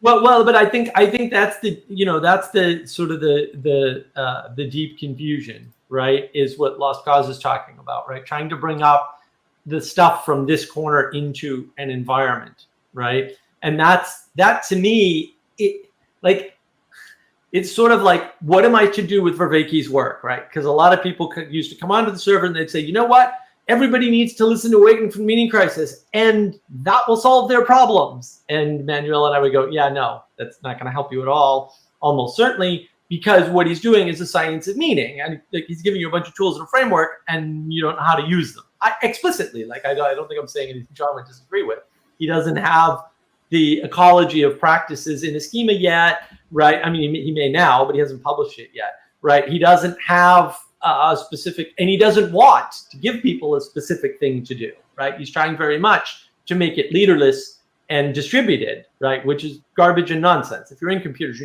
But I think that's the sort of the deep confusion, right? Is what Lost Cause is talking about, right? Trying to bring up the stuff from this corner into an environment, right? And that to me, it's sort of like, what am I to do with Vervaeke's work, right? Because a lot of people used to come onto the server and they'd say, you know what? Everybody needs to listen to Awakening from Meaning Crisis, and that will solve their problems. And Manuel and I would go, yeah, no, that's not going to help you at all, almost certainly, because what he's doing is a science of meaning, and he's giving you a bunch of tools and a framework, and you don't know how to use them. Explicitly, I don't think I'm saying anything John would disagree with. He doesn't have the ecology of practices in his schema yet, right? I mean, he may now, but he hasn't published it yet, right? He doesn't have a specific, and he doesn't want to give people a specific thing to do, right? He's trying very much to make it leaderless and distributed, right? Which is garbage and nonsense. If you're in computers,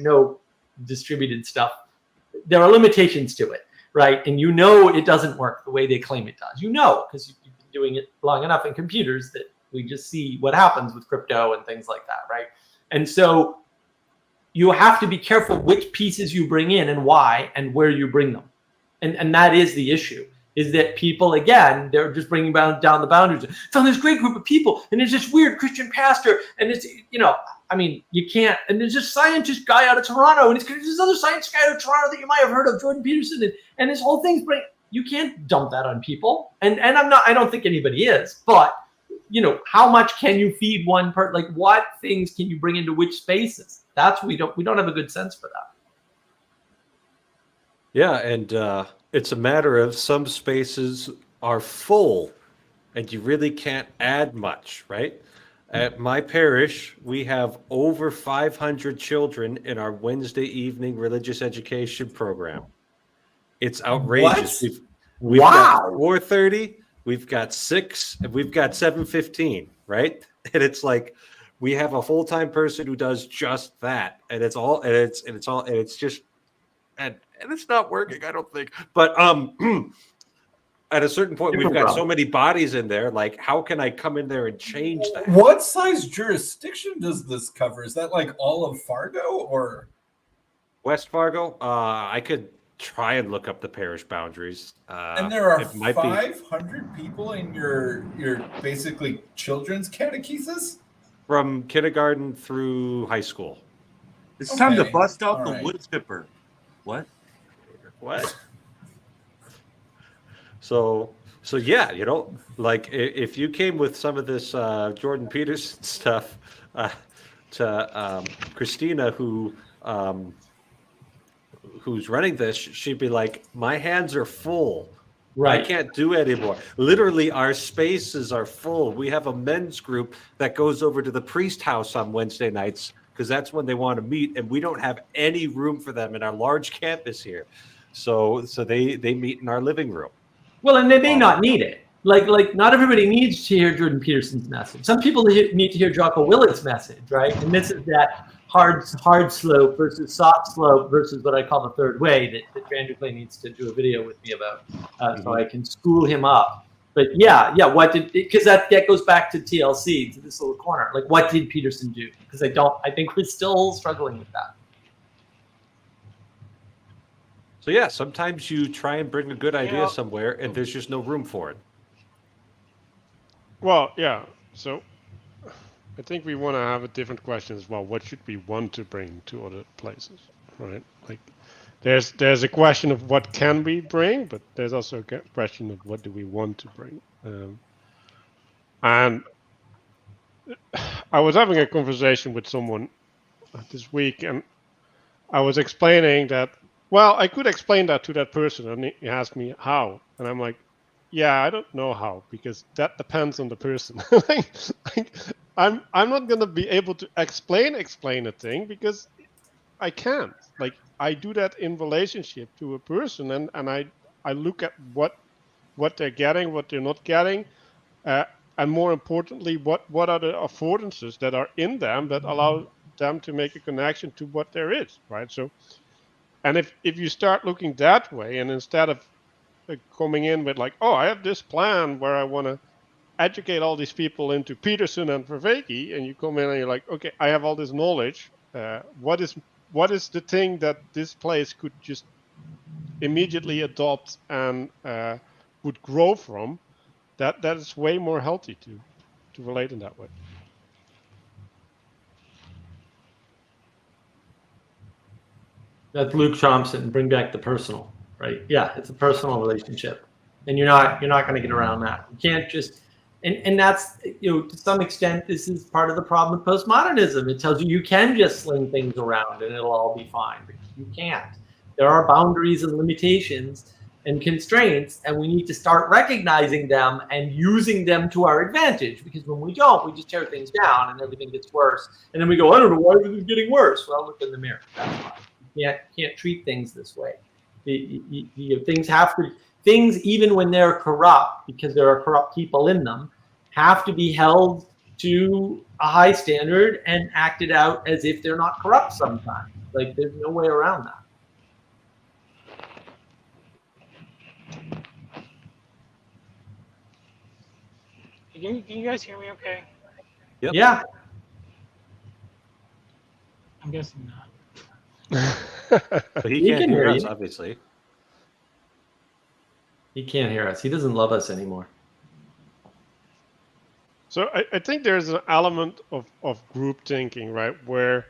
distributed stuff, there are limitations to it, right? And it doesn't work the way they claim it does. Because you've been doing it long enough in computers that we just see what happens with crypto and things like that, right? And so you have to be careful which pieces you bring in and why and where you bring them. And that is the issue, is that people, again, they're just bringing down the boundaries. It's on this great group of people, and there's this weird Christian pastor, and it's, you can't, and there's this scientist guy out of Toronto, and there's this other science guy out of Toronto that you might have heard of, Jordan Peterson, and this whole thing's you can't dump that on people. And I don't think anybody is, but how much can you feed one part? Like, what things can you bring into which spaces? We don't have a good sense for that. Yeah, and it's a matter of some spaces are full, and you really can't add much, right? At my parish, we have over 500 children in our Wednesday evening religious education program. It's outrageous. We've got 4:30. We've got 6, and we've got 7:15, right? And it's like we have a full-time person who does just that, and it's not working, I don't think. But at a certain point, we've got so many bodies in there. Like, how can I come in there and change that? What size jurisdiction does this cover? Is that like all of Fargo or West Fargo? I could try and look up the parish boundaries. And there are 500 people in your basically children's catechesis? From kindergarten through high school. It's time to bust out the wood chipper. What? So yeah, like if you came with some of this Jordan Peterson stuff to Christina, who's running this, she'd be like, my hands are full. Right. I can't do it anymore. Literally, our spaces are full. We have a men's group that goes over to the priest house on Wednesday nights because that's when they want to meet, and we don't have any room for them in our large campus here. So they meet in our living room. Well, and they may not need it. Like not everybody needs to hear Jordan Peterson's message. Some people need to hear Jocko Willink's message, right? And this is that hard slope versus soft slope versus what I call the third way that Andrew Clay needs to do a video with me about, so I can school him up. But yeah, because that goes back to TLC, to this little corner. Like, what did Peterson do? Because I think we're still struggling with that. So yeah, sometimes you try and bring a good idea somewhere, and there's just no room for it. Well, yeah. So I think we want to have a different question as well. What should we want to bring to other places, right? Like, there's a question of what can we bring, but there's also a question of what do we want to bring. And I was having a conversation with someone this week, and I was explaining that. Well, I could explain that to that person, and he asked me how, and I'm like, yeah, I don't know how, because that depends on the person. I'm not gonna be able to explain a thing because I can't. Like, I do that in relationship to a person, and I look at what they're getting, what they're not getting, and more importantly, what are the affordances that are in them that allow them to make a connection to what there is, right? So. And if you start looking that way, and instead of coming in with like, oh, I have this plan where I want to educate all these people into Peterson and Vervaeke, and you come in and you're like, okay, I have all this knowledge, What is the thing that this place could just immediately adopt and would grow from? That is way more healthy to relate in that way. That's Luke Thompson. Bring back the personal, right? Yeah, it's a personal relationship, and you're not going to get around that. You can't just, and that's, to some extent, this is part of the problem with postmodernism. It tells you can just sling things around and it'll all be fine, but you can't. There are boundaries and limitations and constraints, and we need to start recognizing them and using them to our advantage. Because when we don't, we just tear things down and everything gets worse. And then we go, I don't know why this is getting worse. Well, look in the mirror. That's why. Can't treat things this way. Things, even when they're corrupt, because there are corrupt people in them, have to be held to a high standard and acted out as if they're not corrupt sometimes. Like, there's no way around that. Can you guys hear me okay? Yep. Yeah. I'm guessing not. But he can't hear us, obviously. He can't hear us. He doesn't love us anymore. So I think there's an element of group thinking, right? Where,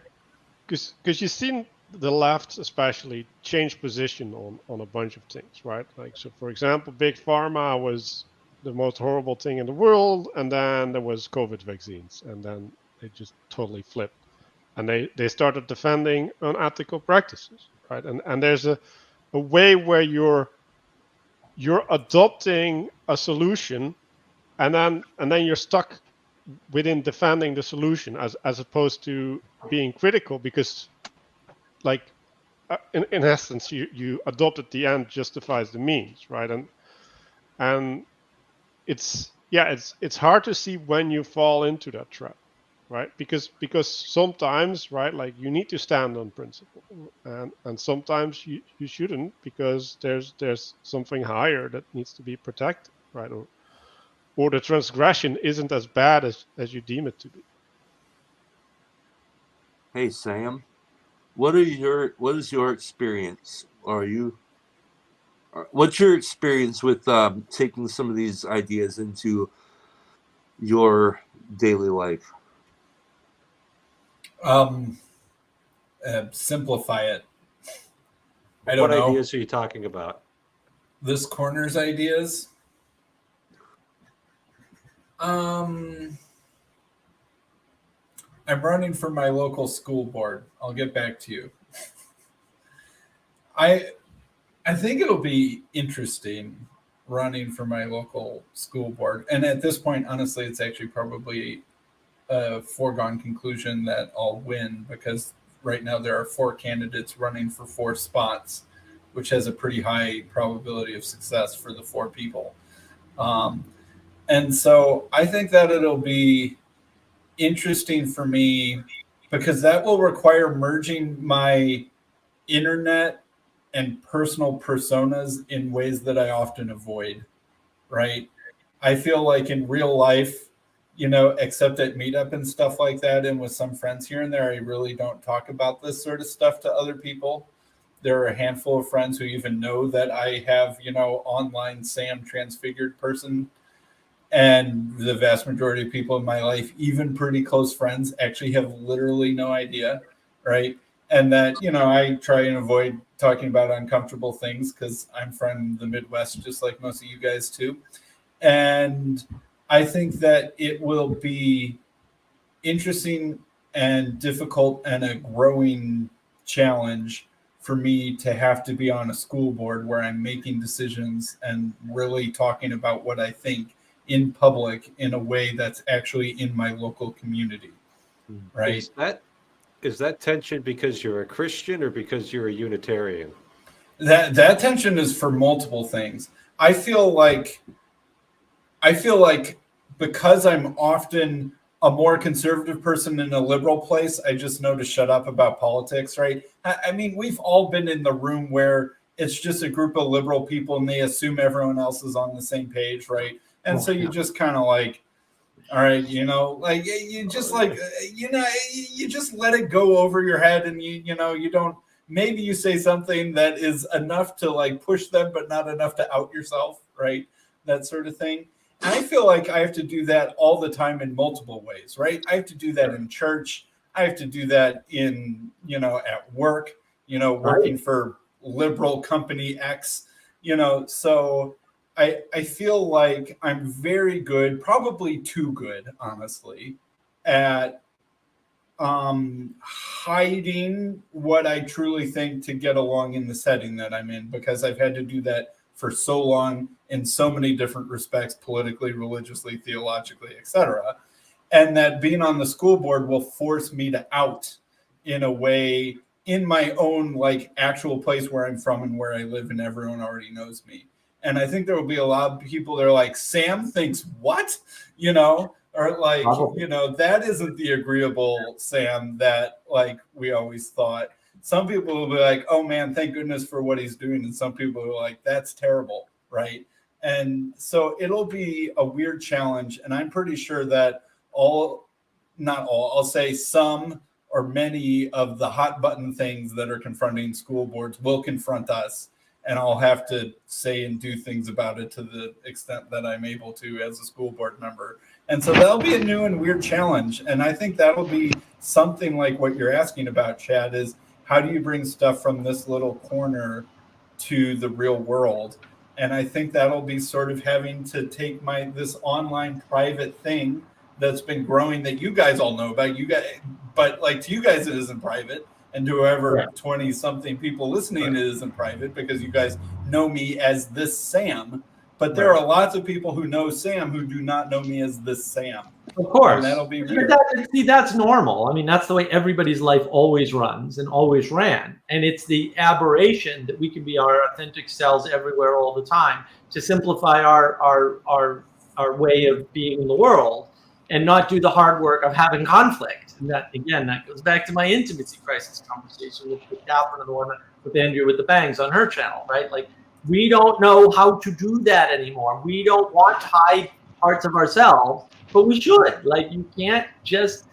because you've seen the left especially change position on a bunch of things, right? Like, so for example, Big Pharma was the most horrible thing in the world, and then there was COVID vaccines, and then they just totally flipped. And they started defending unethical practices, right? And there's a way where you're adopting a solution, and then you're stuck within defending the solution as opposed to being critical, because, like, in essence, you adopted the end justifies the means, right? And it's hard to see when you fall into that trap. Right, because sometimes, right, like, you need to stand on principle, and sometimes you shouldn't, because there's something higher that needs to be protected, right, or the transgression isn't as bad as you deem it to be. Hey Sam, what is your experience? What's your experience with taking some of these ideas into your daily life? Simplify it. I don't know. What ideas are you talking about? This corner's ideas. I'm running for my local school board. I'll get back to you. I think it'll be interesting running for my local school board. And at this point, honestly, it's actually probably a foregone conclusion that I'll win, because right now there are 4 candidates running for 4 spots, which has a pretty high probability of success for the 4 people. And so I think that it'll be interesting for me, because that will require merging my internet and personal personas in ways that I often avoid, right? I feel like in real life, except at meetup and stuff like that, and with some friends here and there, I really don't talk about this sort of stuff to other people. There are a handful of friends who even know that I have, online Sam transfigured person. And the vast majority of people in my life, even pretty close friends, actually have literally no idea, right? And that, I try and avoid talking about uncomfortable things, because I'm from the Midwest, just like most of you guys too. And I think that it will be interesting and difficult and a growing challenge for me to have to be on a school board where I'm making decisions and really talking about what I think in public in a way that's actually in my local community, right? Is that tension because you're a Christian or because you're a Unitarian? That tension is for multiple things. I feel like because I'm often a more conservative person in a liberal place, I just know to shut up about politics, right? I mean, we've all been in the room where it's just a group of liberal people and they assume everyone else is on the same page, right? And so you just kind of like, All right, like you just like you just let it go over your head, and you don't. Maybe you say something that is enough to like push them, but not enough to out yourself, right? That sort of thing. And I feel like I have to do that all the time in multiple ways, right? I have to do that in church. I have to do that in at work. Working for liberal company X. So. I feel like I'm very good, probably too good, honestly, at hiding what I truly think to get along in the setting that I'm in, because I've had to do that for so long in so many different respects, politically, religiously, theologically, etc. And that being on the school board will force me to out in a way in my own like actual place where I'm from and where I live, and everyone already knows me. And I think there will be a lot of people that are like, Sam thinks what? Or like, that isn't the agreeable Sam that like we always thought. Some people will be like, oh man, thank goodness for what he's doing. And some people are like, that's terrible, right? And so it'll be a weird challenge. And I'm pretty sure that not all, I'll say some or many of the hot button things that are confronting school boards will confront us. And I'll have to say and do things about it to the extent that I'm able to as a school board member. And so that'll be a new and weird challenge. And I think that'll be something like what you're asking about, Chad, is how do you bring stuff from this little corner to the real world? And I think that'll be sort of having to take this online private thing that's been growing that you guys all know about, but like to you guys it isn't private. And to whoever 20-something people listening, it isn't private because you guys know me as this Sam. But there are lots of people who know Sam who do not know me as this Sam. Of course. And that'll be weird. That's normal. I mean, that's the way everybody's life always runs and always ran. And it's the aberration that we can be our authentic selves everywhere all the time to simplify our way of being in the world and not do the hard work of having conflict. And that, again, that goes back to my intimacy crisis conversation with Catherine and the one with Andrea with the bangs on her channel, right? Like, we don't know how to do that anymore. We don't want to hide parts of ourselves, but we should. Like, you can't just,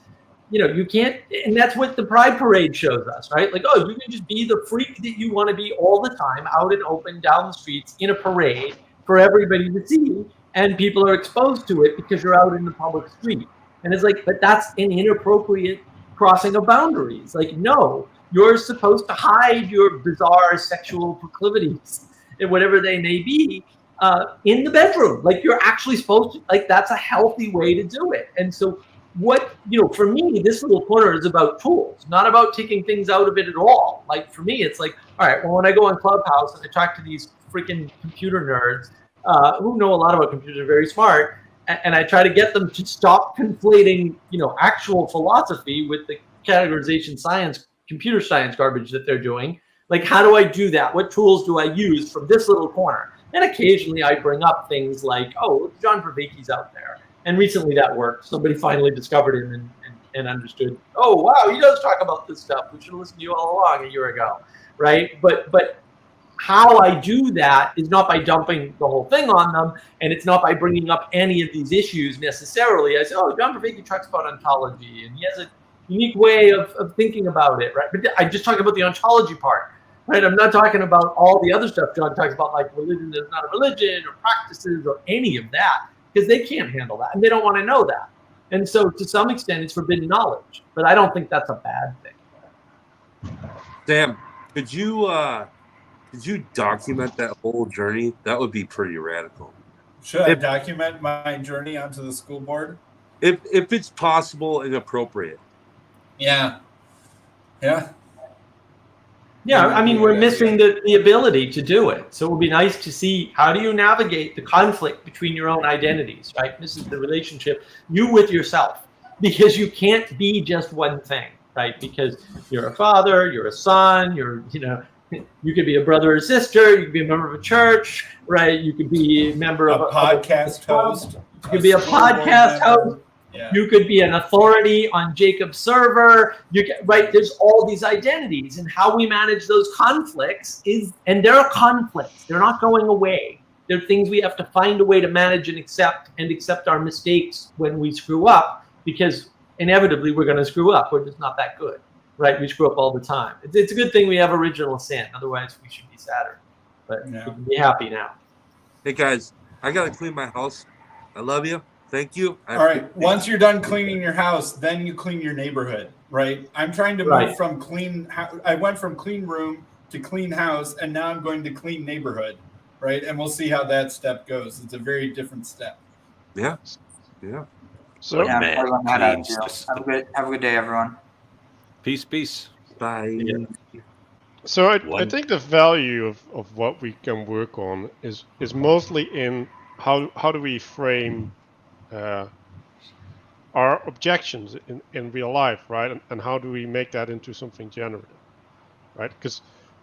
you can't, and that's what the Pride Parade shows us, right? Like, oh, you can just be the freak that you want to be all the time, out and open, down the streets, in a parade for everybody to see. And people are exposed to it because you're out in the public street. And it's like, but that's an inappropriate crossing of boundaries. Like, no, you're supposed to hide your bizarre sexual proclivities and whatever they may be in the bedroom. Like, you're actually supposed to, like, that's a healthy way to do it. And so what, for me, this little corner is about tools, not about taking things out of it at all. Like, for me, it's like, all right, well, when I go on Clubhouse and I talk to these freaking computer nerds, who know a lot about computers, are very smart, and I try to get them to stop conflating, actual philosophy with the categorization science, computer science garbage that they're doing. Like, how do I do that? What tools do I use from this little corner? And occasionally I bring up things like, oh, John Vervaeke's out there. And recently that worked. Somebody finally discovered him and understood, oh, wow, he does talk about this stuff. We should have listened to you all along a year ago, right? But how I do that is not by dumping the whole thing on them, and it's not by bringing up any of these issues necessarily. I say, oh, John Vervaeke talks about ontology, and he has a unique way of thinking about it, right? But I just talk about the ontology part, right? I'm not talking about all the other stuff John talks about, like religion is not a religion, or practices, or any of that, because they can't handle that, and they don't want to know that. And so to some extent, it's forbidden knowledge, but I don't think that's a bad thing. Sam, could you document that whole journey? That would be pretty radical. Should I document my journey onto the school board? If it's possible and appropriate. Yeah. I mean, we're missing the ability to do it. So it would be nice to see, how do you navigate the conflict between your own identities, right? This is the relationship, you with yourself, because you can't be just one thing, right? Because you're a father, you're a son, you could be a brother or sister. You could be a member of a church, right? You could be a member of a podcast host. You could be a podcast host. Yeah. You could be an authority on Jacob's server. Right? There's all these identities, and how we manage those conflicts and there are conflicts. They're not going away. They're things we have to find a way to manage and accept our mistakes when we screw up, because inevitably we're going to screw up. We're just not that good, right? We screw up all the time. It's a good thing we have original sin. Otherwise, we should be sadder. But we can be happy now. Hey guys, I gotta clean my house. I love you. Thank you. All right. Once you're done cleaning your house, then you clean your neighborhood, right? I'm trying to move from clean. I went from clean room to clean house, and now I'm going to clean neighborhood, right? And we'll see how that step goes. It's a very different step. Yeah. Yeah. So yeah, I'm on that out too. Have a good day, everyone. Peace. Bye. Yeah. So I think the value of what we can work on is mostly in how do we frame our objections in real life, right? And how do we make that into something generative, right? Because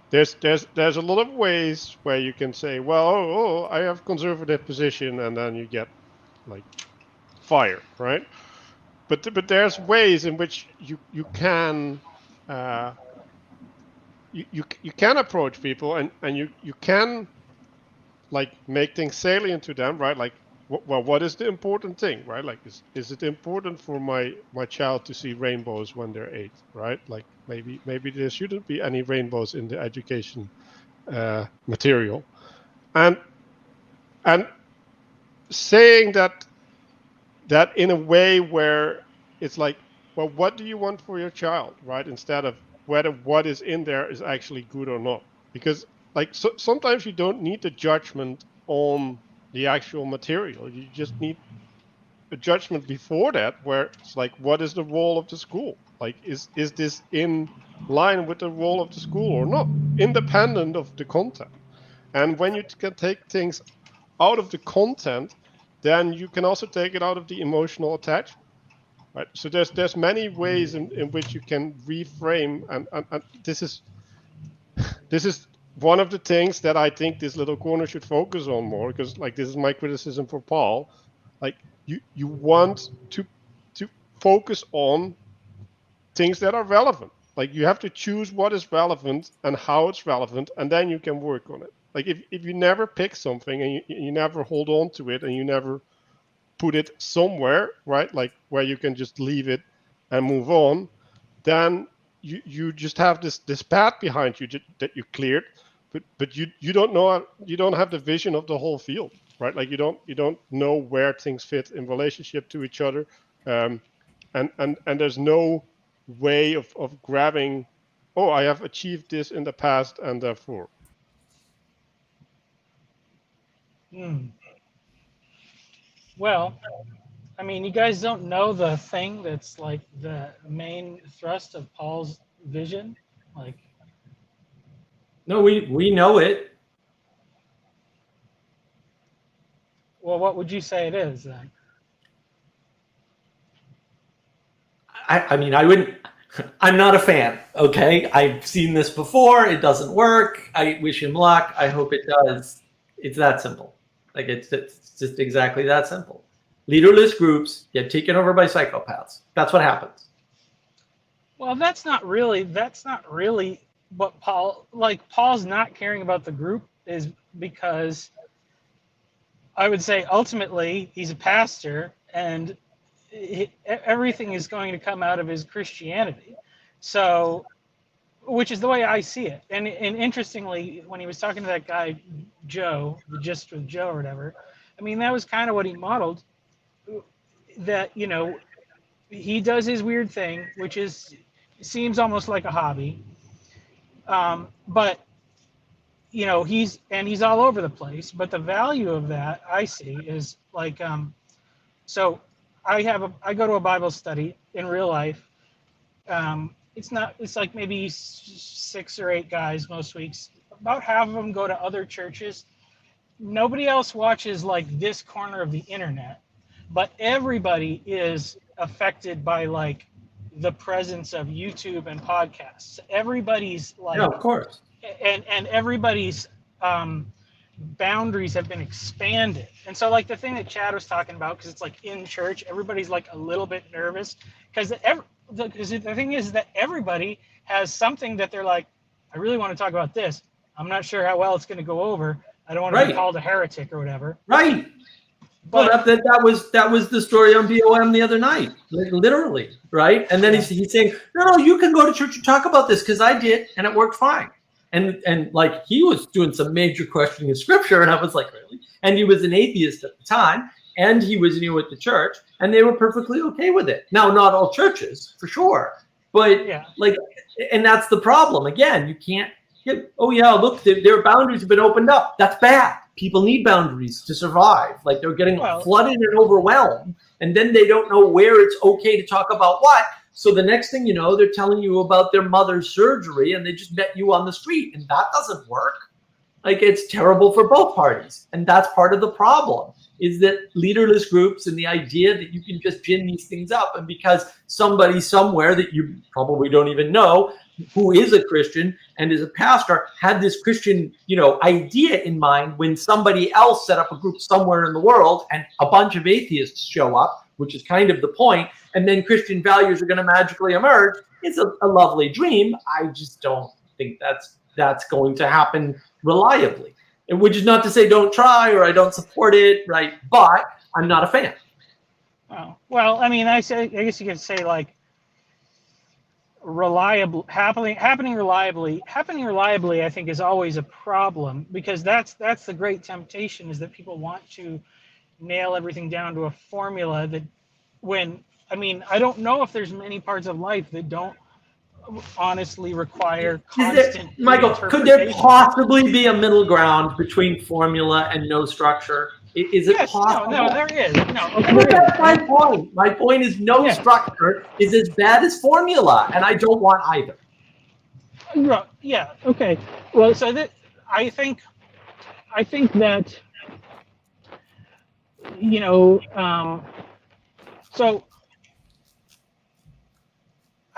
there's a lot of ways where you can say, well, I have conservative position, and then you get like fired, right? But there's ways in which you can you can approach people and you can like make things salient to them, right? Like, well, what is the important thing, right? Like, is it important for my child to see rainbows when they're 8, right? Like maybe there shouldn't be any rainbows in the education material, and saying that in a way where it's like, well, what do you want for your child, right? Instead of whether what is in there is actually good or not, because like sometimes you don't need the judgment on the actual material. You just need a judgment before that, where it's like, what is the role of the school? Like, is this in line with the role of the school or not, independent of the content? And when you can take things out of the content, then you can also take it out of the emotional attachment. Right. So there's many ways in which you can reframe, and this is one of the things that I think this little corner should focus on more, because like this is my criticism for Paul. Like you want to focus on things that are relevant. Like you have to choose what is relevant and how it's relevant, and then you can work on it. Like if you never pick something and you never hold on to it and you never put it somewhere, right? Like where you can just leave it and move on, then you just have this path behind you that you cleared, but you don't know, you don't have the vision of the whole field, right? Like you don't know where things fit in relationship to each other, and there's no way of grabbing, oh, I have achieved this in the past and therefore. Well, I mean, you guys don't know the thing that's like the main thrust of Paul's vision? Like, No, we know it. well, what would you say it is then? I mean, I wouldn't. I'm not a fan. Okay, I've seen this before. It doesn't work. I wish him luck. I hope it does. It's that simple. Like it's just exactly that simple. Leaderless groups get taken over by psychopaths. That's what happens. Well, that's not really what Paul's not caring about the group is because I would say ultimately he's a pastor and everything is going to come out of his Christianity. So, which is the way I see it. And interestingly, when he was talking to that guy, Joe, the Gist with Joe or whatever, I mean, that was kind of what he modeled, that, you know, he does his weird thing, which seems almost like a hobby. But, you know, he's all over the place. But the value of that I see is like, so I go to a Bible study in real life. It's like maybe 6 or 8 guys most weeks. About half of them go to other churches. Nobody else watches like this corner of the internet, but everybody is affected by like the presence of YouTube and podcasts. Everybody's like, Yeah, of course. And everybody's boundaries have been expanded. And so like the thing that Chad was talking about, because it's like in church, everybody's like a little bit nervous because the thing is that everybody has something that they're like, I really want to talk about this. I'm not sure how well it's going to go over, I don't want to be called a heretic or whatever. Right. But that was the story on BOM the other night, literally, right? And then he's saying, no, you can go to church and talk about this because I did and it worked fine. And like he was doing some major questioning of scripture, and I was like, really? And he was an atheist at the time, and he was new at the church, and they were perfectly okay with it. Now, not all churches, for sure, but and that's the problem. Again, you can't get, oh yeah, look, their boundaries have been opened up. That's bad. People need boundaries to survive. Like they're getting flooded and overwhelmed, and then they don't know where it's okay to talk about what. So the next thing you know, they're telling you about their mother's surgery, and they just met you on the street, and that doesn't work. Like it's terrible for both parties, and that's part of the problem. Is that leaderless groups and the idea that you can just gin these things up, and because somebody somewhere that you probably don't even know, who is a Christian and is a pastor, had this Christian, idea in mind when somebody else set up a group somewhere in the world and a bunch of atheists show up, which is kind of the point, and then Christian values are going to magically emerge. It's a lovely dream. I just don't think that's going to happen reliably. Which is not to say don't try or I don't support it, right? But I'm not a fan. Oh, well, I mean, I guess you could say like happening reliably. I think is always a problem because that's the great temptation is that people want to nail everything down to a formula that I don't know if there's many parts of life that don't honestly require constant Michael, could there possibly be a middle ground between formula and no structure? Is it possible? No, there is. That's my point. My point is no structure is as bad as formula, and I don't want either. Yeah. Okay. Well, so I think that so.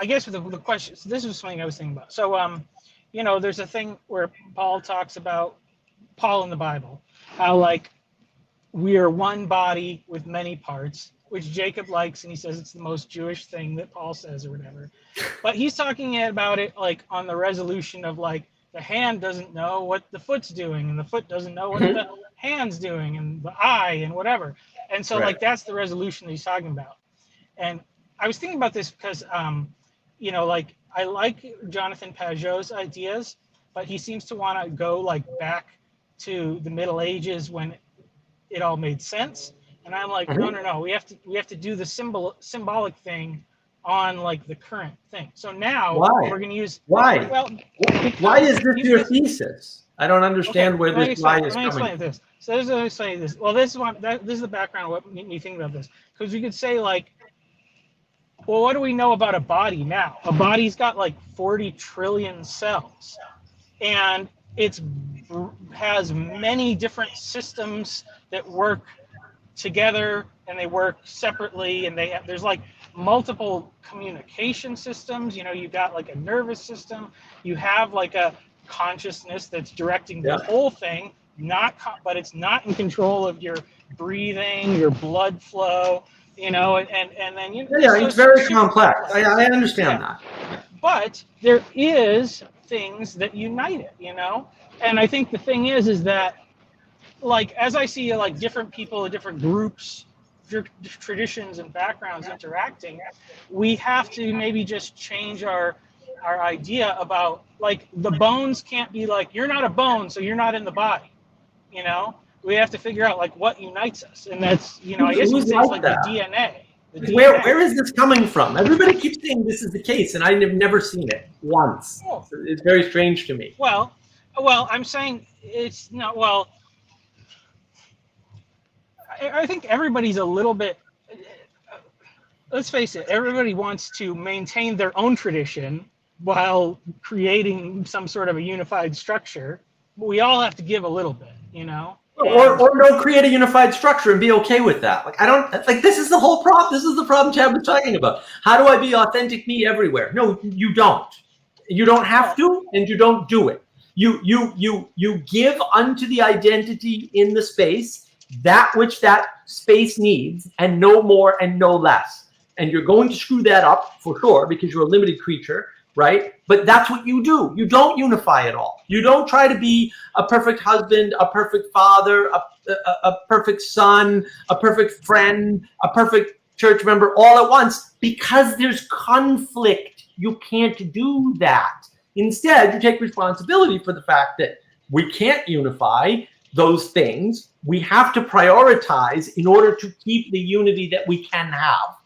I guess the question, so this is something I was thinking about. So, there's a thing where Paul talks about, Paul in the Bible, how like we are one body with many parts, which Jacob likes, and he says it's the most Jewish thing that Paul says or whatever. But he's talking about it like on the resolution of like the hand doesn't know what the foot's doing, and the foot doesn't know what the hand's doing, and the eye and whatever. And so like that's the resolution that he's talking about. And I was thinking about this because like I like Jonathan Pageau's ideas, but he seems to want to go like back to the Middle Ages when it all made sense. And I'm like, no, we have to do the symbolic thing on like the current thing. So now we're going to use why? Well, why is this your thesis? I don't understand where this why is coming. Let me explain this. So let me explain this. Well, this is the background of what made me think about this, because we could say like, well, what do we know about a body now? A body's got like 40 trillion cells, and it has many different systems that work together and they work separately, and there's like multiple communication systems. You've got like a nervous system, you have like a consciousness that's directing the whole thing, but it's not in control of your breathing, your blood flow. And then it's very complex. I understand that. But there is things that unite it, And I think the thing is that, like, as I see like different people, different groups, traditions and backgrounds interacting, we have to maybe just change our idea about like the bones can't be like you're not a bone, so you're not in the body, We have to figure out like what unites us, and that's I guess you say it's like the DNA. Where is this coming from? Everybody keeps saying this is the case, and I have never seen it once. Oh. It's very strange to me. Well, I'm saying it's not. Well, I think everybody's a little bit. Let's face it. Everybody wants to maintain their own tradition while creating some sort of a unified structure. But we all have to give a little bit, Or don't create a unified structure and be okay with that. Like I don't like this is the whole problem. This is the problem Chad was talking about. How do I be authentic me everywhere? No, you don't. You don't have to, and you don't do it. You give unto the identity in the space that which that space needs, and no more and no less. And you're going to screw that up for sure because you're a limited creature, right? But that's what you do. You don't unify it all. You don't try to be a perfect husband, a perfect father, a perfect son, a perfect friend, a perfect church member all at once, because there's conflict. You can't do that. Instead, you take responsibility for the fact that we can't unify those things. We have to prioritize in order to keep the unity that we can have.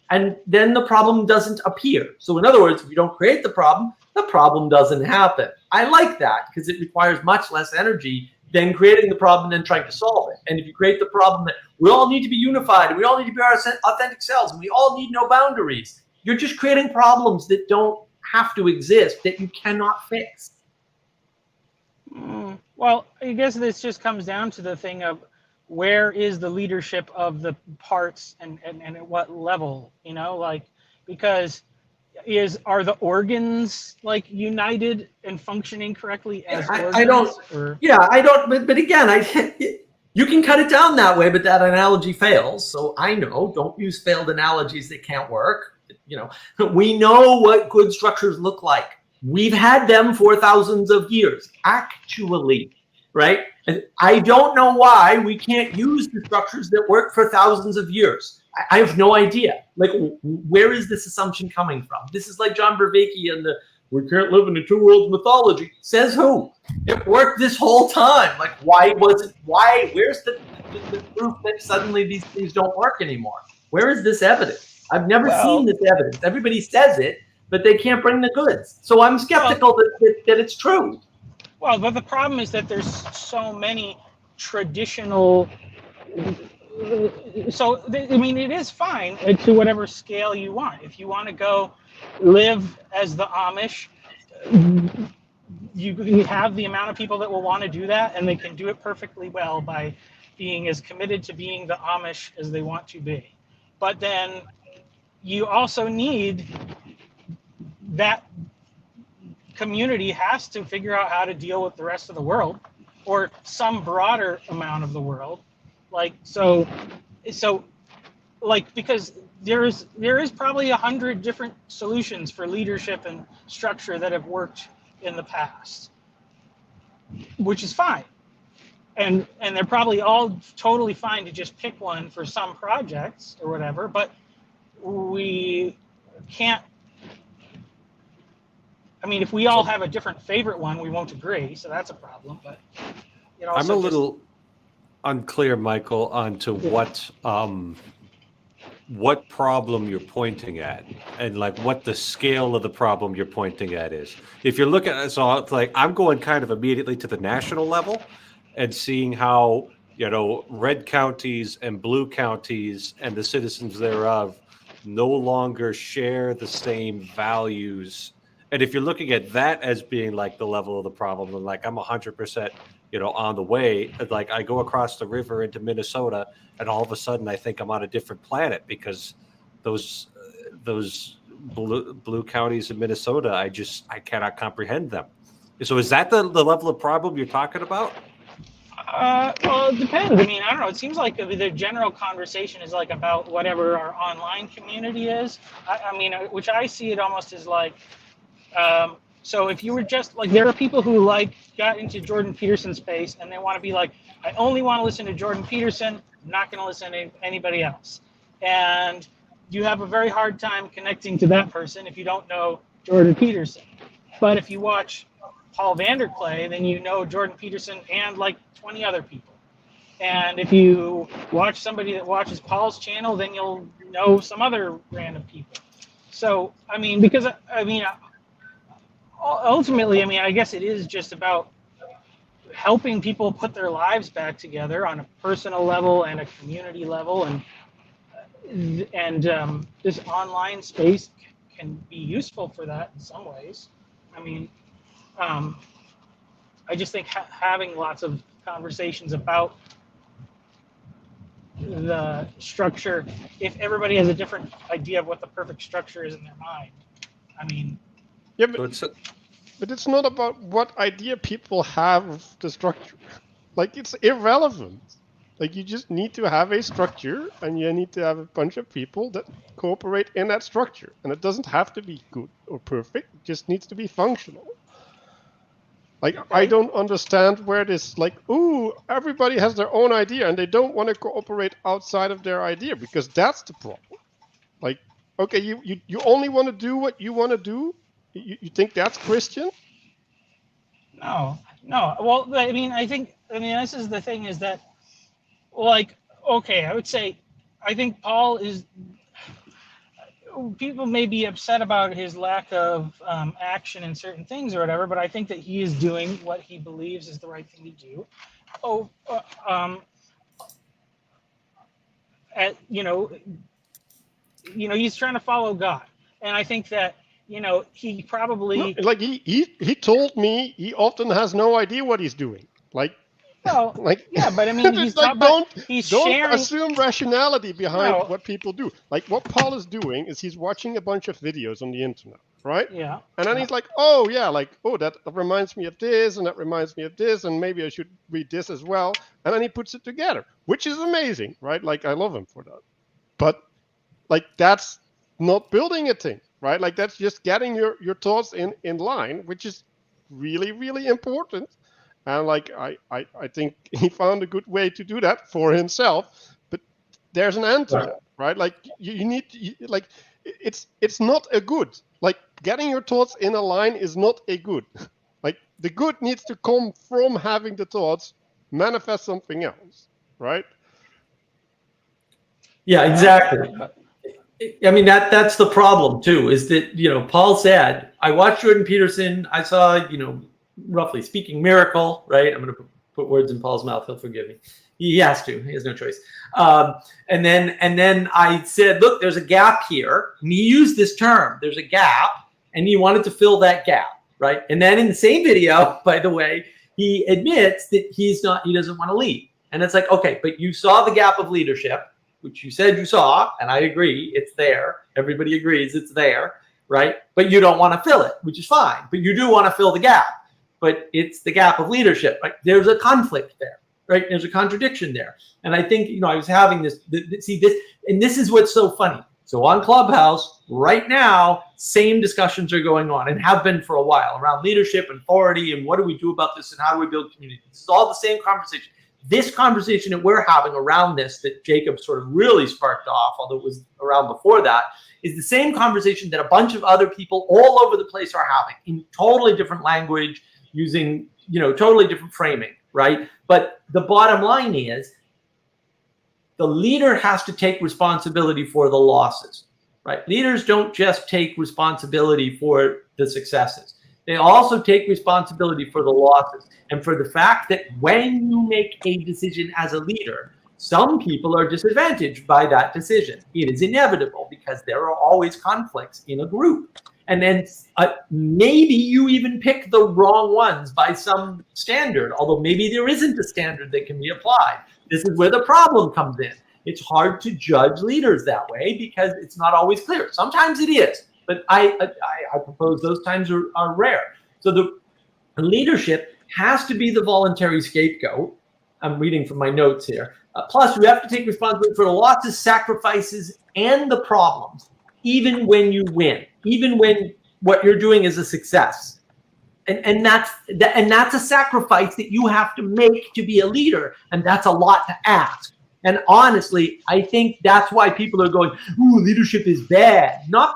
And then the problem doesn't appear. So in other words, if you don't create the problem doesn't happen. I like that because it requires much less energy than creating the problem and trying to solve it. And if you create the problem that we all need to be unified, and we all need to be our authentic selves, and we all need no boundaries, you're just creating problems that don't have to exist, that you cannot fix. Well, I guess this just comes down to the thing of where is the leadership of the parts and at what level, you know, like, because are the organs like united and functioning correctly as organs? I don't, but again, you can cut it down that way, but that analogy fails. So I know, don't use failed analogies that can't work. You know, we know what good structures look like. We've had them for thousands of years, actually, right? And I don't know why we can't use the structures that work for thousands of years. I have no idea. Like, where is this assumption coming from? This is like John Vervaeke and the "we can't live in a two worlds" mythology. Says who? It worked this whole time. Like, why was it? Why? Where's the proof that suddenly these things don't work anymore? Where is this evidence? I've never seen this evidence. Everybody says it, but they can't bring the goods. So I'm skeptical that it's true. Well, but the problem is that there's so many traditional. So, I mean, it is fine to whatever scale you want. If you want to go live as the Amish, you have the amount of people that will want to do that, and they can do it perfectly well by being as committed to being the Amish as they want to be. But then you also need that community has to figure out how to deal with the rest of the world, or some broader amount of the world. Like, so like, because there is probably 100 different solutions for leadership and structure that have worked in the past, which is fine. And they're probably all totally fine to just pick one for some projects or whatever, but we can't. I mean, if we all have a different favorite one, we won't agree, so that's a problem. But I'm a little unclear, Michael, onto what problem you're pointing at, and like what the scale of the problem you're pointing at is. If you're looking at, so it's like I'm going kind of immediately to the national level and seeing how, you know, red counties and blue counties and the citizens thereof no longer share the same values. And if you're looking at that as being like the level of the problem, then like I'm 100%, you know, on the way. Like I go across the river into Minnesota, and all of a sudden I think I'm on a different planet because those blue counties in Minnesota, I cannot comprehend them. So is that the level of problem you're talking about? Well, it depends. I mean, I don't know. It seems like the general conversation is like about whatever our online community is. I mean, which I see it almost as like, so if you were just like, there are people who like got into Jordan Peterson's space and they want to be like, I only want to listen to Jordan Peterson. I'm not going to listen to anybody else. And you have a very hard time connecting to that person if you don't know Jordan Peterson. But if you watch Paul Vanderklay, then you know Jordan Peterson and like 20 other people. And if you watch somebody that watches Paul's channel, then you'll know some other random people. So, I mean, because, I mean, ultimately, I mean, I guess it is just about helping people put their lives back together on a personal level and a community level. And this online space can be useful for that in some ways. I mean, I just think having lots of conversations about the structure, if everybody has a different idea of what the perfect structure is in their mind, I mean. Yeah, but it's not about what idea people have of the structure. Like, it's irrelevant. Like, you just need to have a structure, and you need to have a bunch of people that cooperate in that structure. And it doesn't have to be good or perfect. It just needs to be functional. Like, I don't understand where this, like, ooh, everybody has their own idea, and they don't want to cooperate outside of their idea, because that's the problem. Like, okay, you only want to do what you want to do? You think that's Christian? No. Well, I mean, this is the thing, is that, like, okay, I would say, I think Paul is, people may be upset about his lack of action in certain things or whatever, but I think that he is doing what he believes is the right thing to do. He's trying to follow God, and I think that he probably he told me he often has no idea what he's doing. Like, yeah, but I mean, he's like, don't sharing... assume rationality behind what people do. Like, what Paul is doing is he's watching a bunch of videos on the internet, right? Yeah. And then he's like, oh yeah, like, oh, that reminds me of this, and that reminds me of this, and maybe I should read this as well. And then he puts it together, which is amazing, right? Like, I love him for that. But, like, that's not building a thing, right? Like, that's just getting your thoughts in line, which is really, really important. And, like, I think he found a good way to do that for himself. But there's an end to that, right? Like, you need to, like, it's not a good. Like, getting your thoughts in a line is not a good. Like, the good needs to come from having the thoughts manifest something else, right? Yeah, exactly. I mean, that's the problem too, is that, Paul said, I watched Jordan Peterson, I saw, roughly speaking, miracle, right? I'm going to put words in Paul's mouth. He'll forgive me. He has to. He has no choice. And then I said, look, there's a gap here. And he used this term. There's a gap, and he wanted to fill that gap, right? And then in the same video, by the way, he admits that he doesn't want to lead. And it's like, okay, but you saw the gap of leadership, which you said you saw, and I agree, it's there. Everybody agrees it's there, right? But you don't want to fill it, which is fine. But you do want to fill the gap. But it's the gap of leadership. Like, there's a conflict there, right? There's a contradiction there. And I think, I was having this, and this is what's so funny. So on Clubhouse right now, same discussions are going on and have been for a while around leadership and authority and what do we do about this and how do we build community. This is all the same conversation. This conversation that we're having around this, that Jacob sort of really sparked off, although it was around before that, is the same conversation that a bunch of other people all over the place are having in totally different language, using, totally different framing, right? But the bottom line is the leader has to take responsibility for the losses, right? Leaders don't just take responsibility for the successes. They also take responsibility for the losses and for the fact that when you make a decision as a leader, some people are disadvantaged by that decision. It is inevitable because there are always conflicts in a group. And then maybe you even pick the wrong ones by some standard, although maybe there isn't a standard that can be applied. This is where the problem comes in. It's hard to judge leaders that way because it's not always clear. Sometimes it is, but I propose those times are rare. So the leadership has to be the voluntary scapegoat. I'm reading from my notes here. Plus, you have to take responsibility for the losses, sacrifices, and the problems, even when you win, even when what you're doing is a success. And that's a sacrifice that you have to make to be a leader, and that's a lot to ask. And honestly, I think that's why people are going, ooh, leadership is bad. Not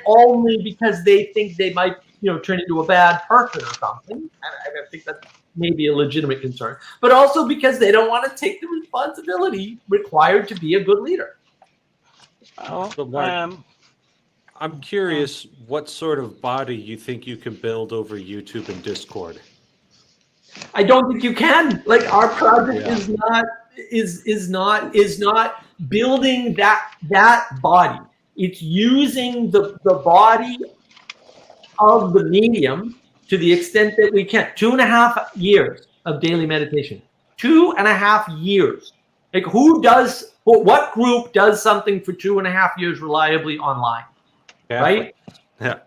only because they think they might, turn into a bad person or something. I think that's maybe a legitimate concern, but also because they don't want to take the responsibility required to be a good leader. So Mark, I'm curious what sort of body you think you can build over YouTube and Discord. I don't think you can. Like, our project is not building that body. It's using the body of the medium to the extent that we can. 2.5 years of daily meditation. 2.5 years. Like, what group does something for 2.5 years reliably online? Yeah. Right? Yeah.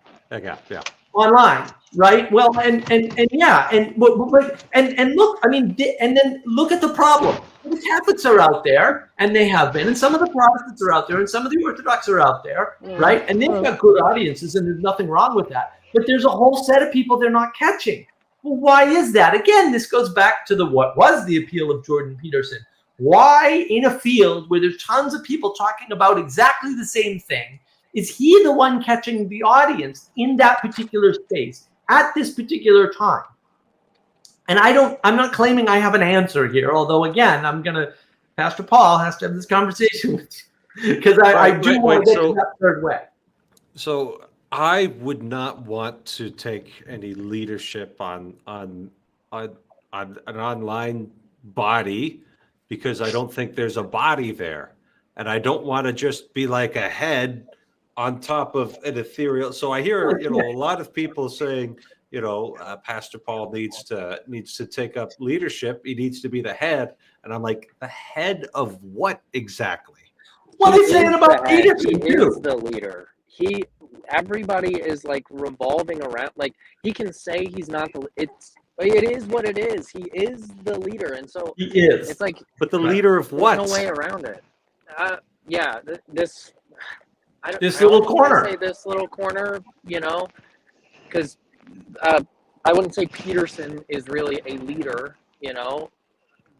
Online, right? Well, and look, I mean, and then look at the problem. The Catholics are out there, and they have been, and some of the Protestants are out there, and some of the Orthodox are out there, right? And they've got good audiences, and there's nothing wrong with that. But there's a whole set of people they're not catching. Well, why is that? Again, this goes back to what was the appeal of Jordan Peterson. Why, in a field where there's tons of people talking about exactly the same thing, is he the one catching the audience in that particular space at this particular time? And I'm not claiming I have an answer here, although again, Pastor Paul has to have this conversation with you because I do want to get to that third way. So I would not want to take any leadership on an online body because I don't think there's a body there. And I don't want to just be like a head on top of an ethereal. So I hear, a lot of people saying, Pastor Paul needs to take up leadership. He needs to be the head. And I'm like, the head of what exactly? Well, they're saying about Peterson too. He is the leader. Everybody is like revolving around. Like he can say he's not it is what it is. He is the leader, and so he is. It's like, but the leader of what? There's no way around it. This little corner. Say this little corner, because I wouldn't say Peterson is really a leader,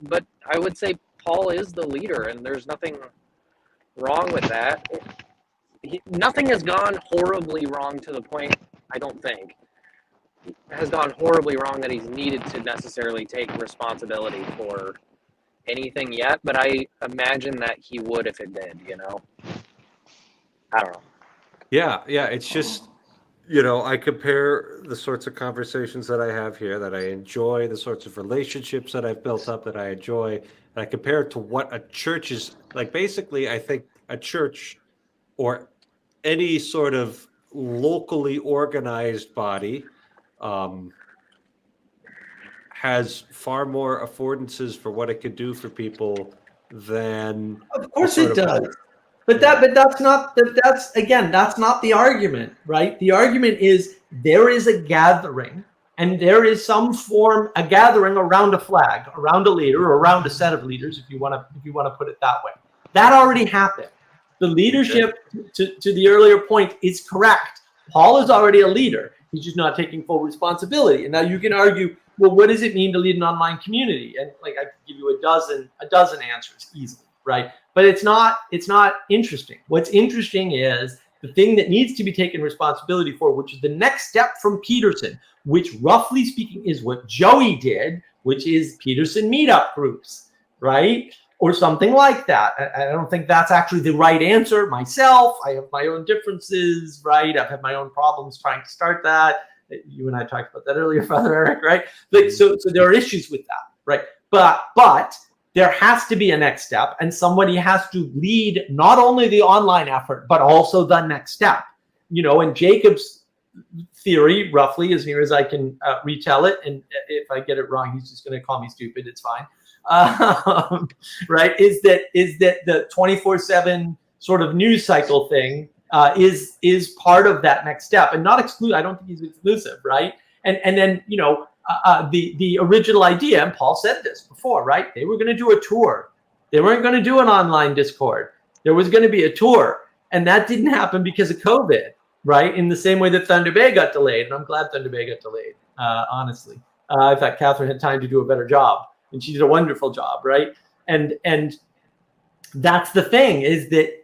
but I would say Paul is the leader, and there's nothing wrong with that. Nothing has gone horribly wrong to the point, I don't think, has gone horribly wrong that he's needed to necessarily take responsibility for anything yet, but I imagine that he would if it did, I don't know. Yeah, it's just, I compare the sorts of conversations that I have here that I enjoy, the sorts of relationships that I've built up that I enjoy, and I compare it to what a church is like. Basically, I think a church or any sort of locally organized body has far more affordances for what it could do for people than. Of course it does. But that's not the argument, right? The argument is there is a gathering and there is a gathering around a flag, around a leader, or around a set of leaders, if you want to put it that way. That already happened. The leadership, to the earlier point, is correct. Paul is already a leader. He's just not taking full responsibility. And now you can argue, well, what does it mean to lead an online community? And like I could give you a dozen answers easily, right? But it's not interesting. What's interesting is the thing that needs to be taken responsibility for, which is the next step from Peterson, which roughly speaking is what Joey did, which is Peterson meetup groups, right? Or something like that. I don't think that's actually the right answer myself. I have my own differences, right? I've had my own problems trying to start that. You and I talked about that earlier, Father Eric, right? Like, so there are issues with that, right? But there has to be a next step, and somebody has to lead not only the online effort, but also the next step. And Jacob's theory, roughly, as near as I can retell it, and if I get it wrong, he's just going to call me stupid. It's fine. Right? Is that the 24/7 sort of news cycle thing is part of that next step, and not exclude. I don't think he's exclusive, right? And then the original idea, and Paul said this before, right? They were going to do a tour. They weren't going to do an online Discord. There was going to be a tour, and that didn't happen because of COVID, right? In the same way that Thunder Bay got delayed, and I'm glad Thunder Bay got delayed. Honestly, I thought Catherine had time to do a better job. And she did a wonderful job, right? And that's the thing, is that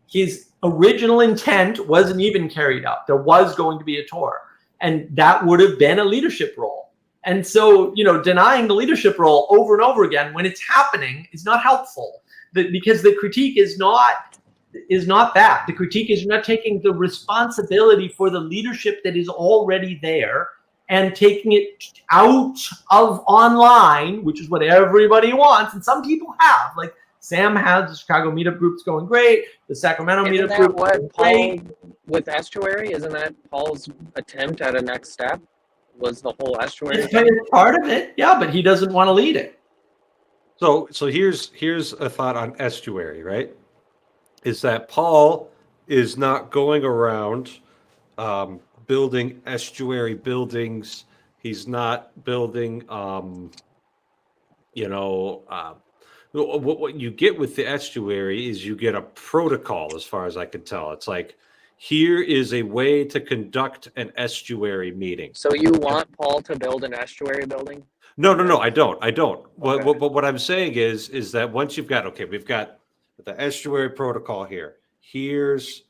his original intent wasn't even carried out. There was going to be a tour, and that would have been a leadership role. And so, denying the leadership role over and over again when it's happening is not helpful. Because the critique is not that. The critique is not taking the responsibility for the leadership that is already there and taking it out of online, which is what everybody wants. And some people have, like Sam has the Chicago meetup groups going great. The Sacramento meetup group going great. With Estuary, isn't that Paul's attempt at a next step? Was the whole Estuary? It's part of it, yeah, but he doesn't want to lead it. So here's a thought on Estuary, right? Is that Paul is not going around building estuary buildings. He's not building you know, what you get with the estuary is you get a protocol, as far as I can tell. It's like, here is a way to conduct an estuary meeting. So you want Paul to build an estuary building? No, I don't. Okay. What I'm saying is that once you've got, okay, we've got the estuary protocol here. Here's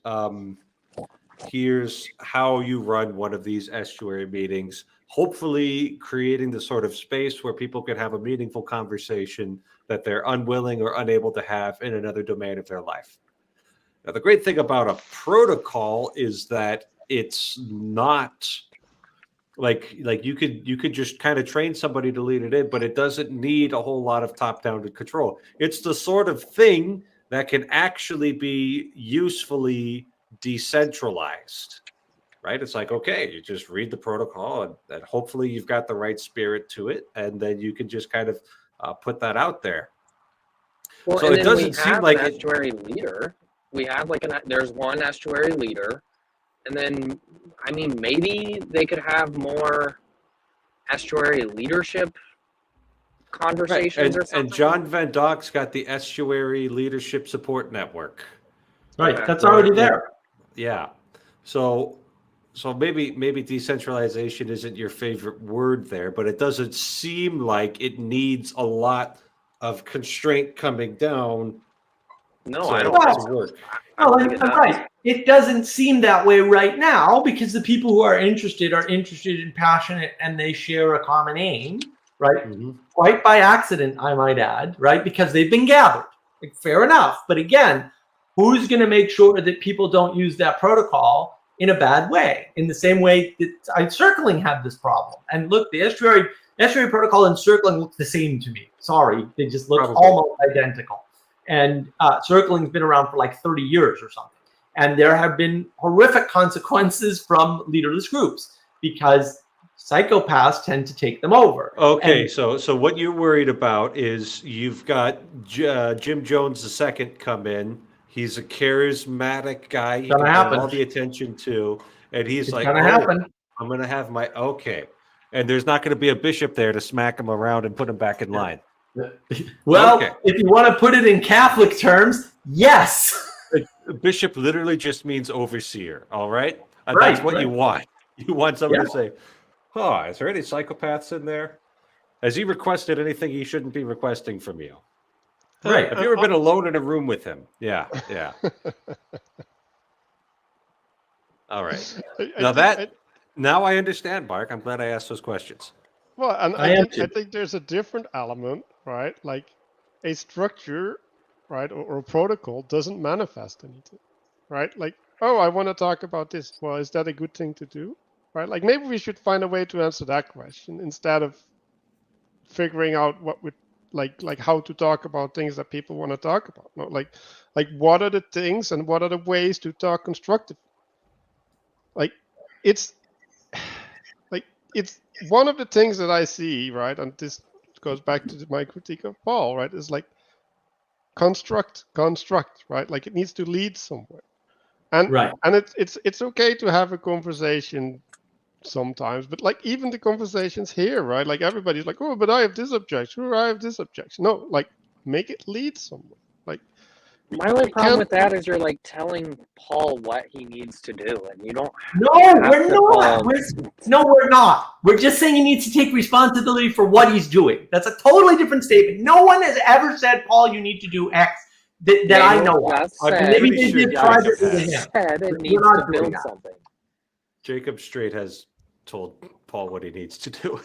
how you run one of these estuary meetings, hopefully creating the sort of space where people can have a meaningful conversation that they're unwilling or unable to have in another domain of their life. Now, the great thing about a protocol is that it's not like you could just kind of train somebody to lead it in, but it doesn't need a whole lot of top-down control. It's the sort of thing that can actually be usefully decentralized, right? It's like, okay, you just read the protocol and hopefully you've got the right spirit to it, and then you can just kind of put that out there. Well, so and it then doesn't seem like an estuary leader. We have there's one estuary leader, and then I mean maybe they could have more estuary leadership conversations or something. And John Van Dock's got the Estuary Leadership Support Network. Right, that's already there. Yeah. So maybe decentralization isn't your favorite word there, but it doesn't seem like it needs a lot of constraint coming down. No, I don't think to work. No, right. It doesn't seem that way right now because the people who are interested and passionate, and they share a common aim, right? Mm-hmm. Quite by accident, I might add, right? Because they've been gathered. Like, fair enough. But again, who's going to make sure that people don't use that protocol in a bad way? In the same way that circling had this problem. And look, the estuary protocol and circling look the same to me. Sorry, they just look almost identical. And circling's been around for like 30 years or something. And there have been horrific consequences from leaderless groups because psychopaths tend to take them over. Okay, so what you're worried about is you've got Jim Jones II come in. He's a charismatic guy. You can get all the attention to, and he's like, I'm going to have my and there's not going to be a bishop there to smack him around and put him back in line. Well, if you want to put it in Catholic terms, yes. Bishop literally just means overseer. All right, that's what you want. You want someone to say, "Oh, is there any psychopaths in there? Has he requested anything he shouldn't be requesting from you?" Right. Have you ever been alone in a room with him? Yeah. All right. Now I understand, Mark. I'm glad I asked those questions. Well, and I think there's a different element, right? Like a structure, right, or a protocol doesn't manifest anything, right? Like, oh, I want to talk about this. Well, is that a good thing to do, right? Like maybe we should find a way to answer that question instead of figuring out what would like how to talk about things that people want to talk about. No, like what are the things and what are the ways to talk constructively? Like it's one of the things that I see, right, and this goes back to my critique of Paul, right, is like construct, right? Like it needs to lead somewhere. And it's okay to have a conversation sometimes, but like even the conversations here, right? Like everybody's like, oh, but I have this objection, or I have this objection. No, like make it lead somewhere. Like my only problem with that is you're like telling Paul what he needs to do, and you don't. We're not. We're just saying he needs to take responsibility for what he's doing. That's a totally different statement. No one has ever said, Paul, you need to do X that I know of. Maybe they did privately to him. Said it needs to build something. Jacob Straight has told Paul what he needs to do.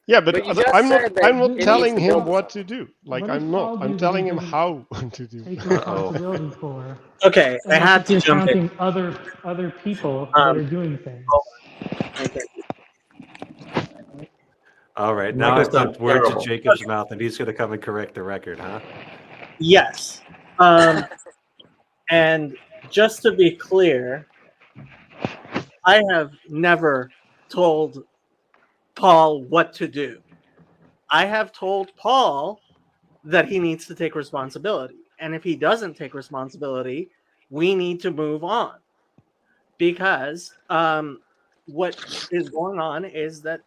Yeah, but I'm not telling him what to do. Like I'm telling him how to do. Take responsibility for. Okay, I have to jump in. Other people that are doing things. Okay. All right, now I've put words in Jacob's mouth, and he's going to come and correct the record, huh? Yes. And just to be clear, I have never told Paul what to do. I have told Paul that he needs to take responsibility. And if he doesn't take responsibility, we need to move on. Because what is going on is that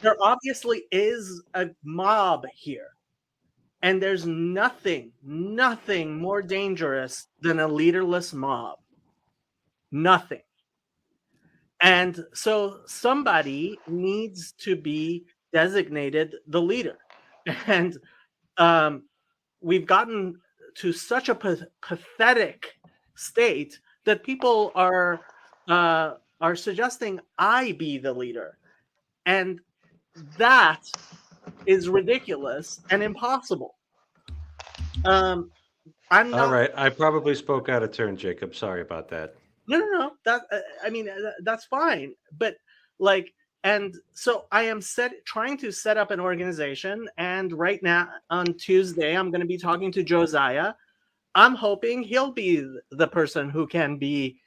there obviously is a mob here. And there's nothing more dangerous than a leaderless mob. Nothing. And so somebody needs to be designated the leader. And we've gotten to such a pathetic state that people are suggesting I be the leader. And that is ridiculous and impossible. I'm All not. right, I probably spoke out of turn, Jacob. Sorry about that. No. That I mean, that's fine. But like, and so I am trying to set up an organization. And right now on Tuesday, I'm going to be talking to Josiah. I'm hoping he'll be the person who can be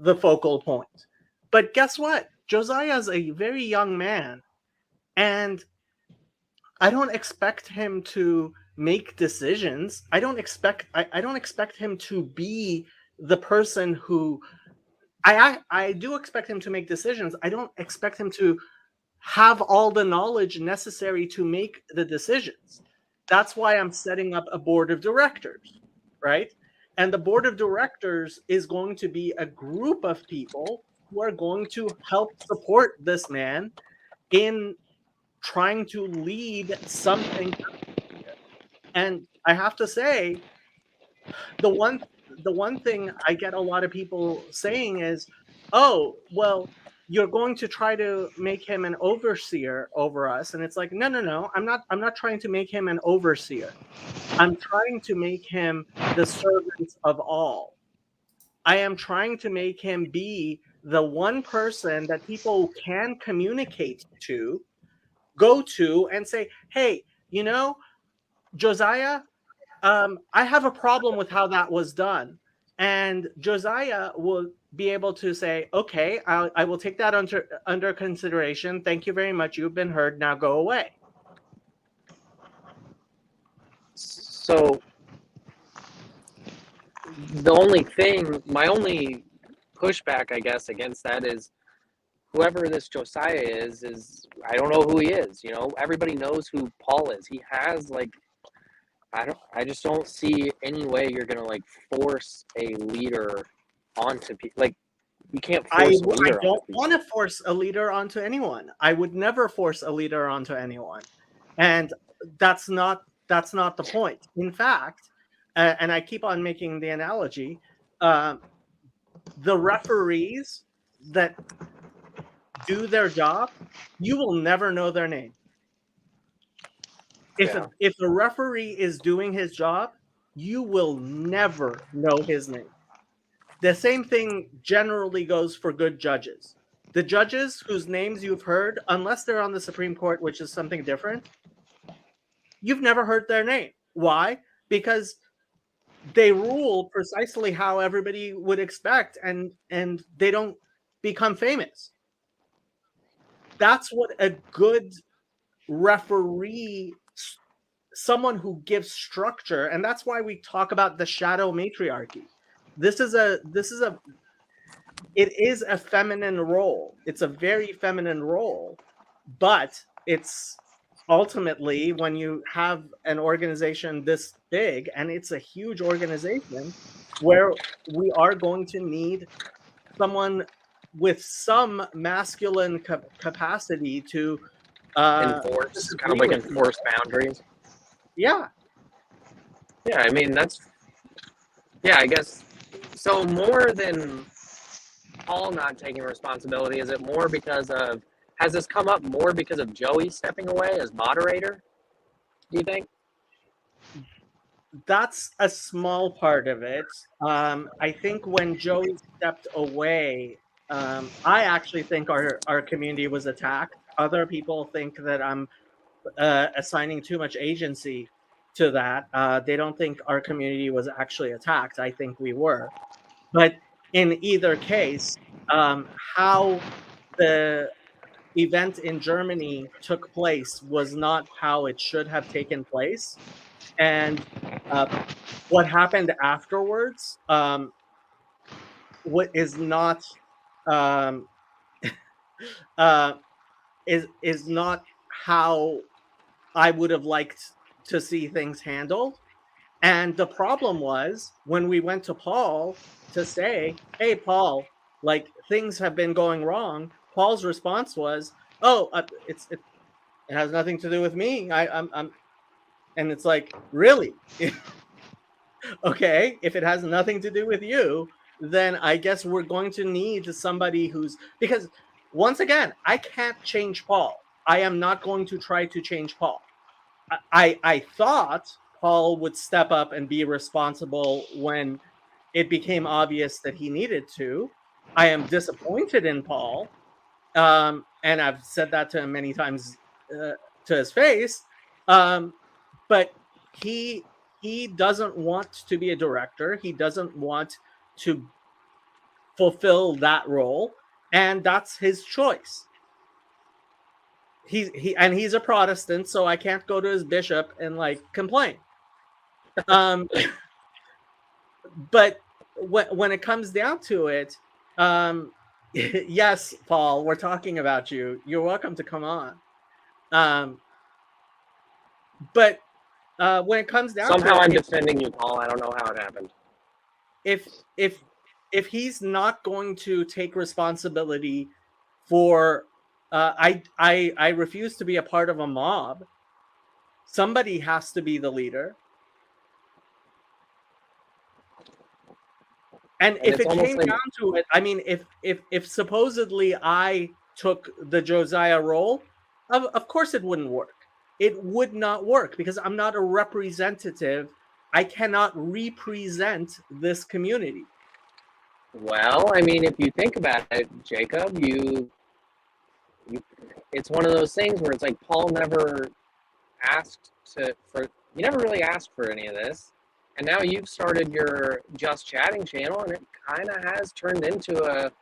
the focal point. But guess what? Josiah is a very young man, and I don't expect him to make decisions. I don't expect him to be the person who I do expect him to make decisions. I don't expect him to have all the knowledge necessary to make the decisions. That's why I'm setting up a board of directors, right? And the board of directors is going to be a group of people who are going to help support this man in trying to lead something. And I have to say, the one thing I get a lot of people saying is, "Oh, well, you're going to try to make him an overseer over us." And it's like, no. I'm not trying to make him an overseer. I'm trying to make him the servant of all. I am trying to make him be the one person that people can communicate to, go to, and say, "Hey, Josiah, I have a problem with how that was done." And Josiah will be able to say, "Okay, I will take that under consideration. Thank you very much. You've been heard. Now go away." So my only pushback, I guess, against that is whoever this Josiah is I don't know who he is. Everybody knows who Paul is. He has I just don't see any way you're gonna force a leader onto people. You can't force a leader. I don't want to force a leader onto anyone. I would never force a leader onto anyone, and that's not the point. In fact, and I keep on making the analogy, the referees that do their job, you will never know their name. If a referee is doing his job, you will never know his name. The same thing generally goes for good judges. The judges whose names you've heard, unless they're on the Supreme Court, which is something different, you've never heard their name. Why? Because they rule precisely how everybody would expect, and they don't become famous. That's what a good referee, someone who gives structure, and that's why we talk about the shadow matriarchy. It is a feminine role. It's a very feminine role, but it's ultimately, when you have an organization this big, and it's a huge organization, where we are going to need someone with some masculine capacity to enforce boundaries. Yeah. I mean, I guess so. More than Paul not taking responsibility, is it more has this come up more because of Joey stepping away as moderator, do you think? That's a small part of it. I think when Joey stepped away, I actually think our community was attacked. Other people think that I'm assigning too much agency to that. They don't think our community was actually attacked. I think we were. But in either case, how the event in Germany took place was not how it should have taken place. And what happened afterwards what is not is not how I would have liked to see things handled. And the problem was when we went to Paul to say, "Hey, Paul, like things have been going wrong." Paul's response was, "Oh, it has nothing to do with me. I'm," and it's like, really? Okay, if it has nothing to do with you, then I guess we're going to need somebody who's, because once again, I can't change Paul. I am not going to try to change Paul. I thought Paul would step up and be responsible when it became obvious that he needed to. I am disappointed in Paul, and I've said that to him many times to his face. But he doesn't want to be a director. He doesn't want to fulfill that role, and that's his choice. He's a Protestant, so I can't go to his bishop and like complain. But when it comes down to it, yes, Paul, we're talking about you. You're welcome to come on. But when it comes down Somehow to it, I'm defending you, Paul. I don't know how it happened. If he's not going to take responsibility for, I refuse to be a part of a mob. Somebody has to be the leader. And if it came down to it, I mean, if supposedly I took the Josiah role, of course it wouldn't work. It would not work because I'm not a representative. I cannot represent this community. Well, I mean, if you think about it, Jacob, it's one of those things where it's like Paul never asked you never really asked for any of this. And now you've started your Just Chatting channel, and it kind of has turned into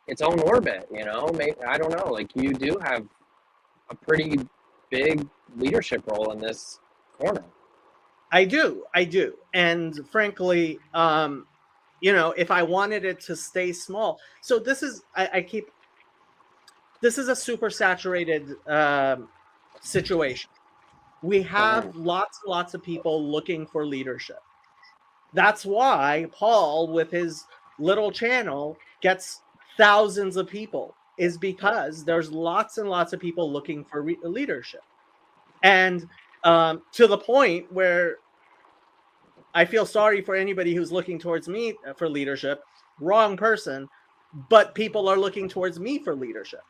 its own orbit, you know? Maybe, I don't know, like you do have a pretty big leadership role in this corner. I do. And frankly, if I wanted it to stay small, so this is, this is a super saturated situation. We have lots of people looking for leadership. That's why Paul, with his little channel, gets thousands of people, is because there's lots and lots of people looking for leadership. And to the point where I feel sorry for anybody who's looking towards me for leadership. Wrong person, but people are looking towards me for leadership,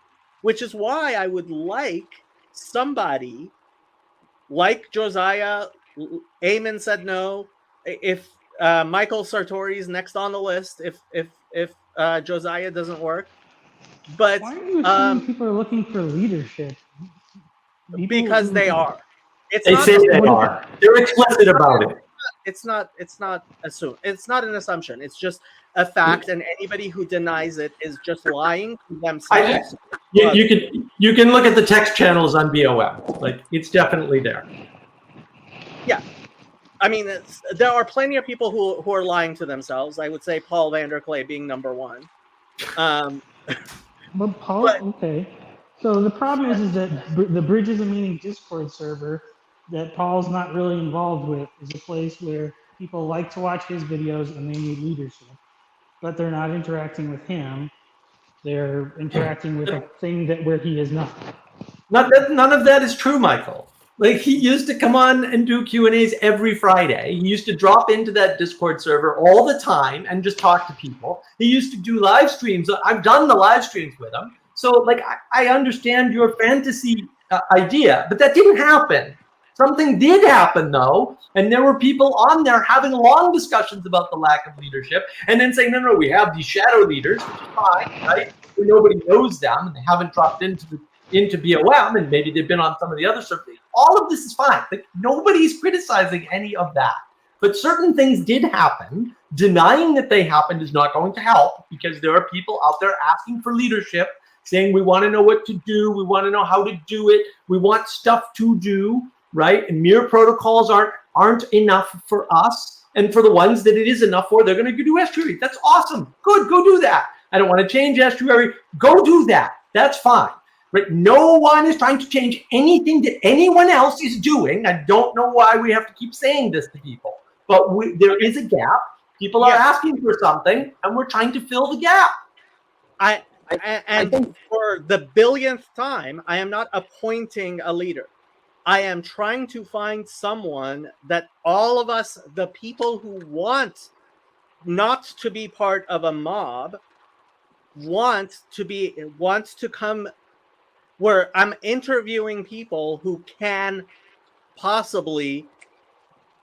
which is why I would like somebody like Josiah. Eamon said no. If Michael Sartori is next on the list, if Josiah doesn't work, but why are you assuming people are looking for leadership? Because they are. They say they are. They're explicit about it. It's not assumed. It's not an assumption. It's just a fact, and anybody who denies it is just lying to themselves. You can look at the text channels on BOM. Like, it's definitely there. Yeah, I mean, there are plenty of people who are lying to themselves. I would say Paul Vanderklay being number one. But Paul, okay. So the problem is that the Bridges of Meaning Discord server that Paul's not really involved with is a place where people like to watch his videos and they need leadership, but they're not interacting with him. They're interacting with a thing where he is not. None of that is true, Michael. Like, he used to come on and do Q&As every Friday. He used to drop into that Discord server all the time and just talk to people. He used to do live streams. I've done the live streams with him. So, like, I understand your fantasy idea, but that didn't happen. Something did happen, though, and there were people on there having long discussions about the lack of leadership, and then saying, no, we have these shadow leaders, which is fine, right? Nobody knows them, and they haven't dropped into BOM, and maybe they've been on some of the other servers. All of this is fine. Like, nobody's criticizing any of that. But certain things did happen. Denying that they happened is not going to help, because there are people out there asking for leadership, saying we want to know what to do, we want to know how to do it, we want stuff to do, right? And mere protocols aren't enough for us. And for the ones that it is enough for, they're going to do estuary. That's awesome. Good, go do that. I don't want to change estuary. Go do that. That's fine. But no one is trying to change anything that anyone else is doing. I don't know why we have to keep saying this to people, but there is a gap. People are asking for something, and we're trying to fill the gap. I think for the billionth time, I am not appointing a leader. I am trying to find someone that all of us, the people who want not to be part of a mob, want to come, where I'm interviewing people who can possibly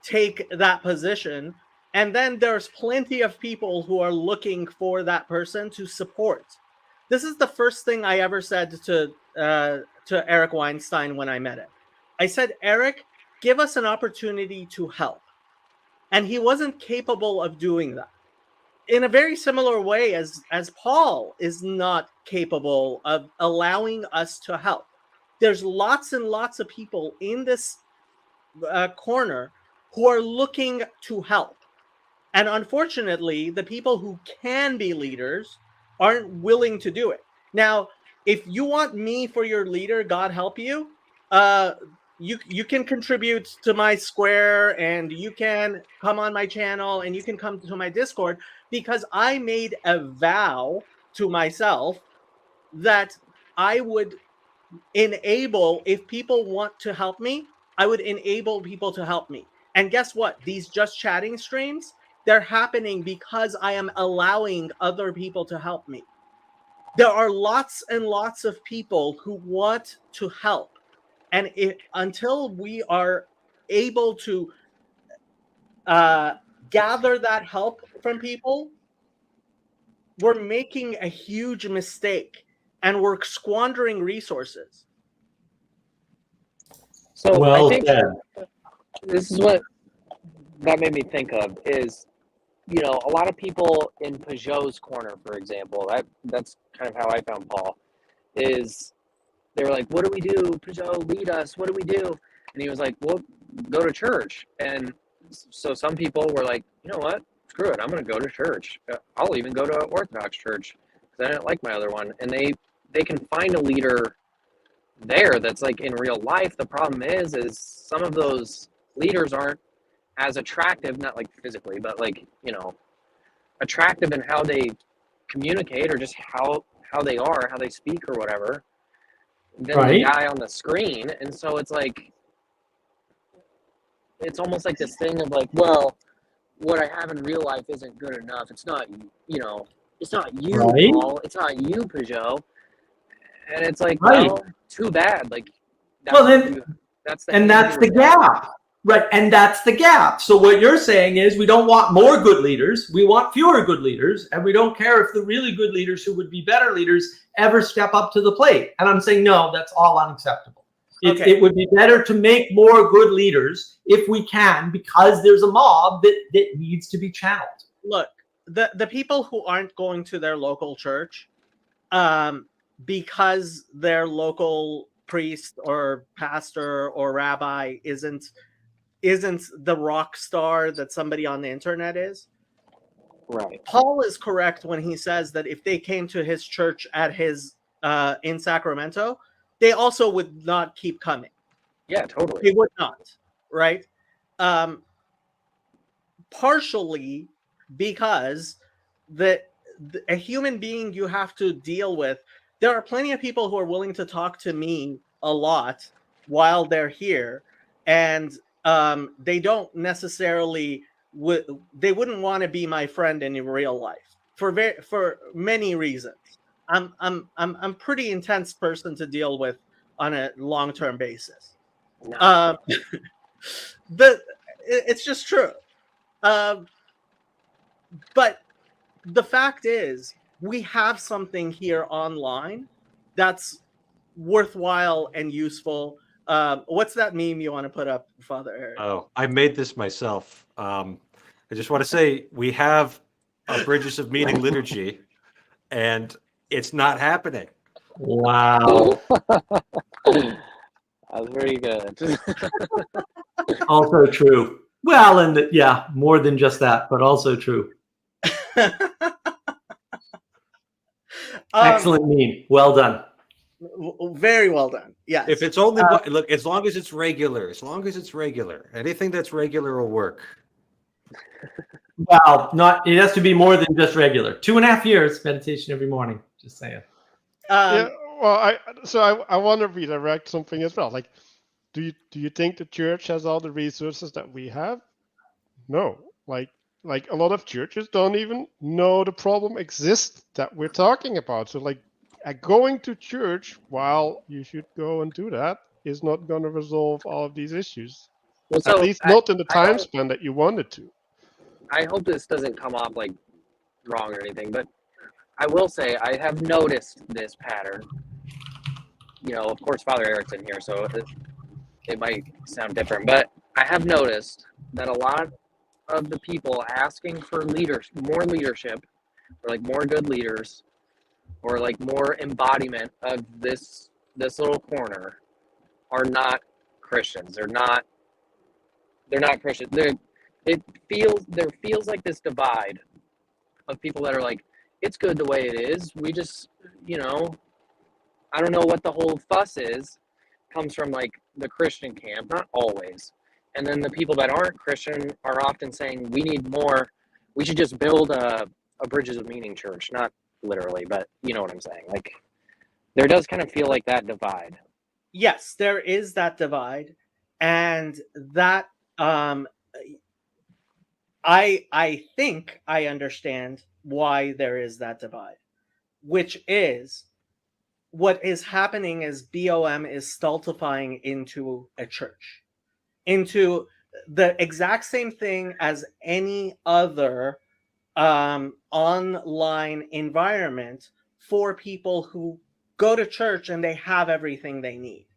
take that position. And then there's plenty of people who are looking for that person to support. This is the first thing I ever said to Eric Weinstein when I met him. I said, Eric, give us an opportunity to help. And he wasn't capable of doing that. In a very similar way as Paul is not capable of allowing us to help. There's lots and lots of people in this corner who are looking to help. And unfortunately, the people who can be leaders aren't willing to do it. Now, if you want me for your leader, God help you, you can contribute to my square, and you can come on my channel, and you can come to my Discord, because I made a vow to myself that I would enable, if people want to help me, I would enable people to help me. And guess what? These Just Chatting streams, they're happening because I am allowing other people to help me. There are lots and lots of people who want to help. And until we are able to gather that help from people, we're making a huge mistake and we're squandering resources. So Well I think said. this is what that made me think of is, you know, a lot of people in Peugeot's corner, for example, that's kind of how I found Paul, is they were like, what do we do? Peugeot, lead us. What do we do? And he was like, well, go to church. And so some people were like, you know what? Screw it. I'm going to go to church. I'll even go to an Orthodox church because I didn't like my other one. And they can find a leader there that's like in real life. The problem is some of those leaders aren't as attractive, not like physically, but like, you know, attractive in how they communicate or just how they are, how they speak or whatever, than the guy on the screen. And so it's like, it's almost like this thing of like, well, what I have in real life isn't good enough. It's not, you know, it's not you, Paul. It's not you, Peugeot. And it's like, well, too bad. Like, that's the gap. Right. And that's the gap. So what you're saying is we don't want more good leaders. We want fewer good leaders. And we don't care if the really good leaders who would be better leaders ever step up to the plate. And I'm saying, no, that's all unacceptable. It would be better to make more good leaders if we can, because there's a mob that needs to be channeled. Look, the people who aren't going to their local church because their local priest or pastor or rabbi isn't the rock star that somebody on the internet is. Right. Paul is correct when he says that if they came to his church at his in Sacramento, they also would not keep coming. Yeah, totally. They would not, right? Partially because a human being you have to deal with. There are plenty of people who are willing to talk to me a lot while they're here, and they don't necessarily they wouldn't want to be my friend in real life for many reasons. I'm pretty intense person to deal with on a long-term basis. It's just true. But the fact is, we have something here online that's worthwhile and useful. What's that meme you want to put up, Father Eric? Oh, I made this myself. I just want to say we have a Bridges of Meaning liturgy, and it's not happening. Wow. That was very good. Also true. Well, and yeah, more than just that, but also true. Excellent meme. Well done. Very well done. Yes. If it's only look, as long as it's regular, anything that's regular will work. Well, not. It has to be more than just regular. 2.5 years meditation every morning. Just saying. Yeah. Well, I want to redirect something as well. Like, do you think the church has all the resources that we have? No. Like a lot of churches don't even know the problem exists that we're talking about. So like, going to church while you should go and do that is not going to resolve all of these issues. Well, At so least not in the I time don't. span that you wanted to. I hope this doesn't come off like wrong or anything, but I will say I have noticed this pattern. You know, of course, Father Eric's in here, so it might sound different, but I have noticed that a lot of the people asking for more leadership, or like more good leaders, or like more embodiment of this little corner, are not Christians. They're not Christians. There feels like this divide of people that are like, it's good the way it is. We just, I don't know what the whole fuss is, comes from like the Christian camp, not always. And then the people that aren't Christian are often saying, we need more, we should just build a Bridges of Meaning church, not literally, but you know what I'm saying. Like, there does kind of feel like that divide. Yes, there is that divide, and that I think I understand why there is that divide, which is what is happening is BOM is stultifying into a church, into the exact same thing as any other online environment for people who go to church and they have everything they need,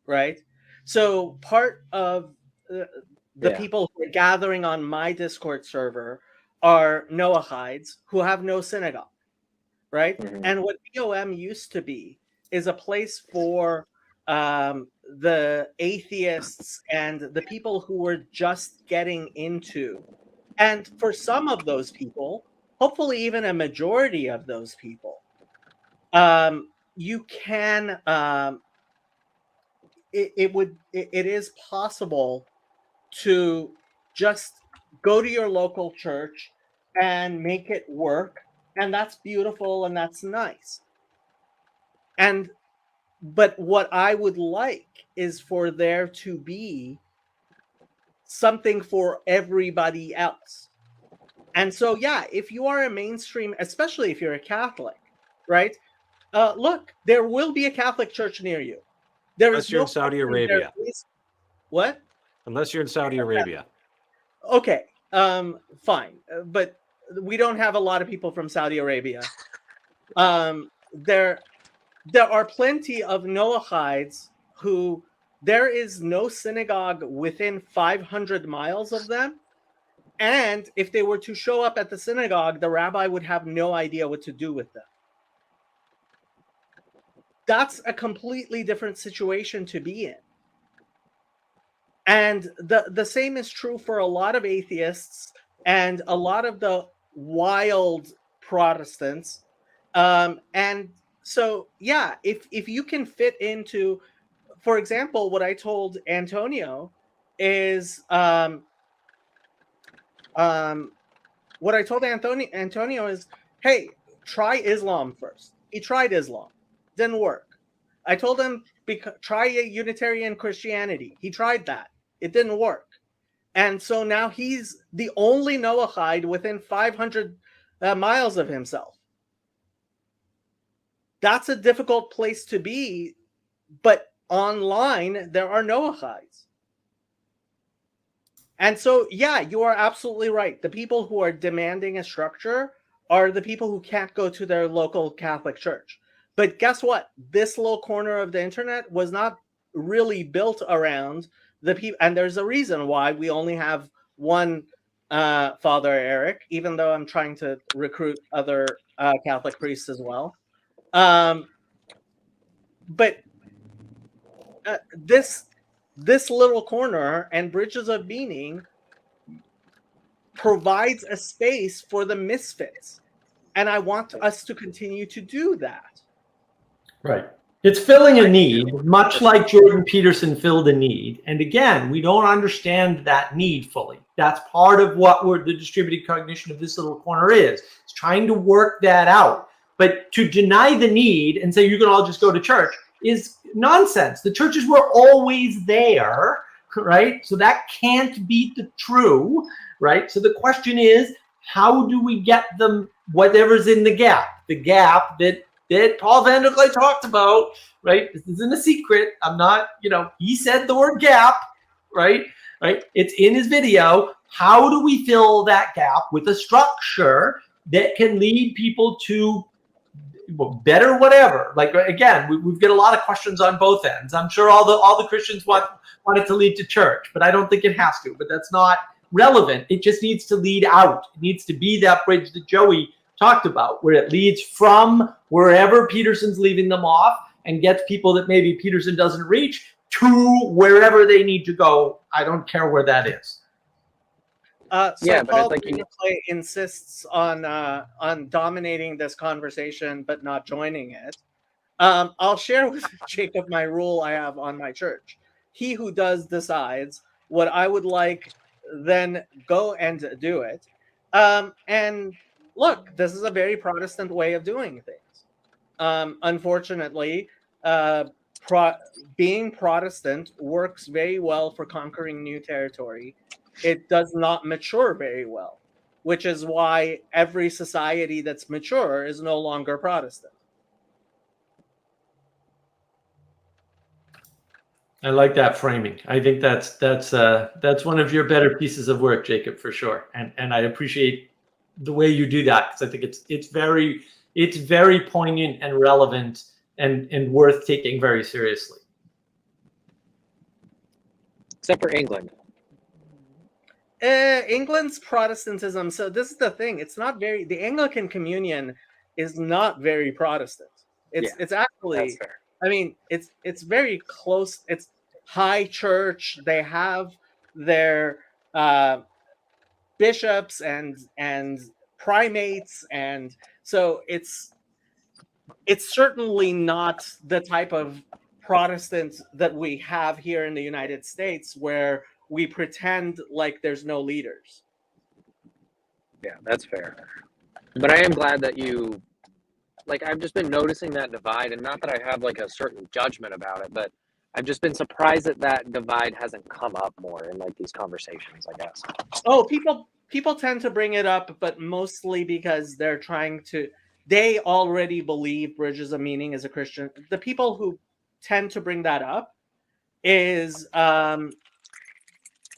right? So part of the people who are gathering on my Discord server are Noahides who have no synagogue, right? Mm-hmm. And what BOM used to be is a place for the atheists and the people who were just getting into. And for some of those people, hopefully even a majority of those people, you can, it is possible to just go to your local church and make it work. And that's beautiful and that's nice. But what I would like is for there to be something for everybody else. And so, yeah, if you are a mainstream, especially if you're a Catholic, right? Look, there will be a Catholic church near you. Unless you're in Saudi Arabia. What? Unless you're in Saudi Arabia. Okay, fine. But we don't have a lot of people from Saudi Arabia. There are plenty of Noahides who there is no synagogue within 500 miles of them. And if they were to show up at the synagogue, the rabbi would have no idea what to do with them. That's a completely different situation to be in. And the same is true for a lot of atheists and a lot of the wild Protestants. And so, yeah, if you can fit into, for example, what I told Antonio is, what I told Antonio is, hey, try Islam first. He tried Islam, didn't work. I told him, try a Unitarian Christianity. He tried that. It didn't work. And so now he's the only Noahide within 500 miles of himself. That's a difficult place to be, but online, there are Noahides. And so, yeah, you are absolutely right. The people who are demanding a structure are the people who can't go to their local Catholic church. But guess what? This little corner of the internet was not really built around the people. And there's a reason why we only have one Father Eric, even though I'm trying to recruit other Catholic priests as well. But this little corner and Bridges of Meaning provides a space for the misfits. And I want us to continue to do that. Right. It's filling a need, much like Jordan Peterson filled a need. And again, we don't understand that need fully. That's part of what the distributed cognition of this little corner is. It's trying to work that out. But to deny the need and say you can all just go to church is nonsense. The churches were always there, right? So that can't be true, right? So the question is, how do we get them whatever's in the gap that Paul Van der Kley talked about, right? This isn't a secret. I'm not, he said the word gap, right? Right? It's in his video. How do we fill that gap with a structure that can lead people to better whatever? Like, again, we've got a lot of questions on both ends. I'm sure all the Christians want it to lead to church, but I don't think it has to. But that's not relevant. It just needs to lead out. It needs to be that bridge that Joey talked about, where it leads from wherever Peterson's leaving them off and gets people that maybe Peterson doesn't reach to wherever they need to go. I don't care where that is. Paul insists on dominating this conversation but not joining it. I'll share with Jacob my rule I have on my church. He who does decides. What I would like, then go and do it. And look, this is a very Protestant way of doing things. Unfortunately, being Protestant works very well for conquering new territory. It does not mature very well, which is why every society that's mature is no longer Protestant. I like that framing. I think that's one of your better pieces of work, Jacob, for sure. And I appreciate the way you do that, because I think it's very poignant and relevant and worth taking very seriously. Except for England. England's Protestantism. So this is the thing. It's not very. The Anglican Communion is not very Protestant. It's actually. That's fair. I mean, it's very close. It's high church. They have their bishops and primates, and so it's certainly not the type of Protestant that we have here in the United States, where we pretend like there's no leaders. Yeah, that's fair. But I am glad that you, I've just been noticing that divide, and not that I have a certain judgment about it, but I've just been surprised that divide hasn't come up more in these conversations, I guess. Oh, people tend to bring it up, but mostly because they're they already believe Bridges of Meaning is a Christian. The people who tend to bring that up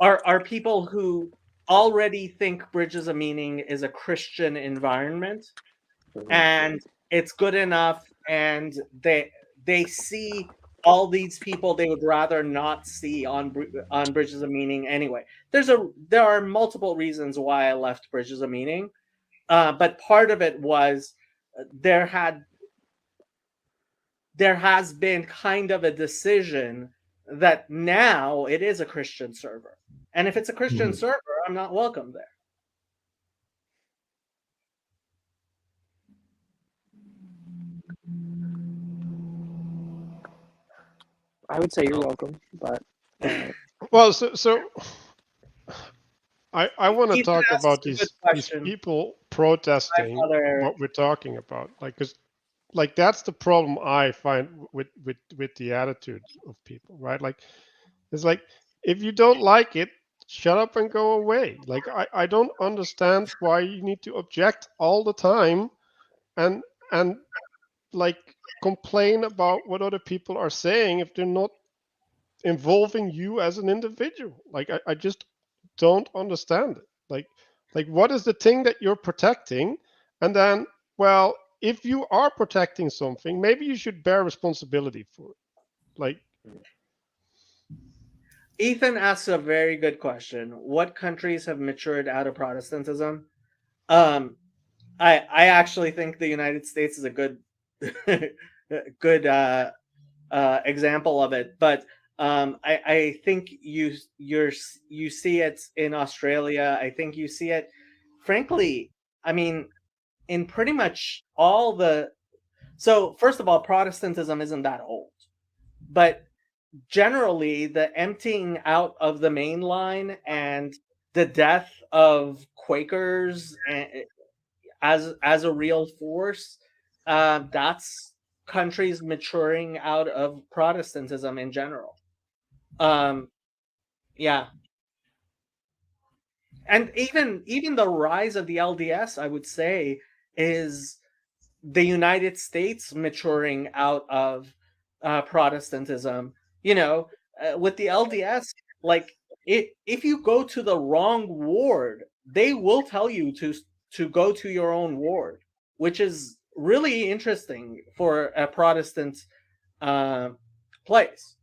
are people who already think Bridges of Meaning is a Christian environment, and it's good enough, and they see all these people they would rather not see on Bridges of Meaning anyway. There are multiple reasons why I left Bridges of Meaning, but part of it was there has been kind of a decision that now it is a Christian server. And if it's a Christian server, I'm not welcome there. I would say you're welcome, but... Well, so I want to talk about these people protesting what we're talking about. Because that's the problem I find with the attitude of people, right? It's if you don't like it, shut up and go away. I don't understand why you need to object all the time and complain about what other people are saying if they're not involving you as an individual. I just don't understand it. What is the thing that you're protecting? And then, well, if you are protecting something, maybe you should bear responsibility for it. Ethan asks a very good question. What countries have matured out of Protestantism? I actually think the United States is a good example of it, but I think you see it in Australia. I think you see it, frankly, I mean, in pretty much all the So first of all, Protestantism isn't that old, but generally the emptying out of the main line and the death of Quakers as a real force, that's countries maturing out of Protestantism in general. Yeah. And even the rise of the LDS, I would say, is the United States maturing out of Protestantism. With the LDS, like if you go to the wrong ward, they will tell you to go to your own ward, which is really interesting for a Protestant place,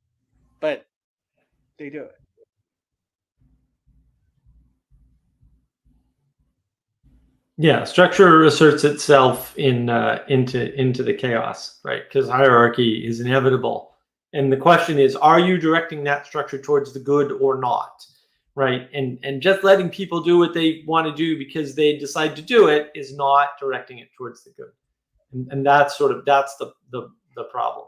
but they do it. Yeah, structure asserts itself into the chaos, right? Because hierarchy is inevitable, and the question is, are you directing that structure towards the good or not, right? And just letting people do what they want to do because they decide to do it is not directing it towards the good, and that's the problem.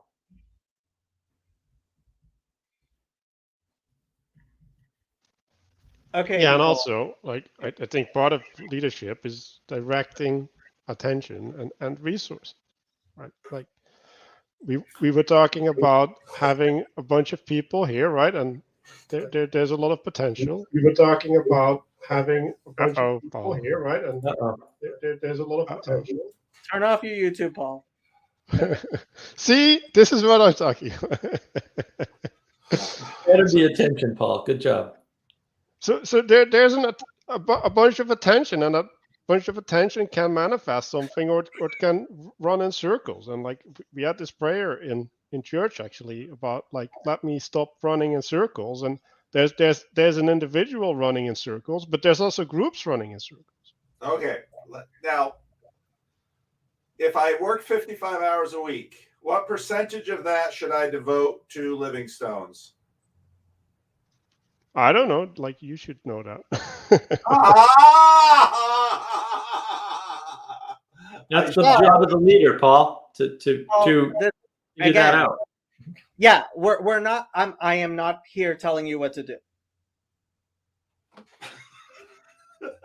Okay. Yeah, and also, like I think part of leadership is directing attention and resources, right? Like we were talking about having a bunch of people here, right? And there's a lot of potential. We were talking about having a bunch of people here, right? And there's a lot of potential. Turn off your YouTube, Paul. See, this is what I'm talking about. Better be attention, Paul. Good job. So there's a bunch of attention, and a bunch of attention can manifest something, or it can run in circles. And like we had this prayer in church actually about like, let me stop running in circles. And there's an individual running in circles, but there's also groups running in circles. Okay, now if I work 55 hours a week, what percentage of that should I devote to living stones? I don't know. Like, you should know that. That's the job of the leader, Paul, to figure that out. Yeah, we're not. I am not here telling you what to do.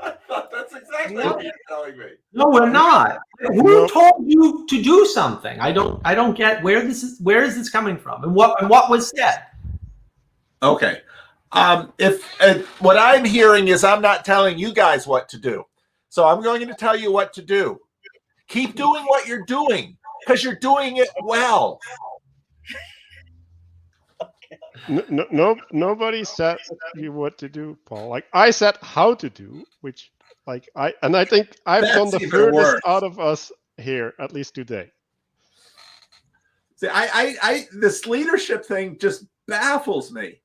I thought that's exactly what you're telling me. No, we're not. Who told you to do something? I don't get where is this coming from, and what was said. Okay. If what I'm hearing is I'm not telling you guys what to do, so I'm going to tell you what to do. Keep doing what you're doing because you're doing it well. No, nobody said you what to do, Paul. Like I said how to do, which I think I've done the furthest out of us here, at least today. See, I this leadership thing just baffles me.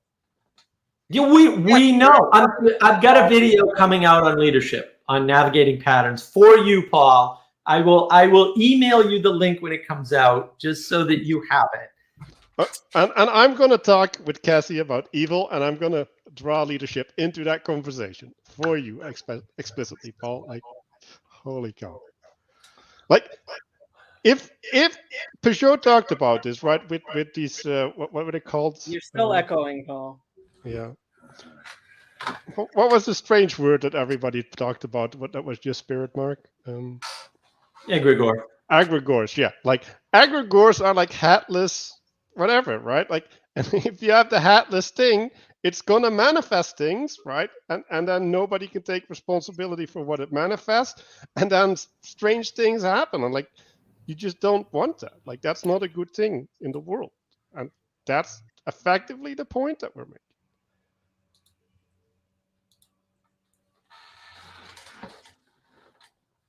Yeah, we know. I've got a video coming out on leadership, on navigating patterns for you, Paul. I will email you the link when it comes out, just so that you have it. And I'm going to talk with Cassie about evil, and I'm going to draw leadership into that conversation for you explicitly, Paul. Like, holy cow! Like, if Peugeot talked about this, right, with these what were they called? You're still echoing, Paul. Yeah. What was the strange word that everybody talked about? What that was just spirit, Mark? Egregore. Egregores, yeah. Like egregores are like hatless, whatever, right? Like, and if you have the hatless thing, it's gonna manifest things, right? And then nobody can take responsibility for what it manifests, and then strange things happen. And like, you just don't want that. Like, that's not a good thing in the world, and that's effectively the point that we're making.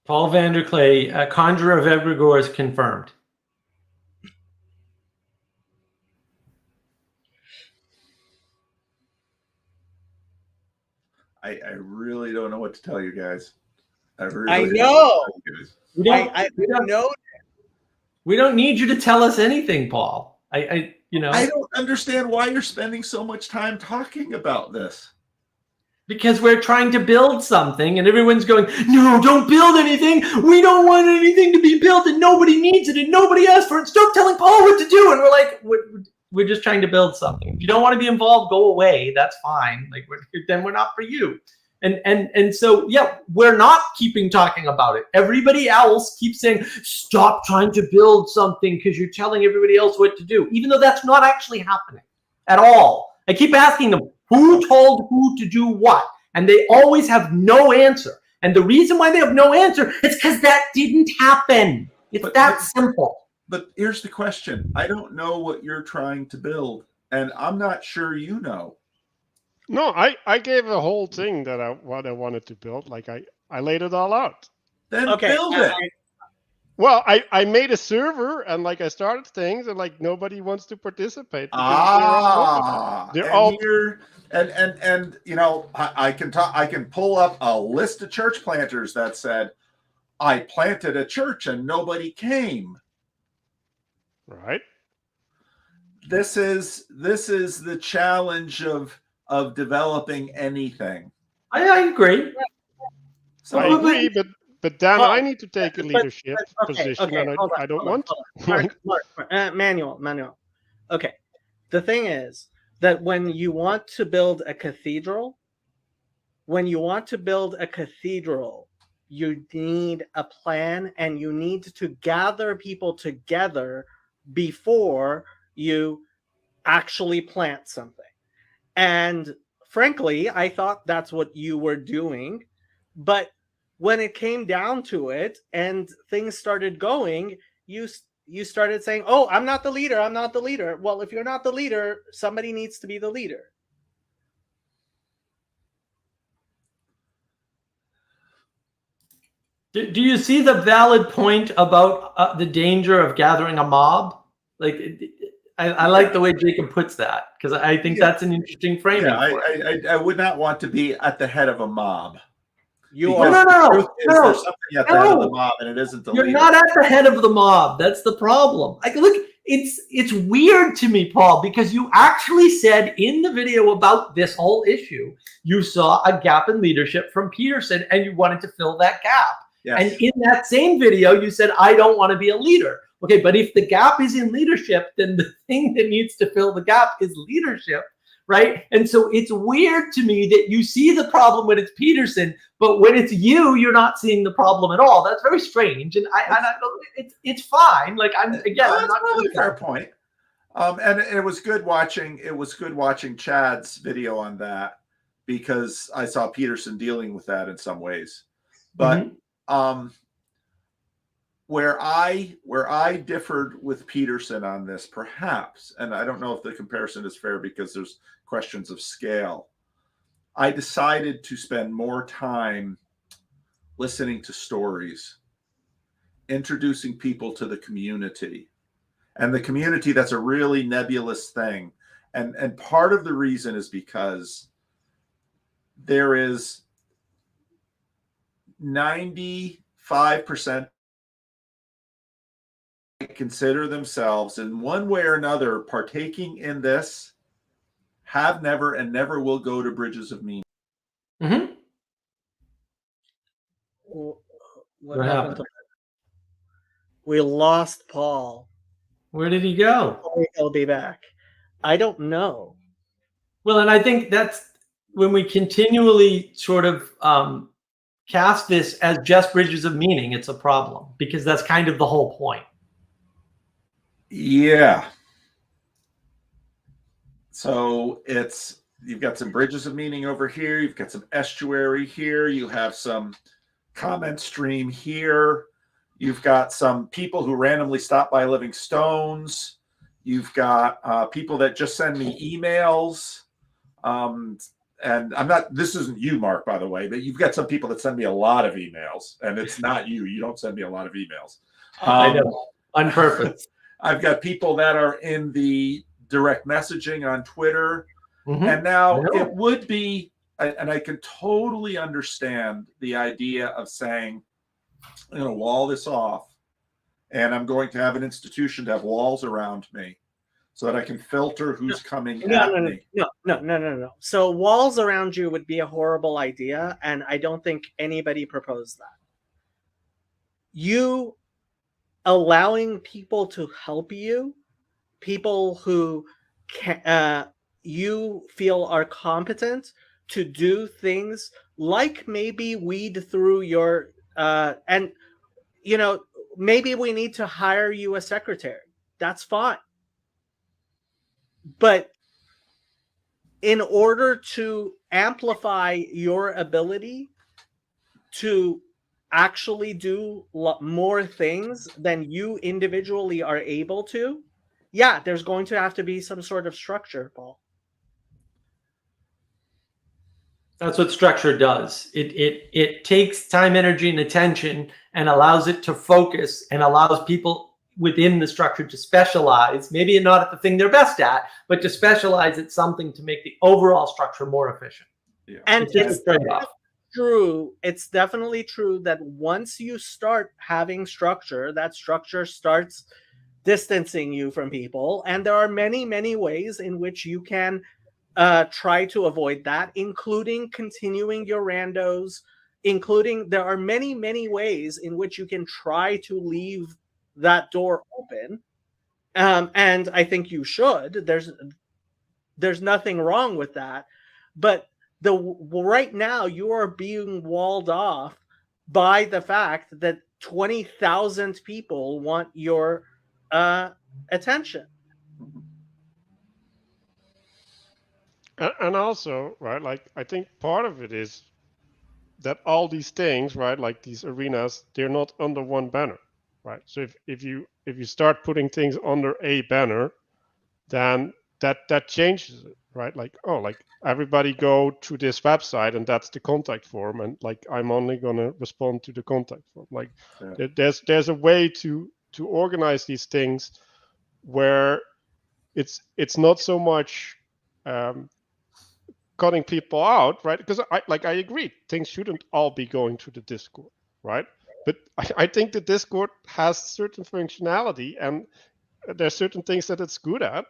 Paul Vanderklay, conjurer of egregores confirmed. I really don't know what to tell you guys. I know. We don't need you to tell us anything, Paul. I don't understand why you're spending so much time talking about this. Because we're trying to build something and everyone's going, no, don't build anything. We don't want anything to be built and nobody needs it and nobody asked for it. Stop telling Paul what to do. And we're like, we're just trying to build something. If you don't want to be involved, go away. That's fine. Like then we're not for you. And so, yeah, we're not keeping talking about it. Everybody else keeps saying, stop trying to build something because you're telling everybody else what to do, even though that's not actually happening at all. I keep asking them, who told who to do what? And they always have no answer. And the reason why they have no answer is because that didn't happen. It's that simple. But here's the question. I don't know what you're trying to build, and I'm not sure you know. No, I gave a whole thing that what I wanted to build. Like I laid it all out. Then build it. Well, I made a server and like I started things and like nobody wants to participate. They're all here, and you know I can pull up a list of church planters that said I planted a church and nobody came. Right. This is the challenge of developing anything. I agree. So I agree, but Dan, I need to take a leadership position, and I don't want to. Manuel. Okay. The thing is that when you want to build a cathedral, you need a plan and you need to gather people together before you actually plant something. And frankly, I thought that's what you were doing. But when it came down to it and things started going, you started saying, oh, I'm not the leader. Well, if you're not the leader, somebody needs to be the leader. Do you see the valid point about the danger of gathering a mob? Like, I like the way Jacob puts that, because I think that's an interesting framing. Yeah, I would not want to be at the head of a mob. No. There's something at the head of the mob, and it isn't the leader. You're not at the head of the mob. That's the problem. Like, look, it's weird to me, Paul, because you actually said in the video about this whole issue, you saw a gap in leadership from Peterson, and you wanted to fill that gap. Yes. And in that same video, you said, I don't want to be a leader. Okay, but if the gap is in leadership, then the thing that needs to fill the gap is leadership, right? And so it's weird to me that you see the problem when it's Peterson, but when it's you, you're not seeing the problem at all. That's very strange, and it's fine. Like I'm not really fair point. And it was good watching. It was good watching Chad's video on that, because I saw Peterson dealing with that in some ways, but. Where I differed with Peterson on this, perhaps, and I don't know if the comparison is fair because there's questions of scale, I decided to spend more time listening to stories, introducing people to the community. And the community, that's a really nebulous thing. And part of the reason is because there is 95% consider themselves in one way or another partaking in this, have never and never will go to Bridges of Meaning. Mm-hmm. What happened? We lost Paul. Where did he go? He'll be back. I don't know. Well, and I think that's when we continually sort of cast this as just Bridges of Meaning, it's a problem, because that's kind of the whole point. Yeah. So you've got some Bridges of Meaning over here. You've got some estuary here. You have some comment stream here. You've got some people who randomly stop by Living Stones. You've got people that just send me emails. And this isn't you, Mark, by the way, but you've got some people that send me a lot of emails, and it's not you. You don't send me a lot of emails. I know, on purpose. I've got people that are in the direct messaging on Twitter. Mm-hmm. And now it would be, and I can totally understand the idea of saying, I'm going to wall this off, and I'm going to have an institution to have walls around me so that I can filter who's coming at me. No. So walls around you would be a horrible idea, and I don't think anybody proposed that. You allowing people to help you, people who you feel are competent to do things like maybe weed through your and maybe we need to hire you a secretary. That's fine. But in order to amplify your ability to actually do more things than you individually are able to, yeah, there's going to have to be some sort of structure, Paul. That's what structure does. It takes time, energy, and attention and allows it to focus and allows people within the structure to specialize, maybe not at the thing they're best at, but to specialize at something to make the overall structure more efficient. Yeah. And it's true. It's definitely true that once you start having structure, that structure starts distancing you from people. And there are many, many ways in which you can try to avoid that, including continuing your randos, there are many, many ways in which you can try to leave that door open. And I think you should. There's nothing wrong with that. But right now you are being walled off by the fact that 20,000 people want your attention. And also, right, like I think part of it is that all these things, right, like these arenas, they're not under one banner, right? So if you start putting things under a banner, then that changes it, right? Like, oh, like everybody go to this website and that's the contact form, and like I'm only gonna respond to the contact form. Like there's a way to organize these things where it's not so much cutting people out, right? Because I agree, things shouldn't all be going to the Discord, right? But I think the Discord has certain functionality, and there's certain things that it's good at,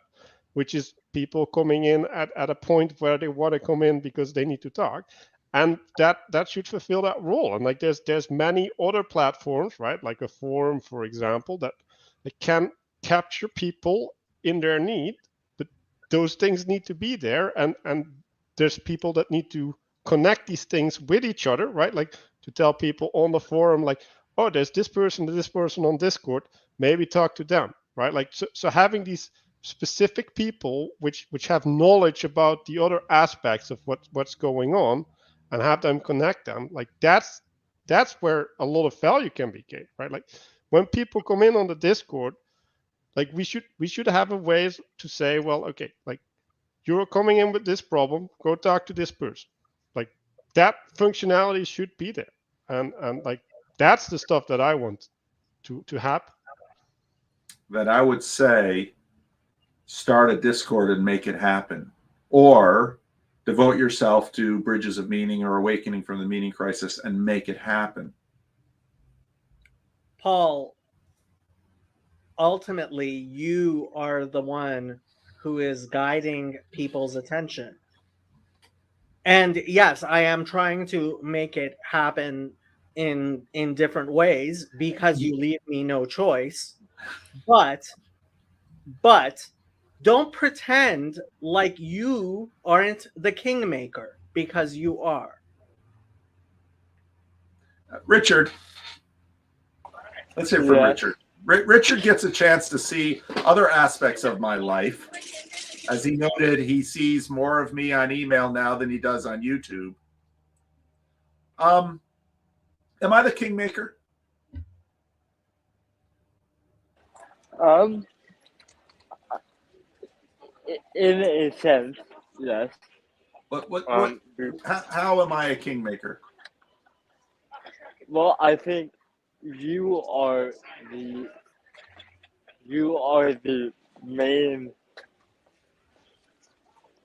which is people coming in at a point where they want to come in because they need to talk, and that should fulfill that role. And like there's many other platforms, right? Like a forum, for example, that can capture people in their need, but those things need to be there, and there's people that need to connect these things with each other, right? Like to tell people on the forum, like, oh, there's this person on Discord, maybe talk to them, right? Like so having these specific people which have knowledge about the other aspects of what's going on and have them connect them, like that's where a lot of value can be gained, right? Like when people come in on the Discord, like we should have a way to say, well, okay, like you're coming in with this problem, go talk to this person. Like that functionality should be there, and like that's the stuff that I want to happen. That I would say, start a Discord and make it happen, or devote yourself to Bridges of Meaning or Awakening from the Meaning Crisis and make it happen. Paul, ultimately, you are the one who is guiding people's attention. And yes, I am trying to make it happen in different ways because you leave me no choice. But don't pretend like you aren't the kingmaker, because you are. Richard, let's hear from Richard. Richard gets a chance to see other aspects of my life. As he noted, he sees more of me on email now than he does on YouTube. Am I the kingmaker? In a sense, yes. How am I a kingmaker? Well, I think you are the main,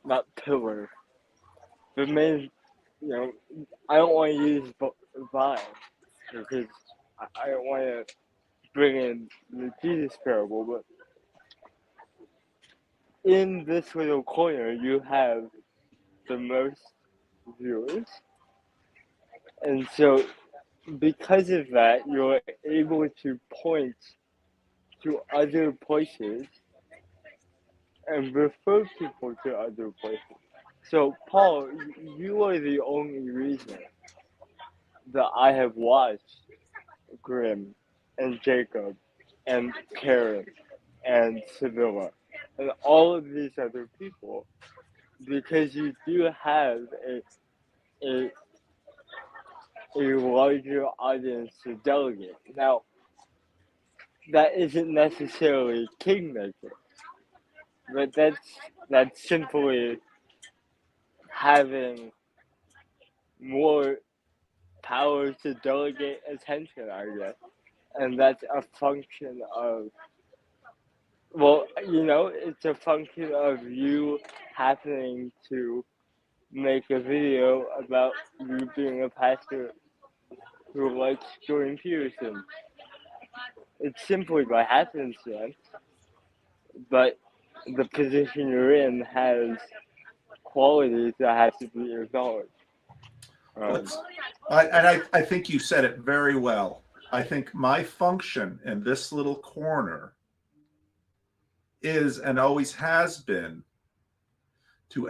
not pillar, the main. I don't want to use vibe because I don't want to bring in the Jesus parable, but in this little corner you have the most viewers. And so because of that, you're able to point to other places and refer people to other places. So, Paul, you are the only reason that I have watched Grimm and Jacob and Karen and Sevilla and all of these other people, because you do have a larger audience to delegate. Now, that isn't necessarily kingmaker, but that's simply having more power to delegate attention, I guess. And that's a function of, well, it's a function of you happening to make a video about you being a pastor who likes Jordan Peterson. It's simply by happenstance, but the position you're in has qualities that have to be acknowledged. I think you said it very well. I think my function in this little corner is and always has been to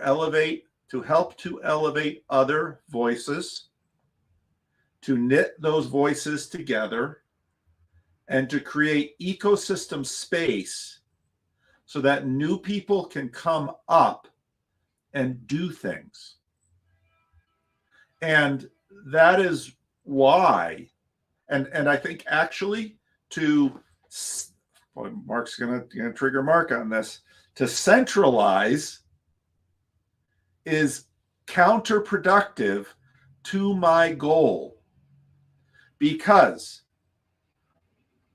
help to elevate other voices, to knit those voices together, and to create ecosystem space so that new people can come up and do things. And that is why, and I think actually Mark's gonna trigger Mark on this, to centralize is counterproductive to my goal, because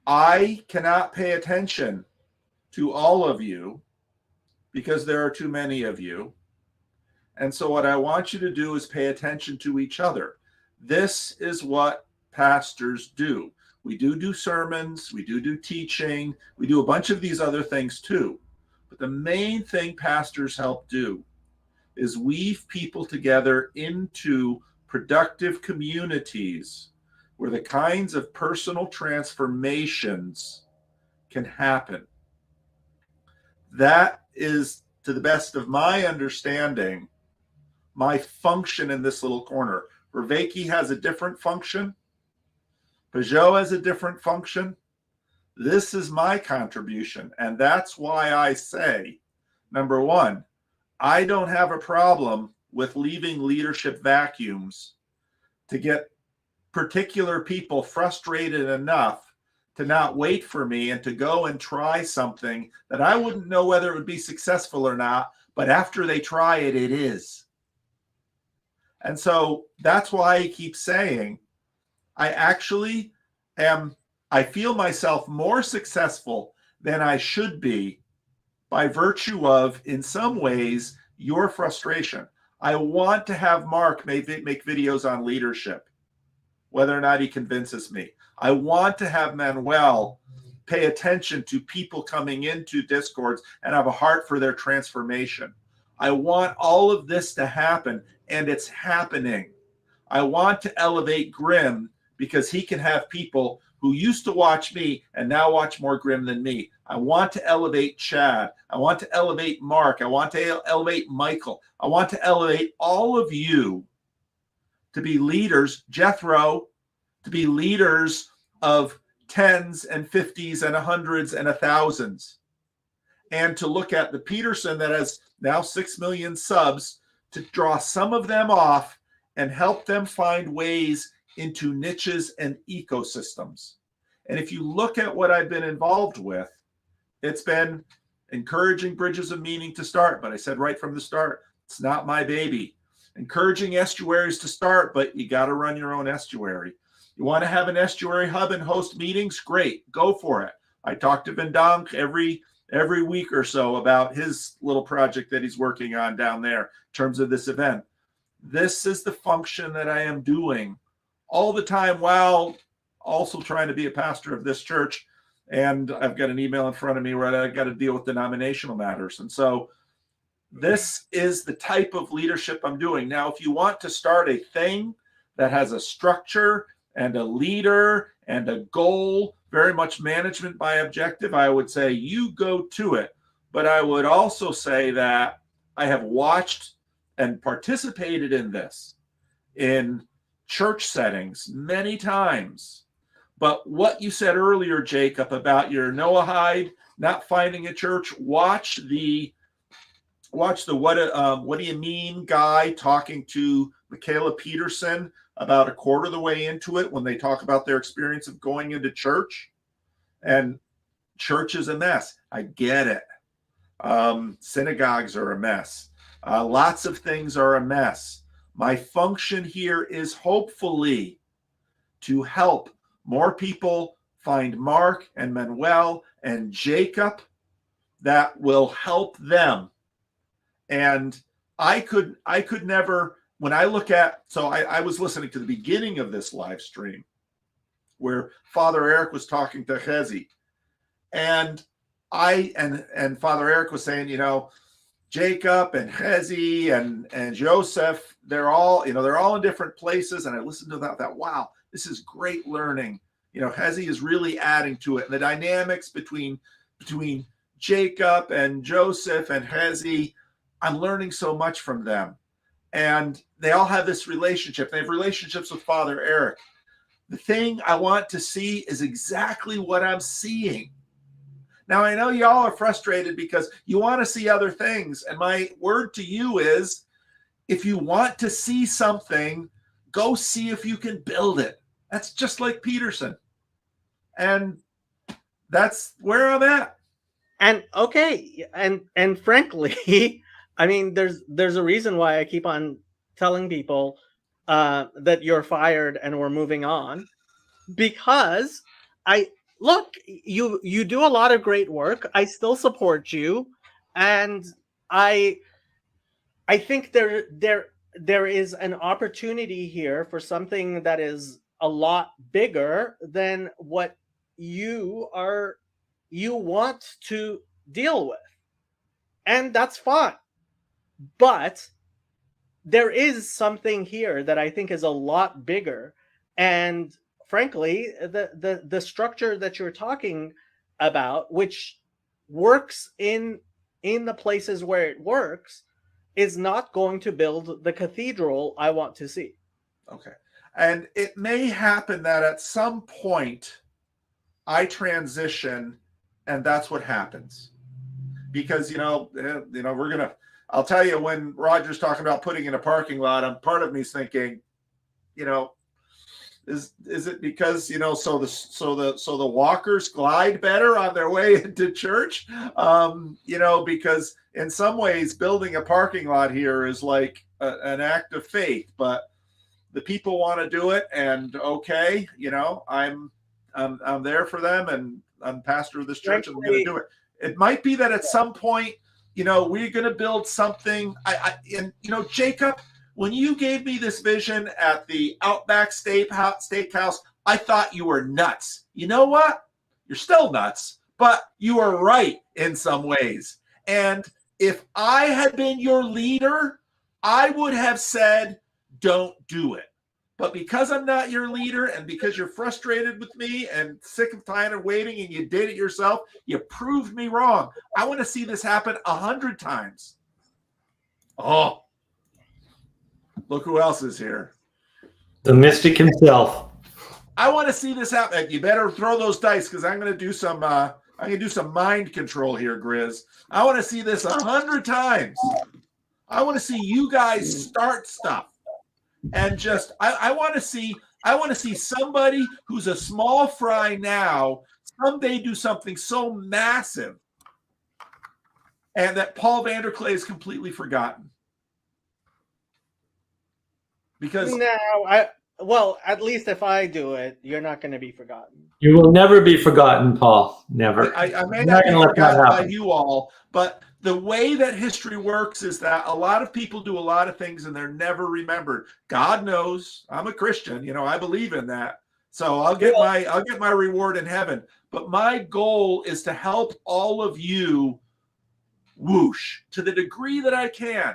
I cannot pay attention to all of you because there are too many of you. And so what I want you to do is pay attention to each other. This is what pastors do. We do sermons, we do teaching, we do a bunch of these other things too. But the main thing pastors help do is weave people together into productive communities where the kinds of personal transformations can happen. That is, to the best of my understanding, my function in this little corner. Vervaeke has a different function. Peugeot has a different function. This is my contribution. And that's why I say, number one, I don't have a problem with leaving leadership vacuums to get particular people frustrated enough to not wait for me and to go and try something that I wouldn't know whether it would be successful or not, but after they try it, it is. And so that's why I keep saying I actually I feel myself more successful than I should be by virtue of, in some ways, your frustration. I want to have Mark make videos on leadership, whether or not he convinces me. I want to have Manuel pay attention to people coming into Discords and have a heart for their transformation. I want all of this to happen, and it's happening. I want to elevate Grimm because he can have people who used to watch me and now watch more Grimm than me. I want to elevate Chad. I want to elevate Mark. I want to elevate Michael. I want to elevate all of you to be leaders, Jethro, to be leaders of tens and 50s and 100s and 1000s. And to look at the Peterson that has now 6 million subs, to draw some of them off and help them find ways into niches and ecosystems. And if you look at what I've been involved with, it's been encouraging Bridges of Meaning to start. But I said right from the start, it's not my baby. Encouraging estuaries to start, but you got to run your own estuary. You want to have an estuary hub and host meetings? Great, go for it. I talk to Vendonk every week or so about his little project that he's working on down there in terms of this event. This is the function that I am doing all the time while also trying to be a pastor of this church. And I've got an email in front of me where I got to deal with denominational matters. And so this is the type of leadership I'm doing. Now, if you want to start a thing that has a structure and a leader and a goal, very much management by objective, I would say you go to it. But I would also say that I have watched and participated in this in church settings many times. But what you said earlier, Jacob, about your Noahide not finding a church, watch the what do you mean guy talking to Michaela Peterson about a quarter of the way into it when they talk about their experience of going into church. And church is a mess. I get it. Synagogues are a mess. Lots of things are a mess. My function here is hopefully to help more people find Mark and Manuel and Jacob that will help them. And I could never, when I look at, so I was listening to the beginning of this live stream where Father Eric was talking to Hezi, and Father Eric was saying, Jacob and Hezi and Joseph, they're all in different places. And I listened to that, wow, this is great learning. Hezi is really adding to it. And the dynamics between Jacob and Joseph and Hezi, I'm learning so much from them. And they all have this relationship. They have relationships with Father Eric. The thing I want to see is exactly what I'm seeing. Now, I know y'all are frustrated because you want to see other things. And my word to you is, if you want to see something, go see if you can build it. That's just like Peterson. And that's where I'm at. And okay, and frankly, I mean, there's a reason why I keep on telling people that you're fired and we're moving on, because you do a lot of great work. I still support you, and I think there is an opportunity here for something that is a lot bigger than what you want to deal with. And that's fine. But there is something here that I think is a lot bigger. And frankly, the structure that you're talking about, which works in the places where it works, is not going to build the cathedral I want to see. Okay. And it may happen that at some point I transition and that's what happens. Because, I'll tell you, when Roger's talking about putting in a parking lot, part of me is thinking, is it because, so the walkers glide better on their way into church? Because in some ways building a parking lot here is like an act of faith, but the people want to do it. And okay, I'm there for them, and I'm pastor of this church, and I'm going to do it. It might be that at some point, we're going to build something. Jacob, when you gave me this vision at the Outback Steakhouse, I thought you were nuts. You know what? You're still nuts, but you are right in some ways. And if I had been your leader, I would have said, don't do it. But because I'm not your leader, and because you're frustrated with me and sick of tired of waiting, and you did it yourself, you proved me wrong. I want to see this happen 100 times. Oh, look who else is here. The mystic himself. I want to see this happen. You better throw those dice, because I'm going to do some mind control here, Grizz. I want to see this 100 times. I want to see you guys start stuff. And just I want to see somebody who's a small fry now someday do something so massive, and that Paul Vanderklay is completely forgotten. Because well, at least if I do it, you're not going to be forgotten. You will never be forgotten, Paul. Never. I may not be forgotten by you all, but the way that history works is that a lot of people do a lot of things and they're never remembered. God knows. I'm a Christian, I believe in that. So I'll get my reward in heaven. But my goal is to help all of you whoosh to the degree that I can.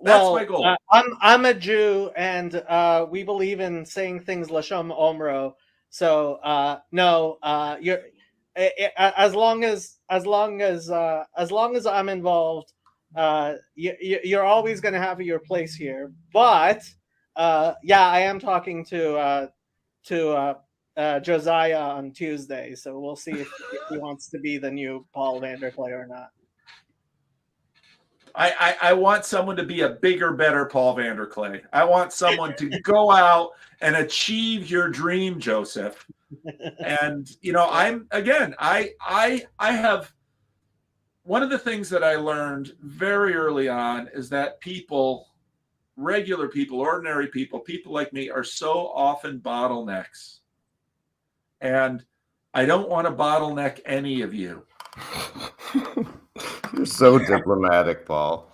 That's my goal. I'm a Jew, and we believe in saying things Lashom Omro. So no, you're as long as I'm involved, you're always going to have your place here. But yeah, I am talking to Josiah on Tuesday, so we'll see if he wants to be the new Paul Vanderklay or not. I want someone to be a bigger, better Paul Vanderklay. I want someone to go out and achieve your dream, Joseph. And I have one of the things that I learned very early on is that people, regular people, ordinary people, people like me are so often bottlenecks. And I don't want to bottleneck any of you. You're so diplomatic, Paul.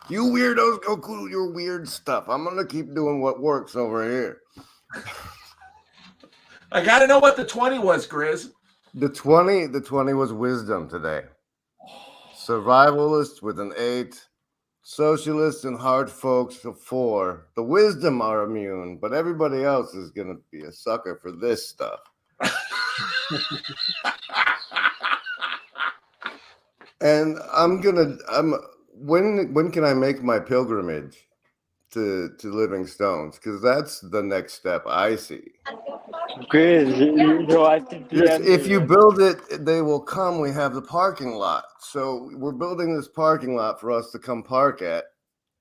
You weirdos go do your weird stuff. I'm going to keep doing what works over here. I got to know what the 20 was, Grizz. The 20 was wisdom today. Survivalist with an 8. Socialists and hard folks a 4. The wisdom are immune, but everybody else is going to be a sucker for this stuff. And when can I make my pilgrimage to Living Stones? Because that's the next step I see. If you build it, they will come. We have the parking lot. So we're building this parking lot for us to come park at.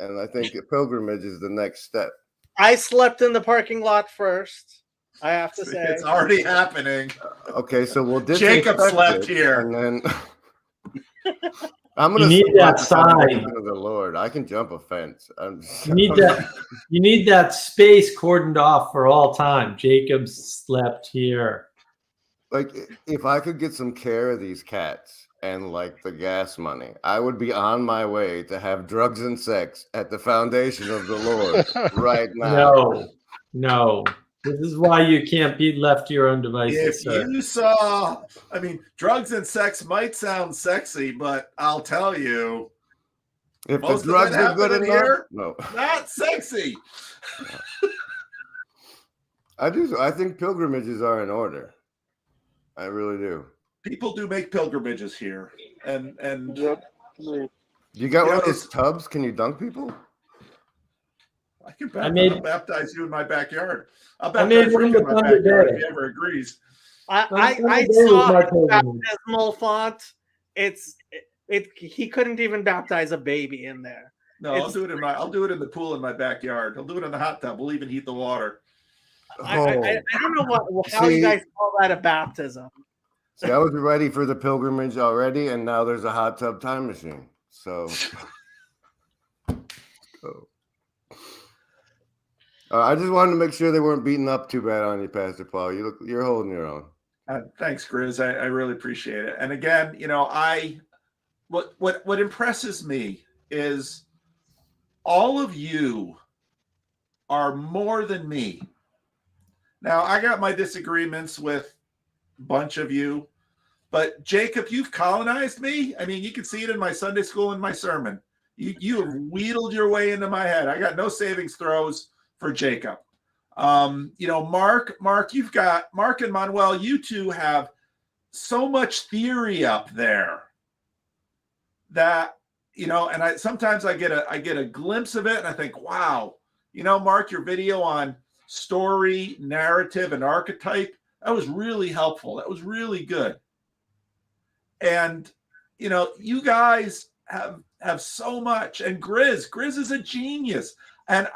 And I think a pilgrimage is the next step. I slept in the parking lot first, I have to say. It's already happening. Okay, so we'll Jacob slept here. And then I'm going to need that sign of the Lord. I can jump a fence. You need that space cordoned off for all time. Jacob slept here. Like, if I could get some care of these cats and like the gas money, I would be on my way to have drugs and sex at the foundation of the Lord right now. No. This is why you can't be left to your own devices. If you saw, drugs and sex might sound sexy, but I'll tell you, if the drugs are good enough, here, no, not sexy. I think pilgrimages are in order. I really do. People do make pilgrimages here, and you got one of those tubs? Can you dunk people? I can baptize you in my backyard. I'll baptize one Rick in my backyard if he ever agrees. I saw a baptismal font. He couldn't even baptize a baby in there. No, I'll do it in the pool in my backyard. I'll do it in the hot tub. We'll even heat the water. I don't know how you guys call that a baptism. See, I was ready for the pilgrimage already, and now there's a hot tub time machine. So I just wanted to make sure they weren't beating up too bad on you, Pastor Paul. You're holding your own. Thanks, Grizz. I really appreciate it. And again, what impresses me is all of you are more than me. Now, I got my disagreements with a bunch of you, but Jacob, you've colonized me. You can see it in my Sunday school and my sermon. You have wheedled your way into my head. I got no savings throws for Jacob. Mark, you've got Mark and Manuel. You two have so much theory up there that and sometimes I get a glimpse of it, and I think, wow, Mark, your video on story, narrative, and archetype, that was really helpful. That was really good. And you guys have so much. And Grizz is a genius. And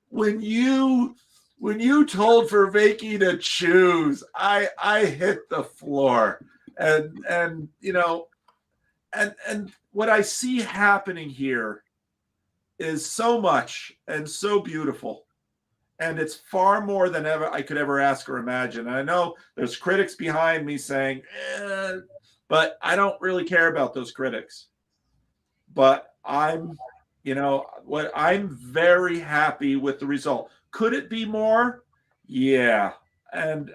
when you told Vervaeke to choose, I hit the floor. And what I see happening here is so much and so beautiful. And it's far more than ever I could ever ask or imagine. And I know there's critics behind me saying, but I don't really care about those critics. But I'm very happy with the result. Could it be more? Yeah. And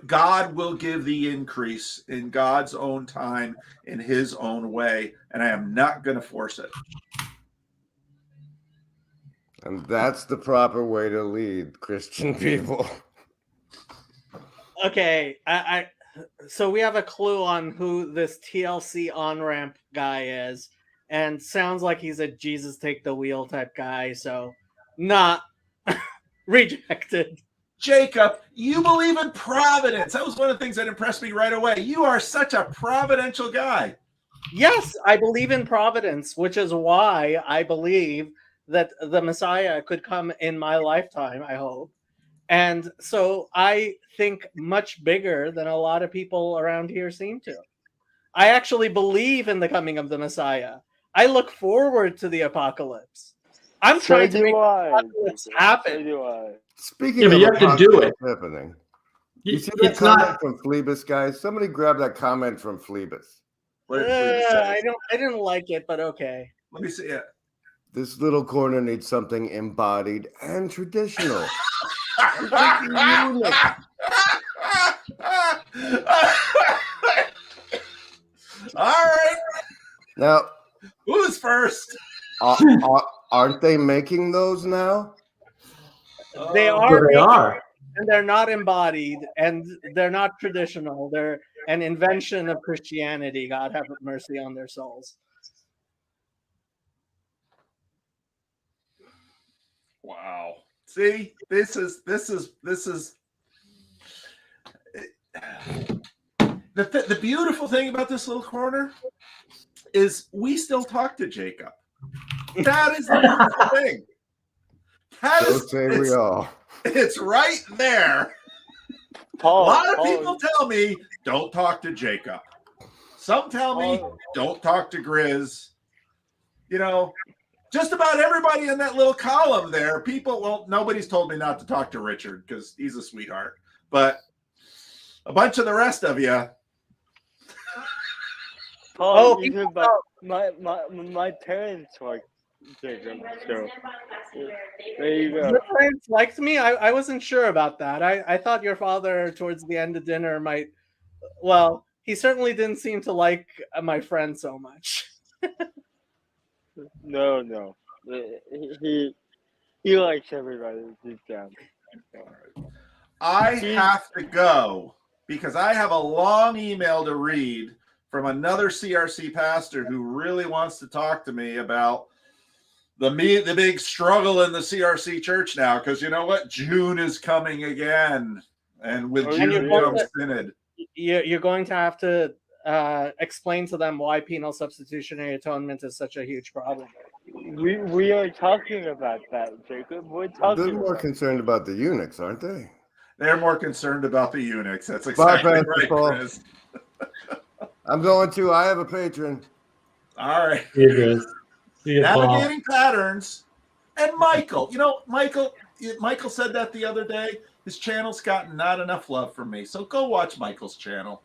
God will give the increase in God's own time, in his own way, and I am not going to force it. And that's the proper way to lead Christian people. Okay, so we have a clue on who this TLC on-ramp guy is, and sounds like he's a Jesus take the wheel type guy, so not rejected. Jacob, you believe in providence. That was one of the things that impressed me right away. You are such a providential guy. Yes, I believe in providence, which is why I believe that the Messiah could come in my lifetime, I hope. And so I think much bigger than a lot of people around here seem to. I actually believe in the coming of the Messiah. I look forward to the apocalypse. I'm trying to make the apocalypse happen. So do I. Speaking Yeah, but of you have to do it. happening, you see that It's comment not. from Phlebas, guys? Somebody grab that comment from Phlebas. What did Phlebas say? I didn't like it, but okay. Let me see it. This little corner needs something embodied and traditional. All right. Now, who's first? Aren't they making those now? They are. They are. And they're not embodied, and they're not traditional. They're an invention of Christianity. God have mercy on their souls. Wow. See, this is the beautiful thing about this little corner is we still talk to Jacob. That is the beautiful thing. We all. It's right there. Paul, a lot of people tell me don't talk to Jacob. Some tell me don't talk to Grizz. You know, just about everybody in that little column there, nobody's told me not to talk to Richard because he's a sweetheart. But a bunch of the rest of you. Paul, even my parents like Jacob, so there you go. Your parents liked me? I wasn't sure about that. I thought your father, towards the end of dinner, might... Well, he certainly didn't seem to like my friend so much. No. He likes everybody deep down. I have to go because I have a long email to read from another CRC pastor who really wants to talk to me about the big struggle in the CRC church now. Because you know what? June is coming again. And with June comes Synod. You're going to have to explain to them why penal substitutionary atonement is such a huge problem. We are talking about that, Jacob. They're more concerned about the eunuchs, aren't they? They're more concerned about the eunuchs. That's exactly right, Chris. I'm going to. I have a patron. All right. See you, Chris. See you, Navigating patterns. And Michael. You know, Michael said that the other day. His channel's gotten not enough love from me. So go watch Michael's channel.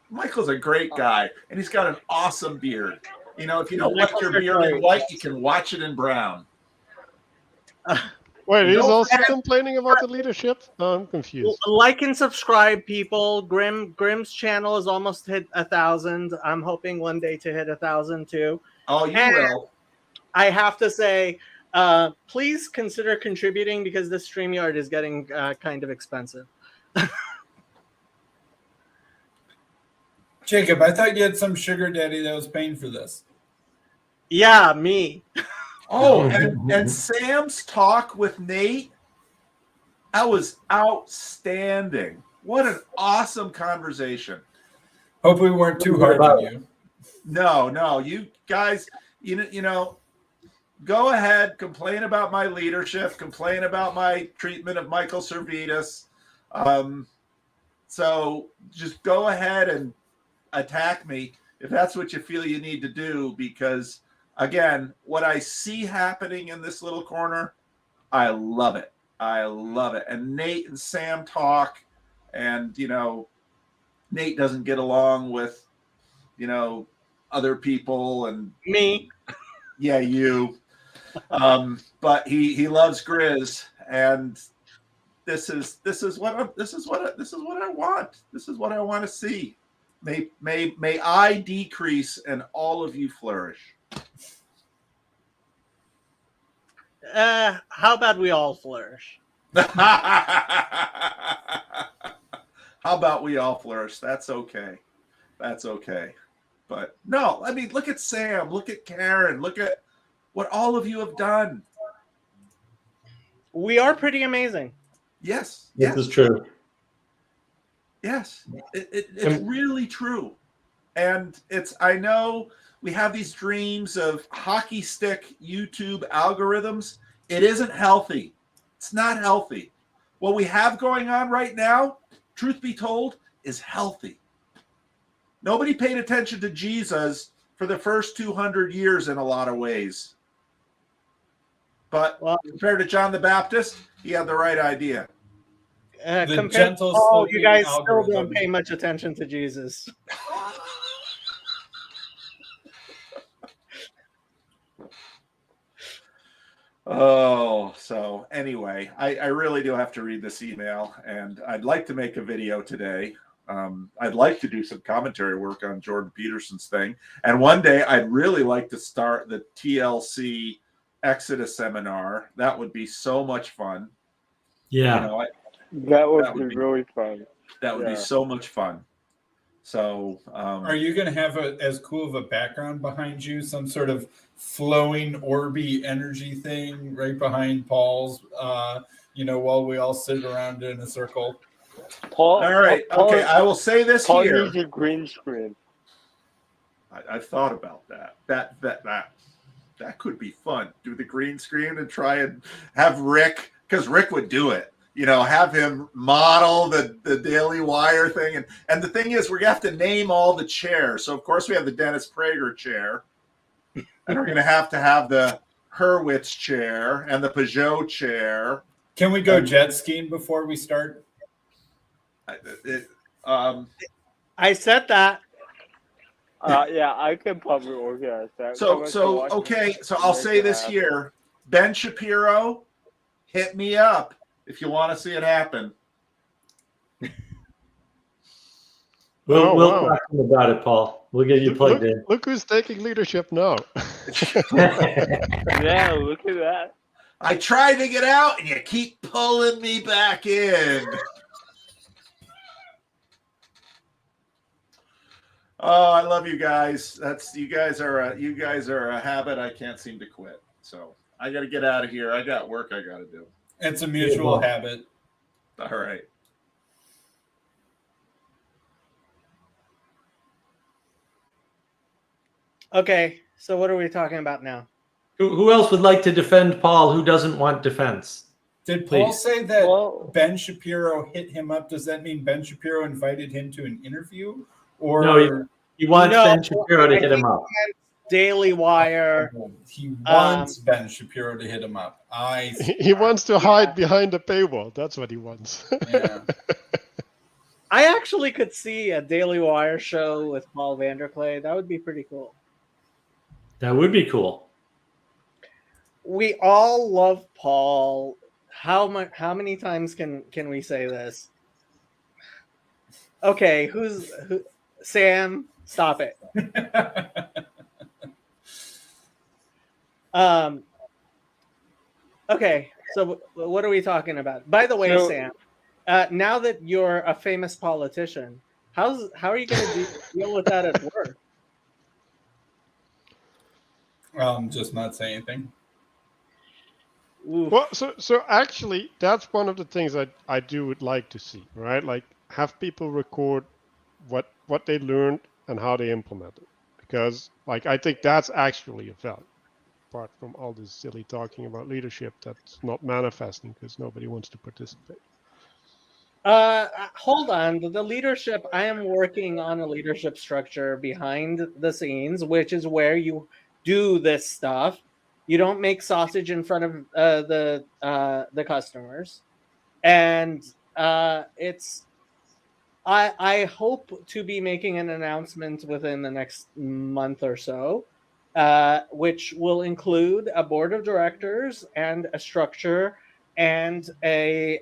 Michael's a great guy, and he's got an awesome beard. You know, if you don't like your beard in white, you can watch it in brown. Wait, he's also complaining about the leadership? No, I'm confused. Like and subscribe, people. Grimm's channel has almost hit 1,000. I'm hoping one day to hit 1,000 too. Oh, you will. I have to say, please consider contributing because this StreamYard is getting kind of expensive. Jacob, I thought you had some sugar daddy that was paying for this. Yeah, me. Oh, and Sam's talk with Nate, that was outstanding. What an awesome conversation. Hope we weren't too hard on you. No, you guys, you know, go ahead, complain about my leadership, complain about my treatment of Michael Servetus. So just go ahead and attack me if that's what you feel you need to do, because again, what I see happening in this little corner, I love it. And Nate and Sam talk, and you know, Nate doesn't get along with, you know, other people and me. Yeah, you. But he loves Grizz, and this is what I want. This is what I want to see. May I decrease and all of you flourish. How about we all flourish? How about we all flourish? That's okay. That's okay. But no, I mean, look at Sam, look at Karen, look at what all of you have done. We are pretty amazing. Yes. This is true. Yes. It's really true. And I know we have these dreams of hockey stick YouTube algorithms. It isn't healthy. It's not healthy. What we have going on right now, truth be told, is healthy. Nobody paid attention to Jesus for the first 200 years in a lot of ways. But compared to John the Baptist, he had the right idea. Compared to Paul, you guys still don't pay much attention to Jesus. Oh, so anyway, I really do have to read this email, and I'd like to make a video today. I'd like to do some commentary work on Jordan Peterson's thing. And one day I'd really like to start the TLC Exodus seminar. That would be so much fun. Yeah. You know, that would be really fun. That would be so much fun. So are you going to have as cool of a background behind you, some sort of flowing orby energy thing right behind Paul's, while we all sit around in a circle? All right. Okay. I will say this Paul here. needs a green screen. I've thought about that. That could be fun. Do the green screen and try and have Rick, because Rick would do it. Have him model the Daily Wire thing. And the thing is, we're going to have to name all the chairs. So, of course, we have the Dennis Prager chair. And we're going to have the Hurwitz chair and the Peugeot chair. Can we go jet skiing before we start? I said that. Yeah, I could probably organize that. So I'll say this here. Ben Shapiro, hit me up if you want to see it happen. We'll talk about it, Paul. We'll get you plugged in. Look who's taking leadership now. Yeah, look at that. I tried to get out, and you keep pulling me back in. Oh, I love you guys. You guys are a habit I can't seem to quit. So I got to get out of here. I got work I got to do. It's a mutual habit. All right. Okay, so what are we talking about now? Who else would like to defend Paul who doesn't want defense? Did Paul say that Ben Shapiro hit him up? Does that mean Ben Shapiro invited him to an interview? Or no, he wants Ben Shapiro to hit him up. Daily Wire. He wants Ben Shapiro to hit him up. He wants to hide behind the paywall. That's what he wants. Yeah. I actually could see a Daily Wire show with Paul Vanderklay. That would be pretty cool. That would be cool. We all love Paul. How many times can we say this? Okay, who? Sam, stop it. Okay, so what are we talking about? By the way, Sam, now that you're a famous politician, how are you going to deal with that at work? Just not say anything. Well, so actually, that's one of the things that I would like to see, right? Like have people record what they learned and how they implement it, because like I think that's actually a value. Apart from all this silly talking about leadership that's not manifesting because nobody wants to participate. Hold on. The leadership, I am working on a leadership structure behind the scenes, which is where you do this stuff. You don't make sausage in front of the customers, and I hope to be making an announcement within the next month or so, which will include a board of directors and a structure and a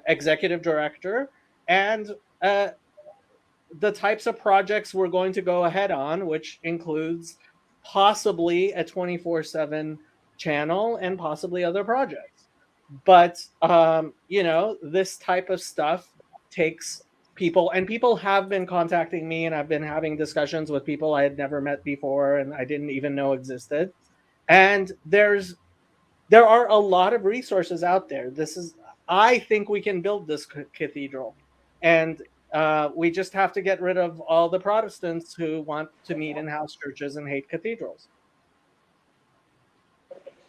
executive director, and the types of projects we're going to go ahead on, which includes possibly a 24/7 channel and possibly other projects. But this type of stuff takes people, and people have been contacting me, and I've been having discussions with people I had never met before and I didn't even know existed. And there are a lot of resources out there. I think we can build this cathedral, and we just have to get rid of all the Protestants who want to meet in house churches and hate cathedrals.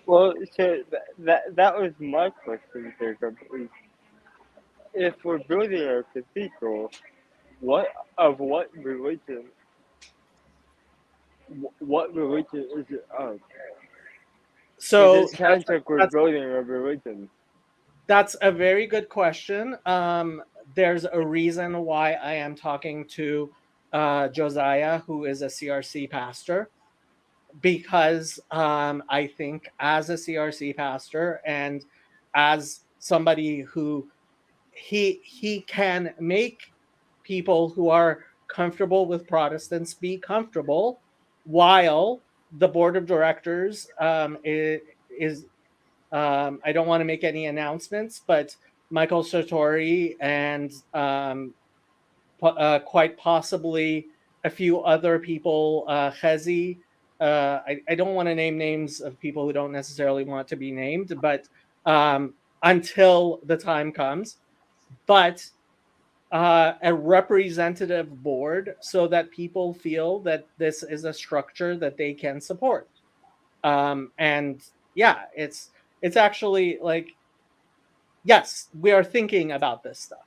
Well, so that was my question, Jacob. If we're building a cathedral, what religion? What religion is it of? So it sounds like we're building a religion. That's a very good question. There's a reason why I am talking to Josiah, who is a CRC pastor, because I think as a CRC pastor and as somebody who he can make people who are comfortable with Protestants be comfortable, while the board of directors is I don't want to make any announcements, but Michael Sartori and quite possibly a few other people, Chezi. I don't want to name names of people who don't necessarily want to be named, but until the time comes. But a representative board so that people feel that this is a structure that they can support. And yeah, it's actually like, yes, we are thinking about this stuff.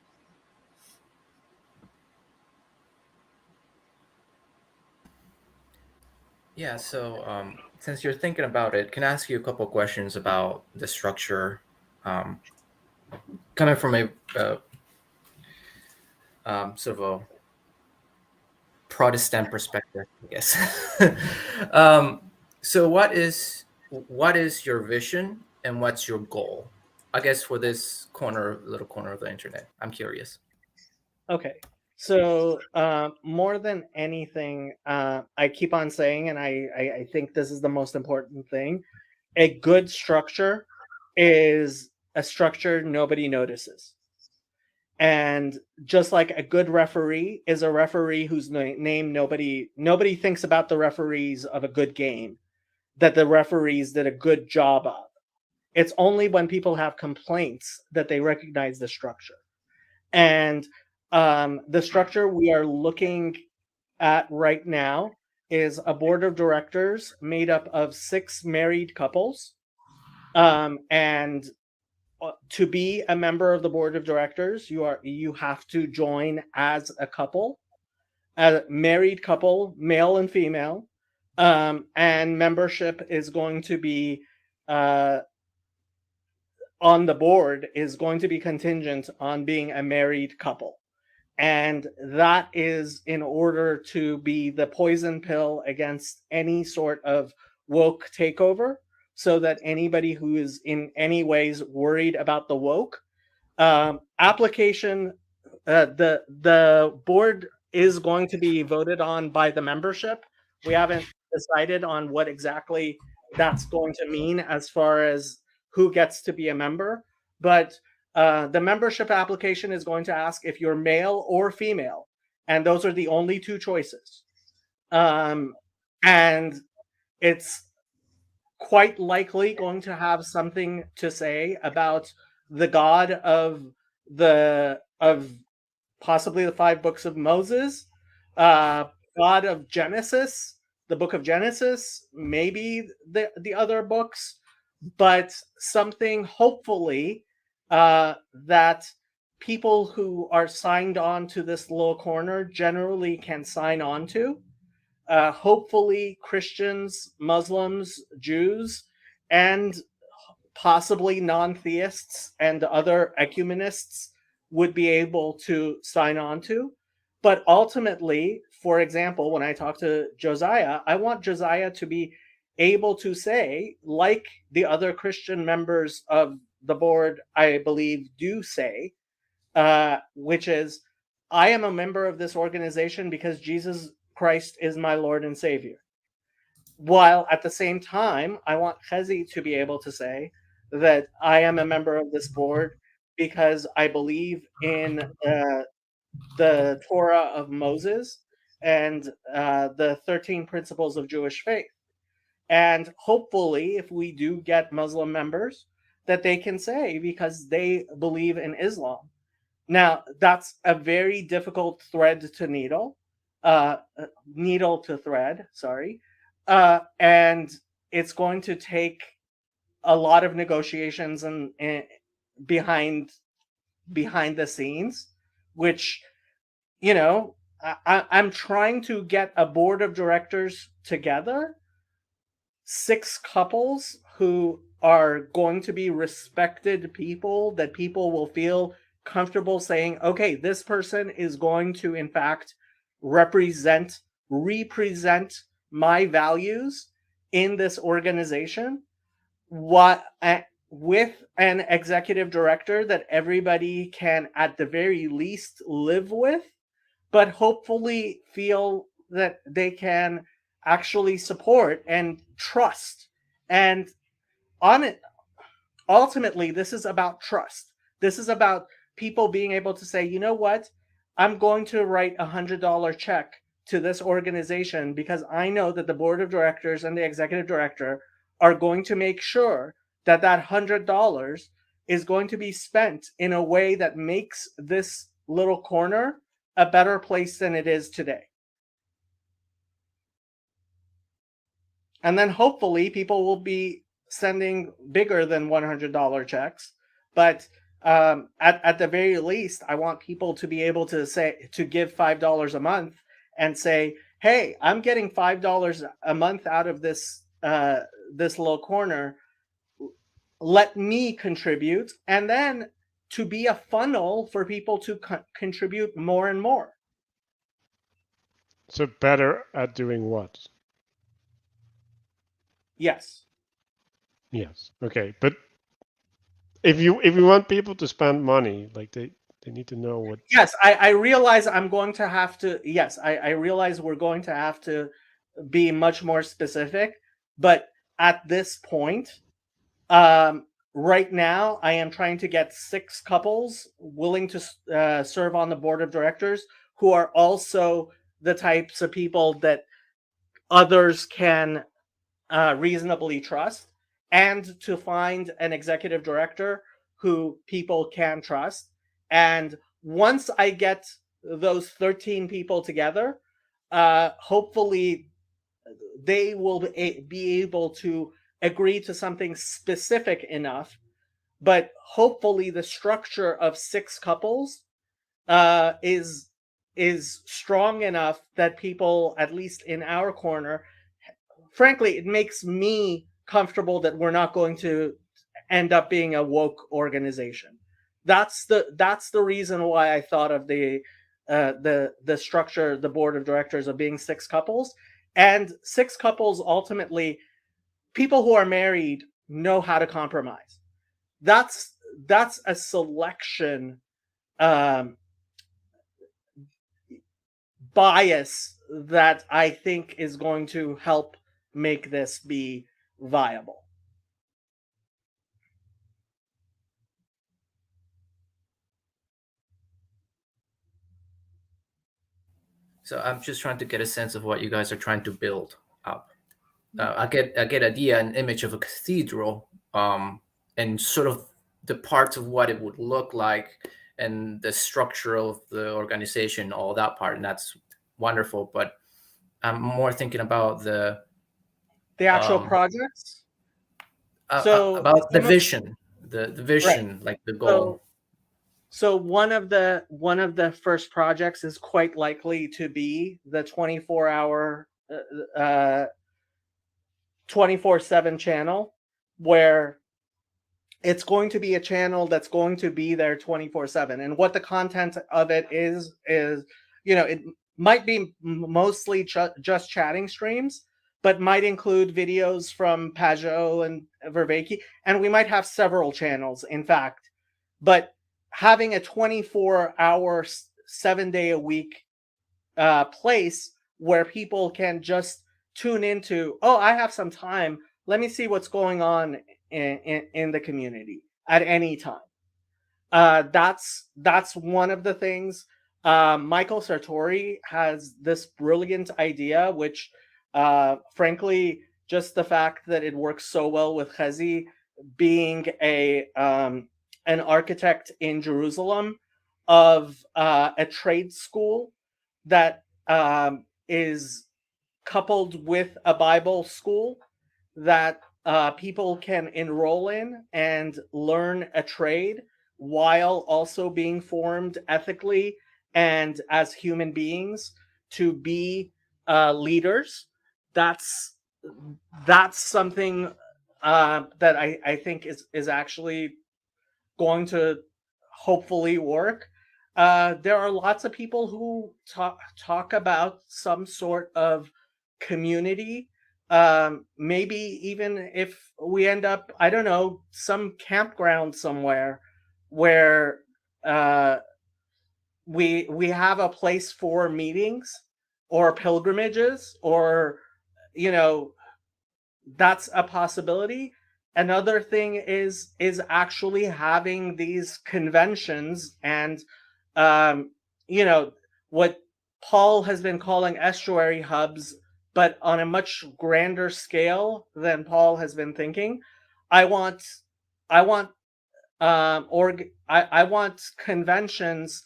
Yeah, so since you're thinking about it, can I ask you a couple of questions about the structure, coming from a sort of a Protestant perspective, I guess. So what is your vision and what's your goal? I guess for this little corner of the internet, I'm curious. Okay. So more than anything, I keep on saying, and I think this is the most important thing, a good structure is a structure nobody notices. And just like a good referee is a referee whose name nobody thinks about, the referees of a good game that the referees did a good job of. It's only when people have complaints that they recognize the structure. And the structure we are looking at right now is a board of directors made up of 6 married couples. And to be a member of the board of directors, you have to join as a couple, a married couple, male and female. And membership is going to be on the board is going to be contingent on being a married couple. And that is in order to be the poison pill against any sort of woke takeover, so that anybody who is in any ways worried about the woke application, the board is going to be voted on by the membership. We haven't decided on what exactly that's going to mean as far as who gets to be a member, but the membership application is going to ask if you're male or female, and those are the only 2 choices. And it's quite likely going to have something to say about the God of possibly the 5 books of Moses, God of Genesis, the book of Genesis, maybe the other books, but something hopefully that people who are signed on to this little corner generally can sign on to. Hopefully Christians, Muslims, Jews, and possibly non-theists and other ecumenists would be able to sign on to. But ultimately, for example, when I talk to Josiah, I want Josiah to be able to say, like the other Christian members of the board, I believe, do say, which is, I am a member of this organization because Jesus Christ is my Lord and Savior. While at the same time, I want Chezi to be able to say that I am a member of this board because I believe in the Torah of Moses and the 13 principles of Jewish faith. And hopefully, if we do get Muslim members, that they can say because they believe in Islam. Now, that's a very difficult thread to needle to thread, sorry. And it's going to take a lot of negotiations and behind the scenes, which, you know, I'm trying to get a board of directors together, 6 couples who are going to be respected people that people will feel comfortable saying, okay, this person is going to, in fact, represent my values in this organization. What with an executive director that everybody can, at the very least, live with, but hopefully feel that they can actually support and trust. And on it, ultimately, this is about trust. This is about people being able to say, you know what, I'm going to write $100 check to this organization because I know that the board of directors and the executive director are going to make sure that that $100 is going to be spent in a way that makes this little corner a better place than it is today. And then hopefully people will be sending bigger than $100 checks. But at the very least, I want people to be able to say, to give $5 a month and say, hey, I'm getting $5 a month out of this this little corner. Let me contribute, and then to be a funnel for people to contribute more and more. So better at doing what? Yes. Yes. Okay. But if you want people to spend money, like they need to know what. Yes, I realize I'm going to have to. Yes, I realize we're going to have to be much more specific. But at this point, right now, I am trying to get 6 couples willing to serve on the board of directors who are also the types of people that others can reasonably trust, and to find an executive director who people can trust. And once I get those 13 people together, hopefully they will be able to agree to something specific enough. But hopefully the structure of 6 couples is strong enough that people, at least in our corner, frankly, it makes me comfortable that we're not going to end up being a woke organization. That's the reason why I thought of the structure, the board of directors, of being 6 couples. And 6 couples, ultimately, people who are married know how to compromise. That's a selection bias that I think is going to help make this be viable. So I'm just trying to get a sense of what you guys are trying to build up. I get idea, an image of a cathedral, and sort of the parts of what it would look like, and the structure of the organization, all that part, and that's wonderful. But I'm more thinking about the actual projects. About the vision, the vision, right. Like the goal. So one of the first projects is quite likely to be the 24-hour 24/7 channel, where it's going to be a channel that's going to be there 24/7. And what the content of it is, you know, it might be mostly just chatting streams, but might include videos from Pajot and Vervaeke, and we might have several channels, in fact. But having a 24-hour, 7-day-a-week place where people can just tune into, oh, I have some time, let me see what's going on in the community at any time. That's one of the things. Michael Sartori has this brilliant idea, which frankly, just the fact that it works so well with Chezi being an architect in Jerusalem, of a trade school that is coupled with a Bible school that people can enroll in and learn a trade while also being formed ethically and as human beings to be leaders. That's something that I think is actually going to hopefully work. There are lots of people who talk about some sort of community. Maybe even if we end up, I don't know, some campground somewhere where we have a place for meetings or pilgrimages, or that's a possibility. Another thing is actually having these conventions and what Paul has been calling estuary hubs, but on a much grander scale than Paul has been thinking. I want I want conventions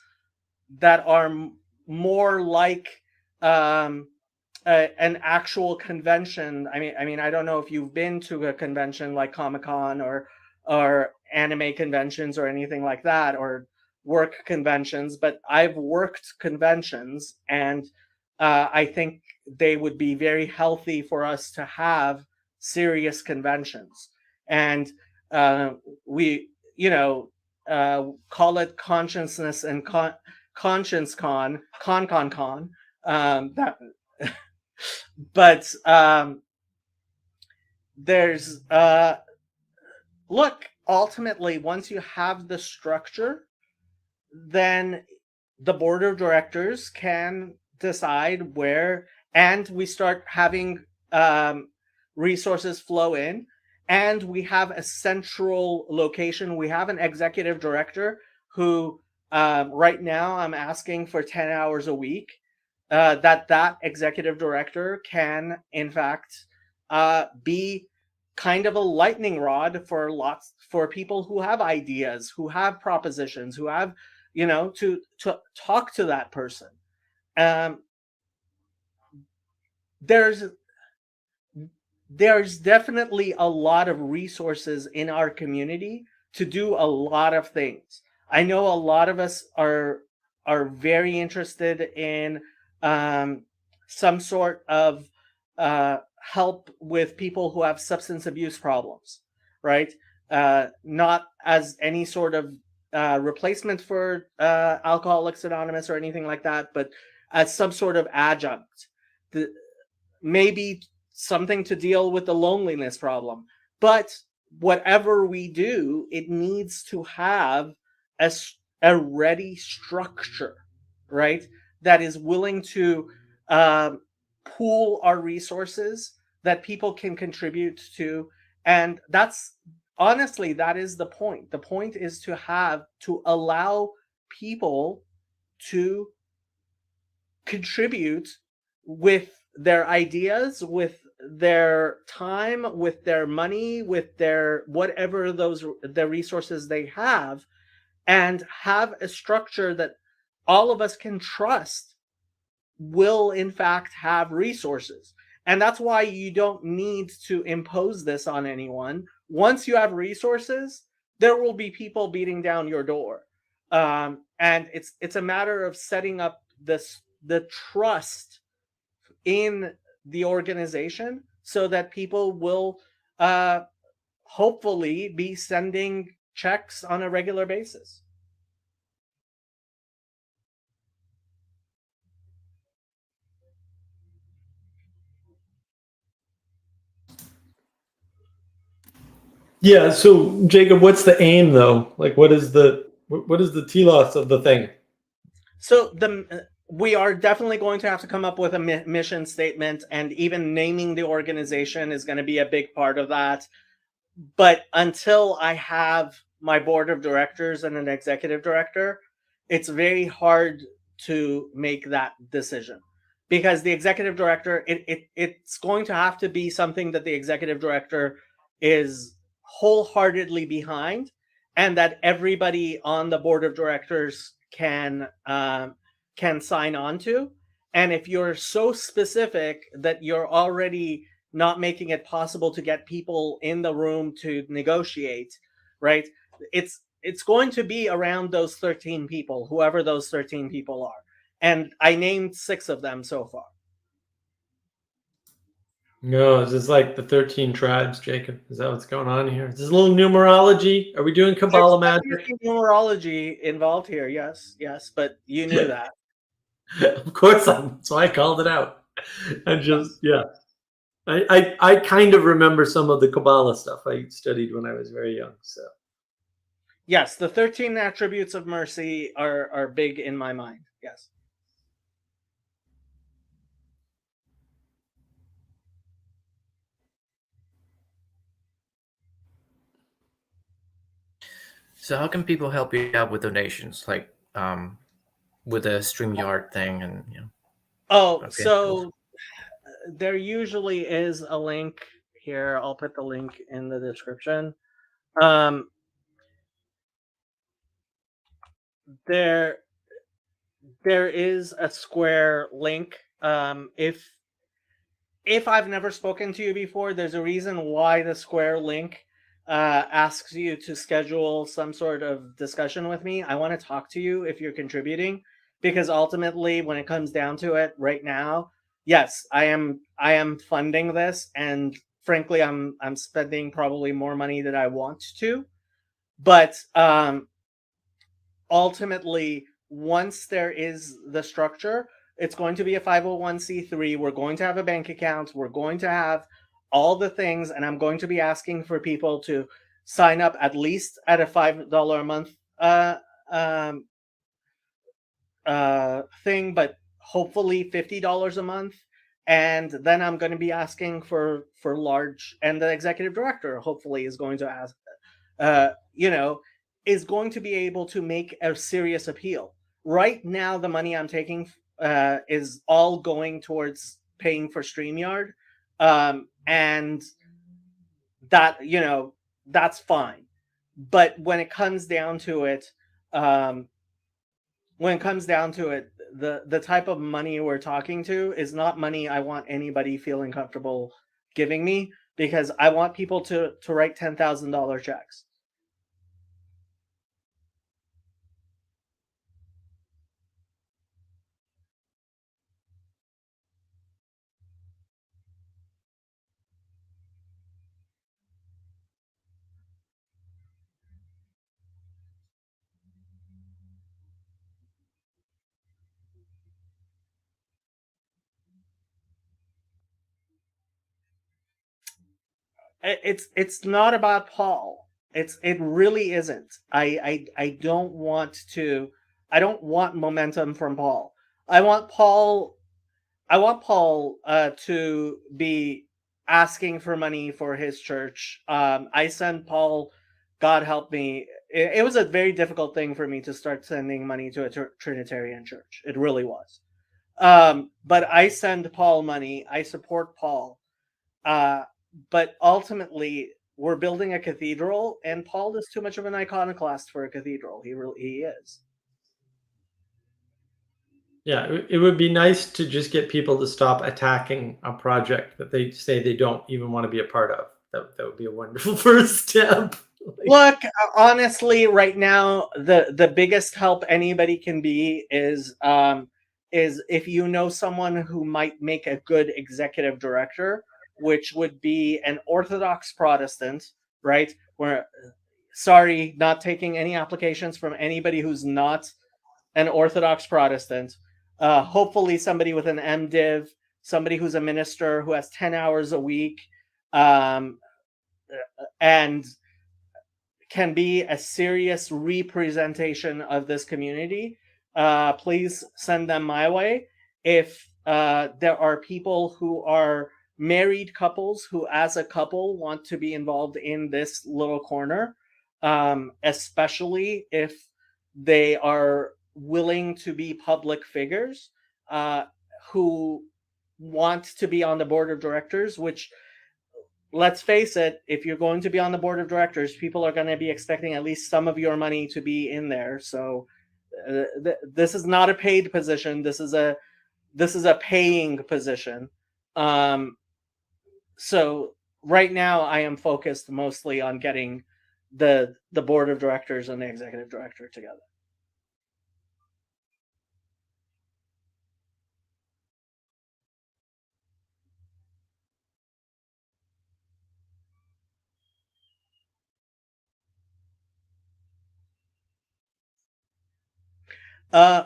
that are more like an actual convention. I mean, I don't know if you've been to a convention like Comic-Con or anime conventions or anything like that, or work conventions, but I've worked conventions, and I think they would be very healthy for us to have serious conventions. And we, call it consciousness and conscience con. That but there's look, ultimately, once you have the structure, then the board of directors can decide where, and we start having resources flow in, and we have a central location. We have an executive director who right now I'm asking for 10 hours a week. That executive director can, in fact, be kind of a lightning rod for people who have ideas, who have propositions, who have, to talk to that person. There's definitely a lot of resources in our community to do a lot of things. I know a lot of us are very interested in some sort of help with people who have substance abuse problems, right? Not as any sort of replacement for Alcoholics Anonymous or anything like that, but as some sort of adjunct. Maybe something to deal with the loneliness problem. But whatever we do, it needs to have a ready structure, right? That is willing to pool our resources that people can contribute to. And that's honestly, that is the point. The point is to allow people to contribute with their ideas, with their time, with their money, with their whatever the resources they have, and have a structure that all of us can trust will in fact have resources. And that's why you don't need to impose this on anyone. Once you have resources, there will be people beating down your door. And it's a matter of setting up the trust in the organization so that people will hopefully be sending checks on a regular basis. Yeah. So Jacob, what's the aim though? Like, what is the telos of the thing? So we are definitely going to have to come up with a mission statement, and even naming the organization is going to be a big part of that. But until I have my board of directors and an executive director, it's very hard to make that decision, because the executive director, it's going to have to be something that the executive director is wholeheartedly behind, and that everybody on the board of directors can sign on to. And if you're so specific that you're already not making it possible to get people in the room to negotiate, right? It's going to be around those 13 people, whoever those 13 people are. And I named 6 of them so far. No, is this like the 13 tribes, Jacob? Is that what's going on here? Is this a little numerology? Are we doing Kabbalah magic? Numerology involved here, yes, but you knew that. Of course, that's why I called it out. And just I kind of remember some of the Kabbalah stuff I studied when I was very young. So yes, the 13 attributes of mercy are big in my mind. Yes. So how can people help you out with donations, like with a StreamYard thing, and So there usually is a link here. I'll put the link in the description. There is a Square link. If I've never spoken to you before, there's a reason why the Square link asks you to schedule some sort of discussion with me. I want to talk to you if you're contributing, because ultimately, when it comes down to it, right now, yes, I am funding this, and frankly, I'm spending probably more money than I want to, but ultimately, once there is the structure, it's going to be a 501c3. We're going to have a bank account. We're going to have all the things, and I'm going to be asking for people to sign up at least at a $5 a month thing, but hopefully $50 a month. And then I'm going to be asking for large, and the executive director hopefully is going to ask, is going to be able to make a serious appeal. Right now, the money I'm taking is all going towards paying for StreamYard, and that that's fine. But when it comes down to it, the type of money we're talking to is not money I want anybody feeling comfortable giving me, because I want people to write $10,000 checks. It's not about Paul. It really isn't. I don't want momentum from Paul. I want Paul to be asking for money for his church. I sent Paul, God help me. It was a very difficult thing for me to start sending money to a Trinitarian church. It really was. But I send Paul money. I support Paul. But ultimately, we're building a cathedral, and Paul is too much of an iconoclast for a cathedral. He is. Yeah, it would be nice to just get people to stop attacking a project that they say they don't even want to be a part of. That would be a wonderful first step. Look, honestly, right now, the biggest help anybody can be is if you know someone who might make a good executive director, which would be an Orthodox Protestant, right? Sorry, not taking any applications from anybody who's not an Orthodox Protestant. Hopefully somebody with an MDiv, somebody who's a minister who has 10 hours a week, and can be a serious representation of this community, please send them my way. If there are people who are married couples who as a couple want to be involved in this little corner, especially if they are willing to be public figures, who want to be on the board of directors, which, let's face it, if you're going to be on the board of directors, people are going to be expecting at least some of your money to be in there. So this is not a paid position. This is a paying position. So right now I am focused mostly on getting the board of directors and the executive director together.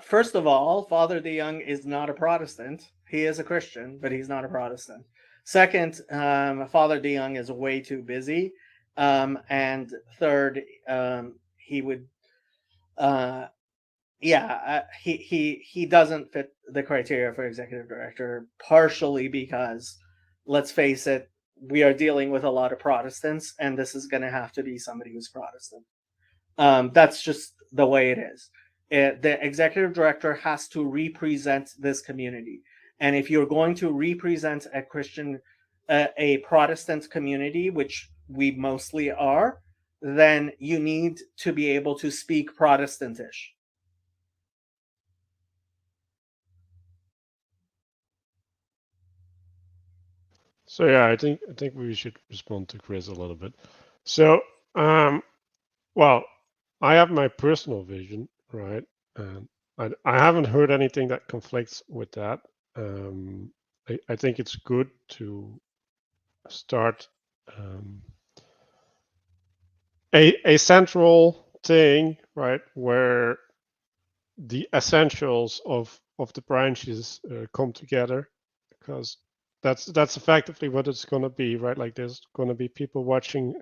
First of all, Father DeYoung is not a Protestant. He is a Christian, but he's not a Protestant. Second, Father DeYoung is way too busy. And third, he would, he doesn't fit the criteria for executive director, partially because, let's face it, we are dealing with a lot of Protestants, and this is going to have to be somebody who's Protestant. That's just the way it is. The executive director has to represent this community. And if you're going to represent a Christian, a Protestant community, which we mostly are, then you need to be able to speak Protestantish. So yeah, I think we should respond to Chris a little bit. So, well, I have my personal vision, right? And I haven't heard anything that conflicts with that. I think it's good to start a central thing, right, where the essentials of the branches come together, because that's effectively what it's going to be, right? Like there's going to be people watching,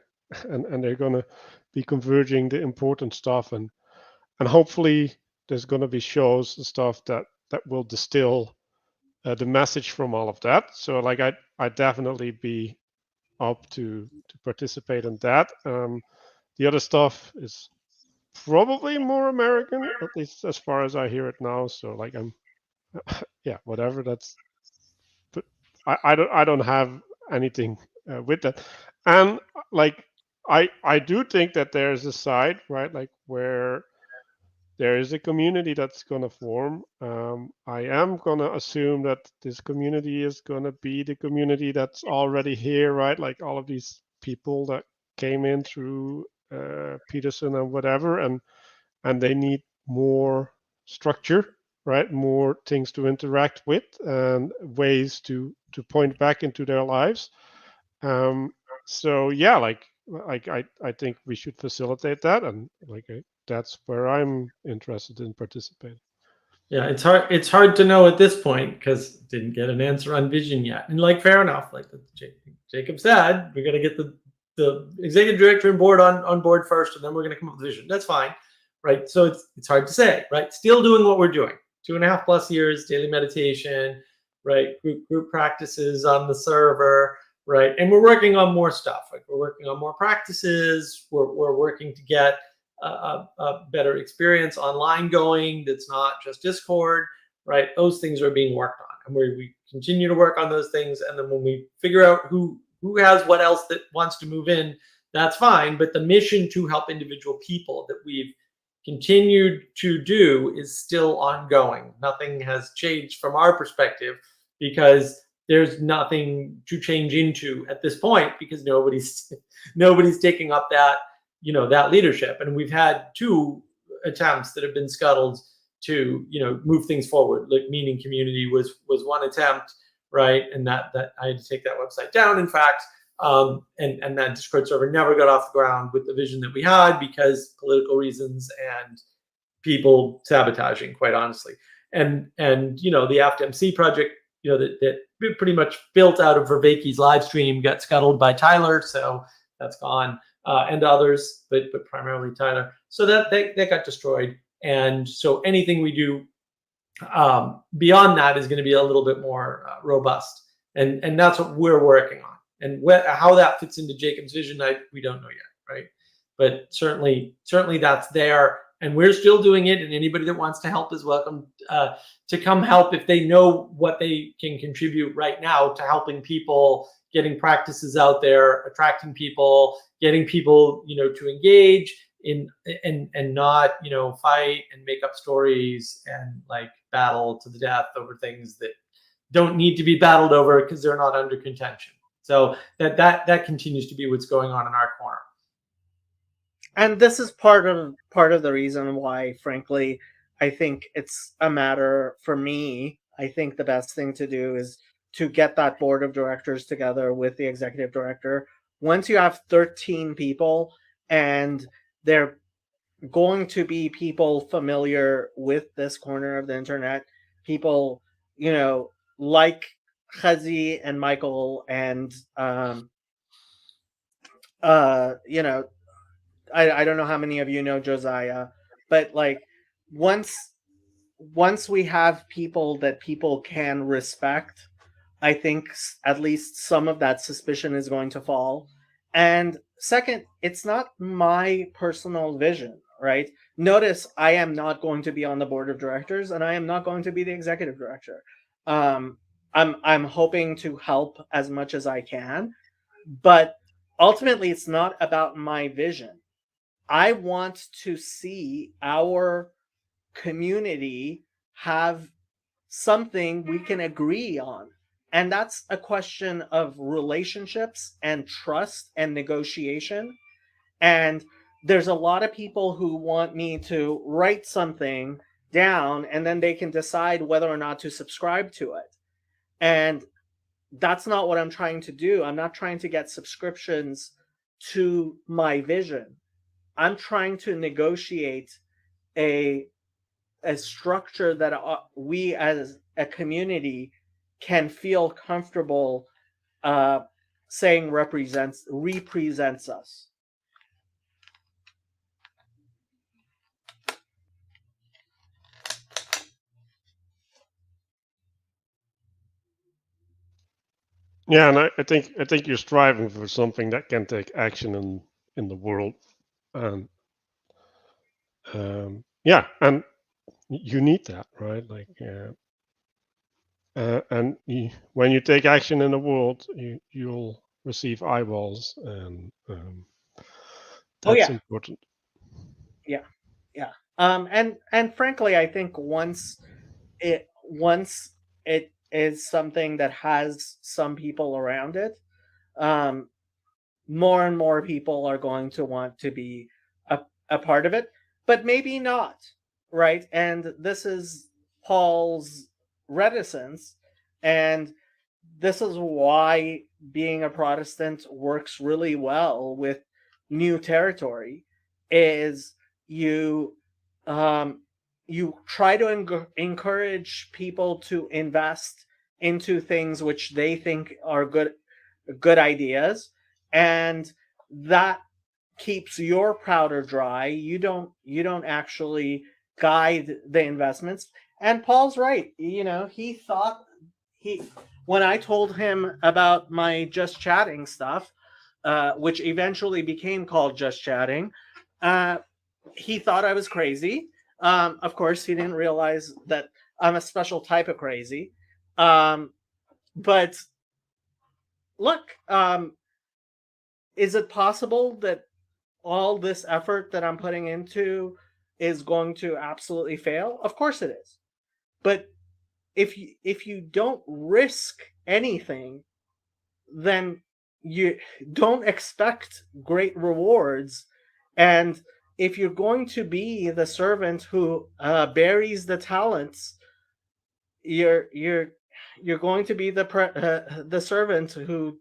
and they're going to be converging the important stuff, and hopefully there's going to be shows and stuff that will distill the message from all of that. So like I'd definitely be up to participate in that. The other stuff is probably more American, at least as far as I hear it now. So like I'm yeah, whatever. That's, but I don't have anything with that. And like I do think that there's a side, right, like where there is a community that's going to form. I am going to assume that this community is going to be the community that's already here, right? Like all of these people that came in through Peterson and whatever, and they need more structure, right? More things to interact with and ways to point back into their lives. So yeah, like I think we should facilitate that, and like that's where I'm interested in participating. Yeah, it's hard to know at this point because didn't get an answer on vision yet. And like, fair enough. Like Jacob said, we're gonna get the executive director and board on board first, and then we're gonna come up with vision. That's fine, right? So it's hard to say, right? Still doing what we're doing. 2.5+ years, daily meditation, right? Group practices on the server, right? And we're working on more stuff. Like we're working on more practices. We're working to get a better experience online going that's not just Discord, right? Those things are being worked on, and we continue to work on those things. And then when we figure out who has what else that wants to move in, that's fine. But the mission to help individual people that we've continued to do is still ongoing. Nothing has changed from our perspective because there's nothing to change into at this point because nobody's taking up that that leadership. And we've had 2 attempts that have been scuttled to move things forward. Like Meaning Community was one attempt, right? And that I had to take that website down, in fact. And that Discord server never got off the ground with the vision that we had because political reasons and people sabotaging, quite honestly. And the AftMC project, that pretty much built out of Vervaeke's live stream got scuttled by Tyler, so that's gone. and others, but primarily Tyler. So that got destroyed. And so anything we do beyond that is going to be a little bit more robust, and that's what we're working on. And how that fits into Jacob's vision, we don't know yet, right? But certainly that's there, and we're still doing it. And anybody that wants to help is welcome to come help if they know what they can contribute right now to helping people, getting practices out there, attracting people, getting people, to engage in and not, fight and make up stories and like battle to the death over things that don't need to be battled over because they're not under contention. So that continues to be what's going on in our corner. And this is part of the reason why, frankly, I think it's a matter for me. I think the best thing to do is to get that board of directors together with the executive director. Once you have 13 people, and they're going to be people familiar with this corner of the internet, people, like Chazi and Michael and, I don't know how many of you know Josiah, but like once we have people that people can respect, I think at least some of that suspicion is going to fall. And second, it's not my personal vision, right? Notice I am not going to be on the board of directors, and I am not going to be the executive director. I'm hoping to help as much as I can, but ultimately it's not about my vision. I want to see our community have something we can agree on. And that's a question of relationships and trust and negotiation. And there's a lot of people who want me to write something down and then they can decide whether or not to subscribe to it. And that's not what I'm trying to do. I'm not trying to get subscriptions to my vision. I'm trying to negotiate a structure that we as a community can feel comfortable saying represents us. Yeah, and I think you're striving for something that can take action in the world, and yeah, and you need that, right? Like, and when you take action in the world, you'll receive eyeballs, and that's important. Yeah. And frankly, I think once it is something that has some people around it, more and more people are going to want to be a part of it, but maybe not, right? And this is Paul's reticence, and this is why being a Protestant works really well with new territory. Is you try to encourage people to invest into things which they think are good ideas, and that keeps your powder dry. You don't actually guide the investments. And Paul's right. He thought when I told him about my Just Chatting stuff, which eventually became called Just Chatting, he thought I was crazy. Of course, he didn't realize that I'm a special type of crazy. But look, is it possible that all this effort that I'm putting into is going to absolutely fail? Of course it is. But if you don't risk anything, then you don't expect great rewards. And if you're going to be the servant who buries the talents, you're going to be the servant who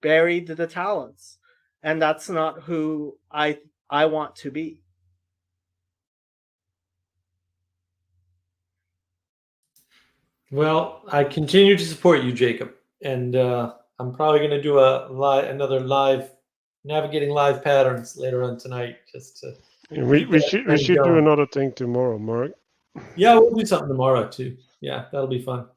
buried the talents, and that's not who I want to be. Well, I continue to support you, Jacob, and I'm probably going to do another live navigating live patterns later on tonight. Just to we should do another thing tomorrow, Mark. Yeah, we'll do something tomorrow too. Yeah, that'll be fun.